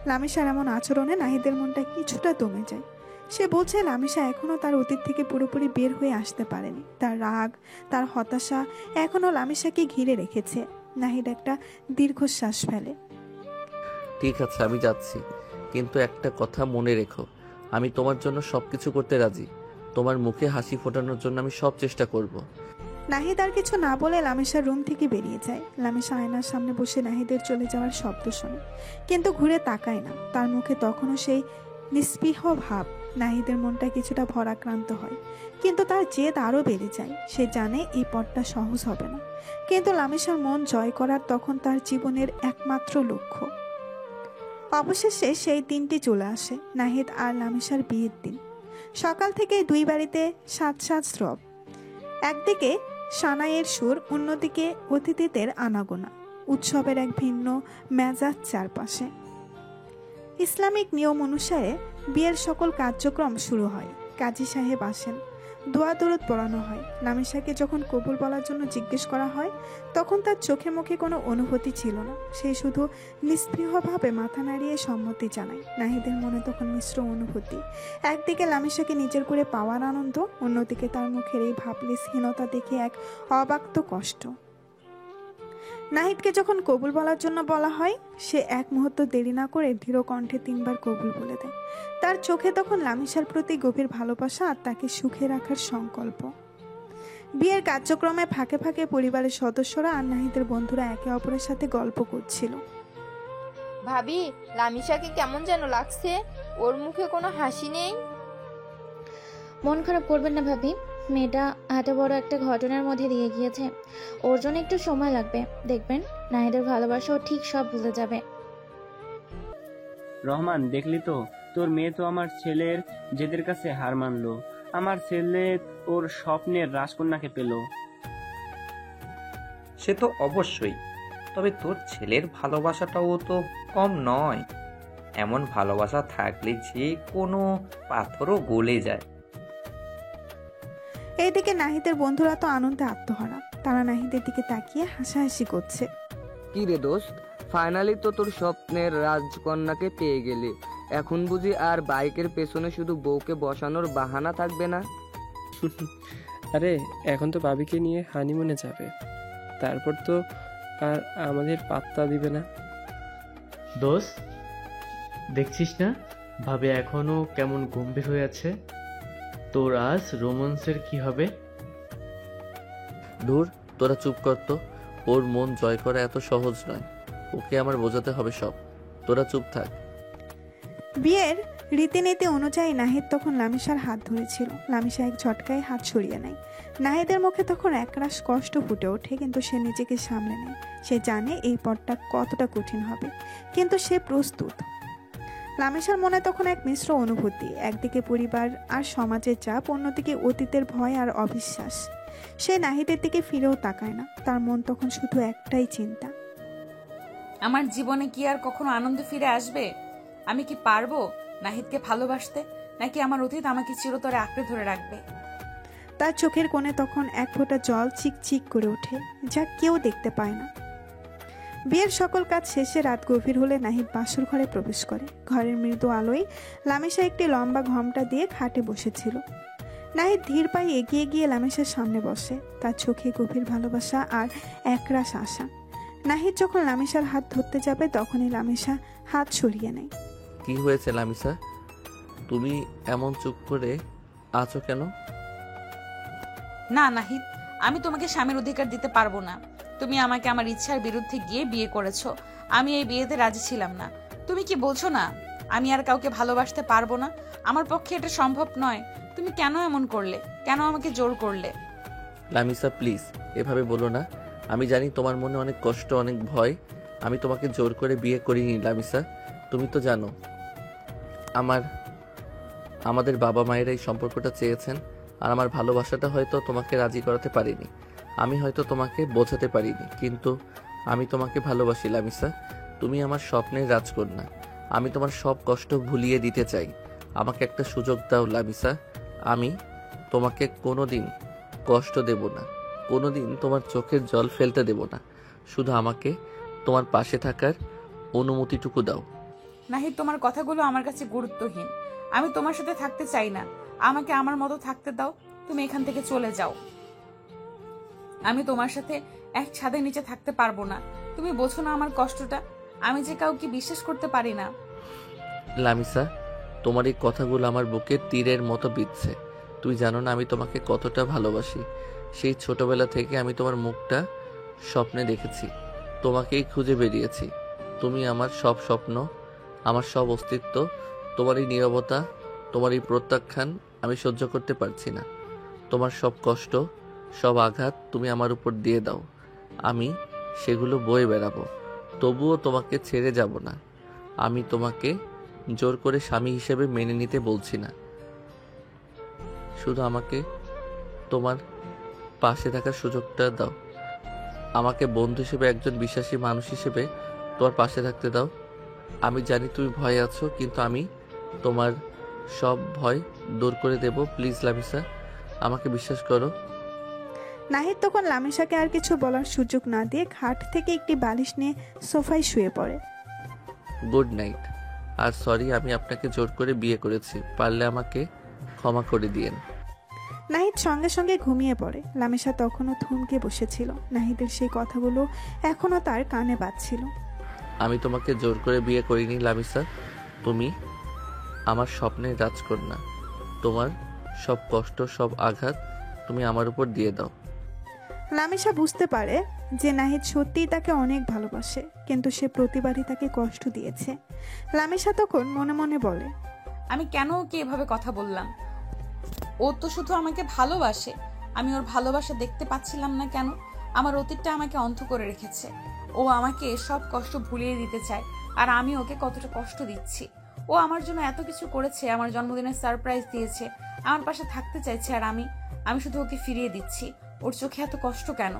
লামিসার এমন আচরণে নাহিদের মনটা কিছুটা দমে যায়। সে বলছে লামিসা এখনো তার অতীত থেকে পুরোপুরি বের হয়ে আসতে পারেনি। তার রাগ, তার হতাশা এখনো লামিসাকে ঘিরে রেখেছে। নাহিদ একটা দীর্ঘশ্বাস ফেলে। ঠিক আছে, আমি যাচ্ছি, কিন্তু একটা কথা মনে রেখো, আমি তোমার জন্য সবকিছু করতে রাজি। তোমার মুখে হাসি ফোটানোর জন্য আমি সব চেষ্টা করব। নাহিদ আর কিছু না বলে লামিসার রুম থেকে বেরিয়ে যায়। লামিসা আয়নার সামনে বসে নাহিদের চলে যাওয়ার শব্দ শোনে, কিন্তু ঘুরে তাকায় না। তার মুখে তখনও সেই নিস্পৃহ ভাব। নাহিদের মনটা কিছুটা ভরাক্রান্ত হয়, কিন্তু তার জেদ আরও বেড়ে যায়। সে জানে এই পথটা সহজ হবে না, কিন্তু লামিসার মন জয় করার তখন তার জীবনের একমাত্র লক্ষ্য। অবশেষে সেই দিনটি চলে আসে, নাহিদ আর লামিসার বিয়ের দিন। সকাল থেকে দুই বাড়িতে সাজ সাজ রব। একদিকে সানাইয়ের সুর, অন্যদিকে অতিথিদের আনাগোনা। উৎসবের এক ভিন্ন মেজাজ চারপাশে। ইসলামিক নিয়ম অনুসারে বিয়ের সকল কার্যক্রম শুরু হয়। কাজী সাহেব আসেন, দোয়া দরুদ পড়ানো হয়। লামিসাকে যখন কবুল বলার জন্য জিজ্ঞেস করা হয়, তখন তার চোখে মুখে কোনো অনুভূতি ছিল না। সে শুধু নিস্পৃহভাবে মাথা নাড়িয়ে সম্মতি জানায়। নাহিদের মনে তখন মিশ্র অনুভূতি। একদিকে লামিসাকে নিজের করে পাওয়ার আনন্দ, অন্যদিকে তার মুখের এই ভাবলেসহীনতা দেখে এক অবাক্ত কষ্ট। নাহিদকে যখন কবুল বলার জন্য বলা হয়, সে এক মুহূর্ত দেরি না করে দৃঢ় কণ্ঠে 3 বার কবুল বলে দেয়। তার চোখে তখন লামিসার প্রতি গভীর ভালোবাসা আর তাকে সুখে রাখার সংকল্প। বিয়ের কার্যক্রমে ফাঁকে ফাঁকে পরিবারের সদস্যরা আর নাহিদের বন্ধুরা একে অপরের সাথে গল্প করছিল। ভাবি, লামিসাকে কেমন যেন লাগছে, ওর মুখে কোনো হাসি নেই। মন খারাপ করবেন না ভাবি, মেয়েটা এত বড় একটা ঘটনার মধ্যে দিয়ে গিয়েছে। ওর জন্য একটু সময় লাগবে, দেখবেন নাহিদের ভালোবাসা ও ঠিক সব ভুলে যাবে। রহমান, দেখলি তো, তোর মেয়ে তো আমার ছেলের জেদের কাছে হার মানলো। আমার ছেলে ওর স্বপ্নের রাজকন্যাকে পেল। সে তো অবশ্যই, তবে তোর ছেলের ভালোবাসাটাও তো কম নয়। এমন ভালোবাসা থাকলে যে কোনো পাথরও গলে যায়। এইদিকে নাহিদের বন্ধুরা তো আনন্দে আত্মহারা। তারা নাহিদের দিকে তাকিয়ে হাসাহাসি করছে। কি রে দোস্ত, ফাইনালি তো তোর স্বপ্নের রাজকন্যাকে পেয়ে গেলি। এখন বুঝি আর বাইকের পেছনে শুধু বউকে বসানোর বাহানা থাকবে না? আরে এখন তো ভাবিকে নিয়ে হানিমুনে যাবে, তারপর তো আর আমাদের পাত্তা দিবে না। দোস্ত, দেখছিস না ভাবে এখনো কেমন গম্ভীর হয়ে আছে? তোর আজ রোমান্সের কি হবে? ধুর, তোরা চুপ কর তো। ওর মন জয় করা এত সহজ নয়, ওকে আমার বোঝাতে হবে সব। তোরা চুপ থাক। বিয়ের রীতিনীতি অনুযায়ী নাহিদ তখন লামিসার হাত ধরেছিল। লামিসা এক ঝটকায় হাত সরিয়ে নেয়। নাহিদের মুখে তখন একরাশ কষ্ট ফুটে ওঠে, কিন্তু সে নিজেকে সামলে নেয়। সে জানে এই পথটা কতটা কঠিন হবে, কিন্তু সে প্রস্তুত। লামিসার মনে তখন এক মিশ্র অনুভূতি। একদিকে পরিবার আর সমাজের চাপ, অন্যদিকে অতীতের ভয় আর অবিশ্বাস। সে নাহিদের দিকে ফিরেও তাকায় না। তার মন তখন শুধু একটাই চিন্তা, আমার জীবনে কি আর কখনো আনন্দ ফিরে আসবে? আমি কি পারবো নাহিদকে ভালোবাসতে, নাকি আমার অতীত আমাকে চিরতরে আঁকড়ে ধরে রাখবে? তার চোখের কোণে তখন এক ফোঁটা জল চিকচিক করে ওঠে, যা কেউ দেখতে পায় না। বিয়ের সকল কাজ শেষে রাত গভীর হলে নাহিদ বাসর ঘরে প্রবেশ করে। ঘরের মৃদু আলোয় লামিসা একটি লম্বা ঘোমটা দিয়ে খাটে বসেছিল। নাহিদ ধীর পায়ে এগিয়ে গিয়ে লামিসার সামনে বসে। তার চোখে গভীর ভালোবাসা আর একরাশ আশা। নাহিদ যখন লামিসার হাত ধরতে যাবে, তখনই লামিসা হাত সরিয়ে নেয়। কি হয়েছে লামিসা, তুমি এমন চুপ করে আছো কেন? না নাহিদ, আমি তোমাকে স্বামীর অধিকার দিতে পারবো না। তুমি আমাকে আমার ইচ্ছার বিরুদ্ধে গিয়ে বিয়ে করেছো। আমি এই বিয়েতে রাজি ছিলাম না। তুমি কি বলছো না আমি আর কাউকে ভালোবাসতে পারবো না? আমার পক্ষে এটা সম্ভব নয়। তুমি কেন এমন করলে? কেন আমাকে জোর করলে? লামিসা প্লিজ, এভাবে বলো না। আমি জানি তোমার মনে অনেক কষ্ট, অনেক ভয়। আমি তোমাকে জোর করে বিয়ে করিনি লামিসা। তুমি তো জানো আমাদের বাবা মায়েরা এই সম্পর্কটা চেয়েছেন, আর আমার ভালোবাসাটা হয়তো তোমাকে রাজি করাতে পারিনি। আমি হয়তো তোমাকে বোঝাতে পারিনি, কিন্তু আমি তোমাকে ভালোবাসি লামিসা। তুমি আমার স্বপ্নের রাজকন্যা। আমি তোমার সব কষ্ট ভুলিয়ে দিতে চাই। আমাকে একটা সুযোগ দাও লামিসা। আমি তোমাকে কোনোদিন কষ্ট দেব না, কোনোদিন তোমার চোখের জল ফেলতে দেব না। শুধু আমাকে তোমার পাশে থাকার অনুমতিটুকু দাও। নাহিদ, তোমার কথাগুলো আমার কাছে গুরুত্বহীন। আমি তোমার সাথে থাকতে চাই না। আমাকে আমার মতো থাকতে দাও। তুমি এখান থেকে চলে যাও। আমি তোমার সাথে এক ছাদের নিচে থাকতে পারবো না। তুমি বোঝো না আমার কষ্টটা? আমি যে কাউকে বিশ্বাস করতে পারি না। লামিসা, তোমার এই কথাগুলো আমার বুকে তীরের মতো বিঁধছে। তুমি জানো না আমি তোমাকে কতটা ভালোবাসি। সেই ছোটবেলা থেকে আমি তোমার মুখটা স্বপ্নে দেখেছি, তোমাকেই খুঁজে বেরিয়েছি। তুমি আমার সব স্বপ্ন, আমার সব অস্তিত্ব। তোমার এই নীরবতা, তোমার এই প্রত্যাখ্যান আমি সহ্য করতে পারছি না। তোমার সব কষ্ট, সব আঘাত তুমি আমার উপর দিয়ে দাও, আমি সেগুলো বয়ে বেড়াবো। তবুও তোমাকে ছেড়ে যাব না। আমি তোমাকে জোর করে স্বামী হিসেবে মেনে নিতে বলছি না। শুধু আমাকে তোমার পাশে থাকার সুযোগটা দাও। আমাকে বন্ধু হিসেবে, একজন বিশ্বাসী মানুষ হিসেবে তোমার পাশে থাকতে দাও। আমি জানি তুমি ভয় আছো, কিন্তু আমি তোমার সব ভয় দূর করে দেব। প্লিজ লামিসা, আমাকে বিশ্বাস করো। নাহিদ তখন লামিসাকে আর কিছু বলার সুযোগ না দিয়ে খাট থেকে একটি বালিশ নিয়ে সোফায় শুয়ে পড়ে। Good night. আর সরি, আমি আপনাকে জোর করে বিয়ে করেছি, পারলে আমাকে ক্ষমা করে দিয়েন। নাহিদ সঙ্গে সঙ্গে ঘুমিয়ে পড়ে। লামিসা তখনও থমকে বসেছিল। নাহিদের সেই কথাগুলো এখনো তার কানে বাজছিল। আমি তোমাকে জোর করে বিয়ে করিনি লামিসা, তুমি আমার স্বপ্নের রাজকন্যা। তোমার সব কষ্ট, সব আঘাত তুমি আমার উপর দিয়ে দাও। লামিসা বুঝতে পারে যে নাহিদ সত্যিই তাকে অনেক ভালোবাসে, কিন্তু সে প্রতিবারই তাকে কষ্ট দিয়েছে। লামিসা তখন মনে মনে বলে, আমি কেন ওকে এভাবে কথা বললাম? ও তো শুধু আমাকে ভালোবাসে, আমি ওর ভালোবাসা দেখতে পাচ্ছিলাম না কেন? আমার অতীতটা আমাকে অন্ধ করে রেখেছে। ও আমাকে সব কষ্ট ভুলিয়ে দিতে চায়, আর আমি ওকে কতটা কষ্ট দিচ্ছি। ও আমার জন্য এত কিছু করেছে, আমার জন্মদিনের সারপ্রাইজ দিয়েছে, আমার পাশে থাকতে চাইছে, আর আমি শুধু ওকে ফিরিয়ে দিচ্ছি। ওর চোখে এত কষ্ট কেন?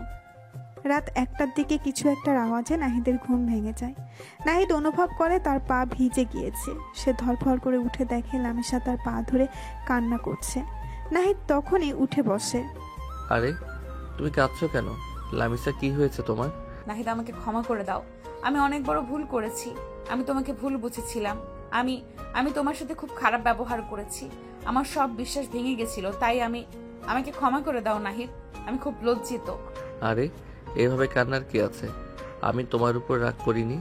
রাত 1টার দিকে কিছু একটার আওয়াজে নাহিদের ঘুম ভেঙে যায়। নাহিদ অনুভব করে তার পা ভিজে গিয়েছে। সে ধরফর করে উঠে দেখে লামিসা তার পা ধরে কান্না করছে। নাহিদ তখনই উঠে বসে। আরে তুমি কাঁদছো কেন লামিসা, কি হয়েছে তোমার? নাহিদ, আমাকে ক্ষমা করে দাও। আমি অনেক বড় ভুল করেছি। আমি তোমাকে ভুল বুঝেছিলাম। আমি তোমার সাথে খুব খারাপ ব্যবহার করেছি। আমার সব বিশ্বাস ভেঙে গেছিল, তাই আমাকে ক্ষমা করে দাও নাহিদ। আমি খুব লজ্জিত। আরে এভাবে কান্নার কি আছে? আমি তোমার উপর রাগ করিনি।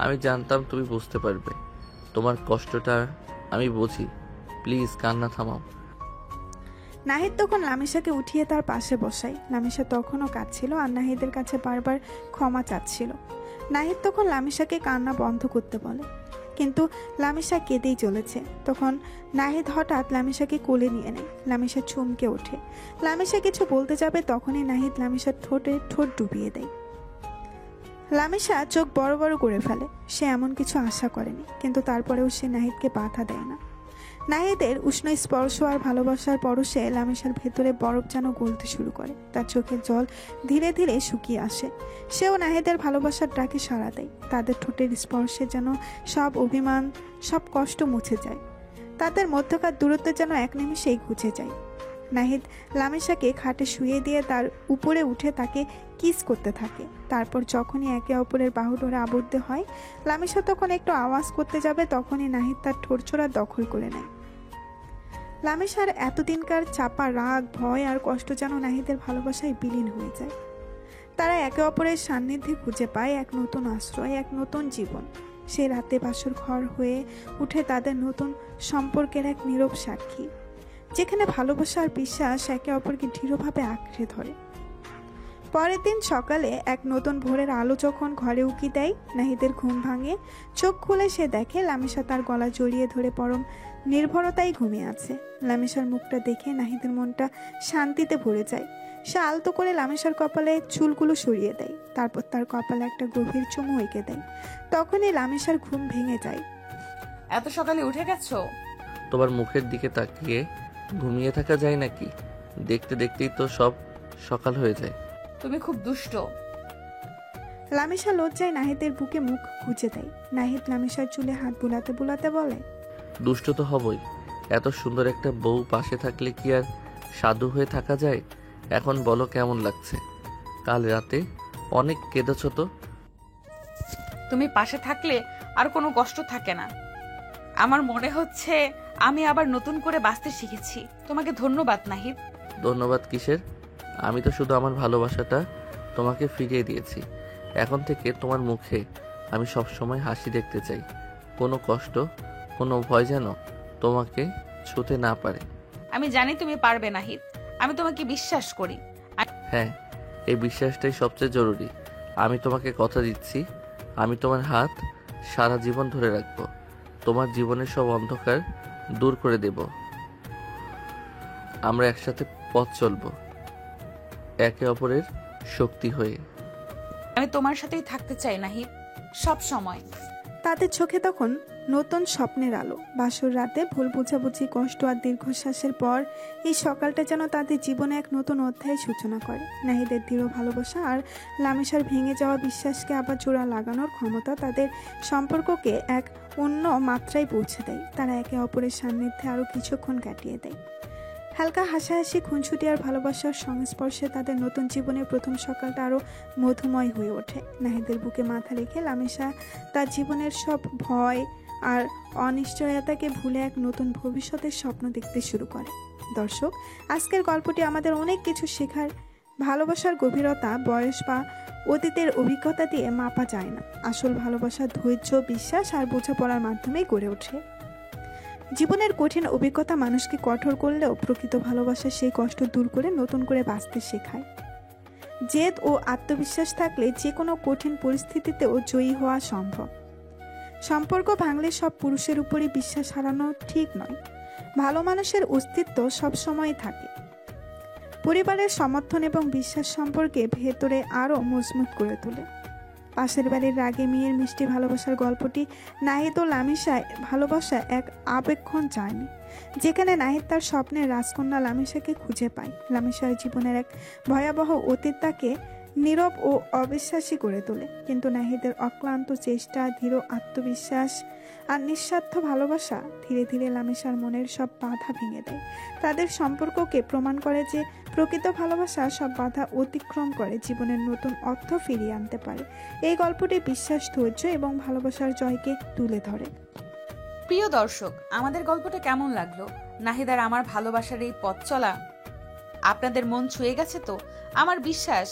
আমি জানতাম তুমি বুঝতে পারবে। তোমার কষ্টটা আমি বুঝি। প্লিজ কান্না থামাও। নাহিদ তখন লামিসাকে উঠিয়ে তার পাশে বসায়। লামিসা তখনও কাঁদছিল আর নাহিদের কাছে বারবার ক্ষমা চাচ্ছিল। নাহিদ তখন লামিসাকে কান্না বন্ধ করতে বলে, কিন্তু লামিসা কেঁদেই চলেছে। তখন নাহিদ হঠাৎ লামিসাকে কোলে নিয়ে নেয়। লামিসা চমকে ওঠে। লামিসা কিছু বলতে যাবে, তখনই নাহিদ লামিসার ঠোঁটে ঠোঁট ডুবিয়ে দেয়। লামিসা চোখ বড় বড় করে ফেলে। সে এমন কিছু আশা করেনি, কিন্তু তারপরেও সে নাহিদকে বাধা দেয় না। নাহিদের উষ্ণ স্পর্শ আর ভালোবাসার পরশে লামিসার ভেতরে বরফ যেন গলতে শুরু করে। তার চোখের জল ধীরে ধীরে শুকিয়ে আসে। সেও নাহিদের ভালোবাসার ডাকে সাড়া দেয়। তাদের ঠোঁটের স্পর্শে যেন সব অভিমান, সব কষ্ট মুছে যায়। তাদের মধ্যকার দূরত্ব যেন এক নিমিষেই ঘুচে যায়। নাহিদ লামিসাকে খাটে শুয়ে দিয়ে তার উপরে উঠে তাকে কিস করতে থাকে। তারপর যখনই একে অপরের বাহু ধরে আবদ্ধ হয়, লামিসা তখন একটু আওয়াজ করতে যাবে, তখনই নাহিদ তার ঠোঁটছোড়া দখল করে নেয়। লামিসার এতদিনকার চাপা রাগ, ভয় আর কষ্ট যেন নাহিদের ভালোবাসায় বিলীন হয়ে যায়। তারা একে অপরের সান্নিধ্যে খুঁজে পায় এক নতুন আশ্রয়, এক নতুন জীবন। সে রাতে বাসর ঘর হয়ে উঠে তাদের নতুন সম্পর্কের এক নীরব সাক্ষী, যেখানে ভালোবাসা আর বিশ্বাস একে অপরকে দৃঢ়ভাবে আঁকড়ে ধরে। পরের দিন সকালে এক নতুন ভোরের আলো যখন ঘরে উকি দেয়, নাহিদের ঘুম ভাঙে। চোখ খুলে সে দেখে লামিসা তার গলা জড়িয়ে ধরে পরম নির্ভরতায় ঘুমিয়ে আছে। লামিসার মুখটা দেখে নাহিদের মনটা শান্তিতে ভরে যায়। সে আলতো করে লামিসার কপালে চুলগুলো সরিয়ে দেয়, তারপর তার কপালে একটা গভীর চুমু এঁকে দেয়। তখনই লামিসার ঘুম ভেঙে যায়। এত সকালে উঠে গেছো? তোমার মুখের দিকে তাকিয়ে ঘুমিয়ে থাকা যায় নাকি? দেখতে দেখতেই তো সব সকাল হয়ে যায়। তুমি খুব দুষ্ট। লামিসা লজ্জায় নাহিদের বুকে মুখ গুজে দেয়। নাহিদ লামিসার চুলে হাত বুলাতে বুলাতে বলে, দুষ্ট তো হবই। এত সুন্দর একটা বউ পাশে থাকলে কি আর সাধু হয়ে থাকা যায়? এখন বলো কেমন লাগছে? কাল রাতে অনেক কেঁদেছ তো। তুমি পাশে থাকলে আর কোনো কষ্ট থাকে না। আমার মনে হচ্ছে আমি আবার নতুন করে বাঁচতে শিখেছি। তোমাকে ধন্যবাদ নাহিদ। ধন্যবাদ কিসের? আমি তো শুধু আমার ভালোবাসাটা তোমাকে ফিরিয়ে দিয়েছি। এখন থেকে তোমার মুখে আমি সবসময় হাসি দেখতে চাই। কোনো কষ্ট, কোনো ভয় যেন তোমাকে ছুঁতে না পারে। আমি জানি তুমি পারবে নাহিদ। আমি তোমাকে বিশ্বাস করি। হ্যাঁ, এই বিশ্বাসটাই সবচেয়ে জরুরি। আমি তোমাকে কথা দিচ্ছি, আমি তোমার হাত সারা জীবন ধরে রাখবো। তোমার জীবনের সব অন্ধকার দূর করে দেব। আমরা একসাথে পথ চলব, একে অপরের শক্তি হয়ে। আমি তোমার সাথেই থাকতে চাই নাহিদ, সব সময়। তাদের চোখে তখন নতুন স্বপ্নের আলো। বাসর রাতে ভুল বোঝাবুঝি, কষ্ট আর দীর্ঘশ্বাসের পর এই সকালটা যেন তাদের জীবনে এক নতুন অধ্যায়ের সূচনা করে। নাহিদের দৃঢ় ভালোবাসা আর লামিসার ভেঙে যাওয়া বিশ্বাসকে আবার জোড়া লাগানোর ক্ষমতা তাদের সম্পর্ককে এক অন্য মাত্রায় পৌঁছে দেয়। তারা একে অপরের সান্নিধ্যে আরও কিছুক্ষণ কাটিয়ে দেয়। হালকা হাসাহাসি, খুনসুটি আর ভালোবাসার সংস্পর্শে তাদের নতুন জীবনের প্রথম সকালটা আরও মধুময় হয়ে ওঠে। নাহিদের বুকে মাথা রেখে লামিসা তার জীবনের সব ভয় আর অনিশ্চয়তাকে ভুলে এক নতুন ভবিষ্যতের স্বপ্ন দেখতে শুরু করে। দর্শক, আজকের গল্পটি আমাদের অনেক কিছু শেখার। ভালোবাসার গভীরতা বয়স বা অতীতের অভিজ্ঞতা দিয়ে মাপা যায় না। আসল ভালোবাসা ধৈর্য, বিশ্বাস আর বোঝাপড়ার মাধ্যমেই গড়ে ওঠে। জীবনের কঠিন অভিজ্ঞতা মানুষকে কঠোর করলেও প্রকৃত ভালোবাসা সেই কষ্ট দূর করে নতুন করে বাঁচতে শেখায়। জেদ ও আত্মবিশ্বাস থাকলে যে কোনো কঠিন পরিস্থিতিতেও জয়ী হওয়া সম্ভব। সম্পর্ক ভাঙলে সব পুরুষের উপরই বিশ্বাস হারানো ঠিক নয়। ভালো মানুষের অস্তিত্ব সবসময় থাকে। পরিবারের সমর্থন এবং বিশ্বাস সম্পর্কে ভেতরে আরও মজবুত করে তোলে। পাশের বাড়ির রাগে মেয়ের মিষ্টি ভালোবাসার গল্পটি নাহিদ ও লামিসায় ভালোবাসা এক আবেক্ষণ জার্নি, যেখানে নাহিদ তার স্বপ্নের রাজকন্যা লামিসাকে খুঁজে পায়। লামিসার জীবনের এক ভয়াবহ অতীত তাকে নীরব ও অবিশ্বাসী করে তোলে, কিন্তু নাহিদের অক্লান্ত চেষ্টা, দৃঢ় আত্মবিশ্বাস আর নিঃস্বার্থ ভালোবাসা ধীরে ধীরে লামিসার মনের সব বাধা ভেঙে দেয়। তাদের সম্পর্ককে প্রমাণ করে যে প্রকৃত ভালোবাসা সব বাধা অতিক্রম করে জীবনের নতুন অর্থ ফিরিয়ে আনতে পারে। এই গল্পটি বিশ্বাস, ধৈর্য এবং ভালোবাসার জয়কে তুলে ধরে। প্রিয় দর্শক, আমাদের গল্পটা কেমন লাগলো? নাহিদ আর আমার ভালোবাসার এই পথ চলা আপনাদের মন ছুঁয়ে গেছে তো? আমার বিশ্বাস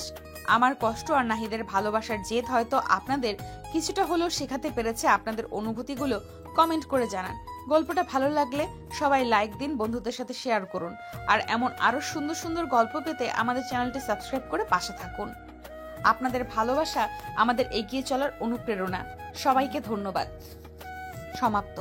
আমার কষ্ট আর নাহিদের ভালোবাসার জেদ হয়তো আপনাদের কিছুটা হলেও শেখাতে পেরেছে। আপনাদের অনুভূতিগুলো কমেন্ট করে জানান। গল্পটা ভালো লাগলে সবাই লাইক দিন, বন্ধুদের সাথে শেয়ার করুন। আর এমন আরো সুন্দর সুন্দর গল্প পেতে আমাদের চ্যানেলটি সাবস্ক্রাইব করে পাশে থাকুন। আপনাদের ভালোবাসা আমাদের এগিয়ে চলার অনুপ্রেরণা। সবাইকে ধন্যবাদ। সমাপ্ত।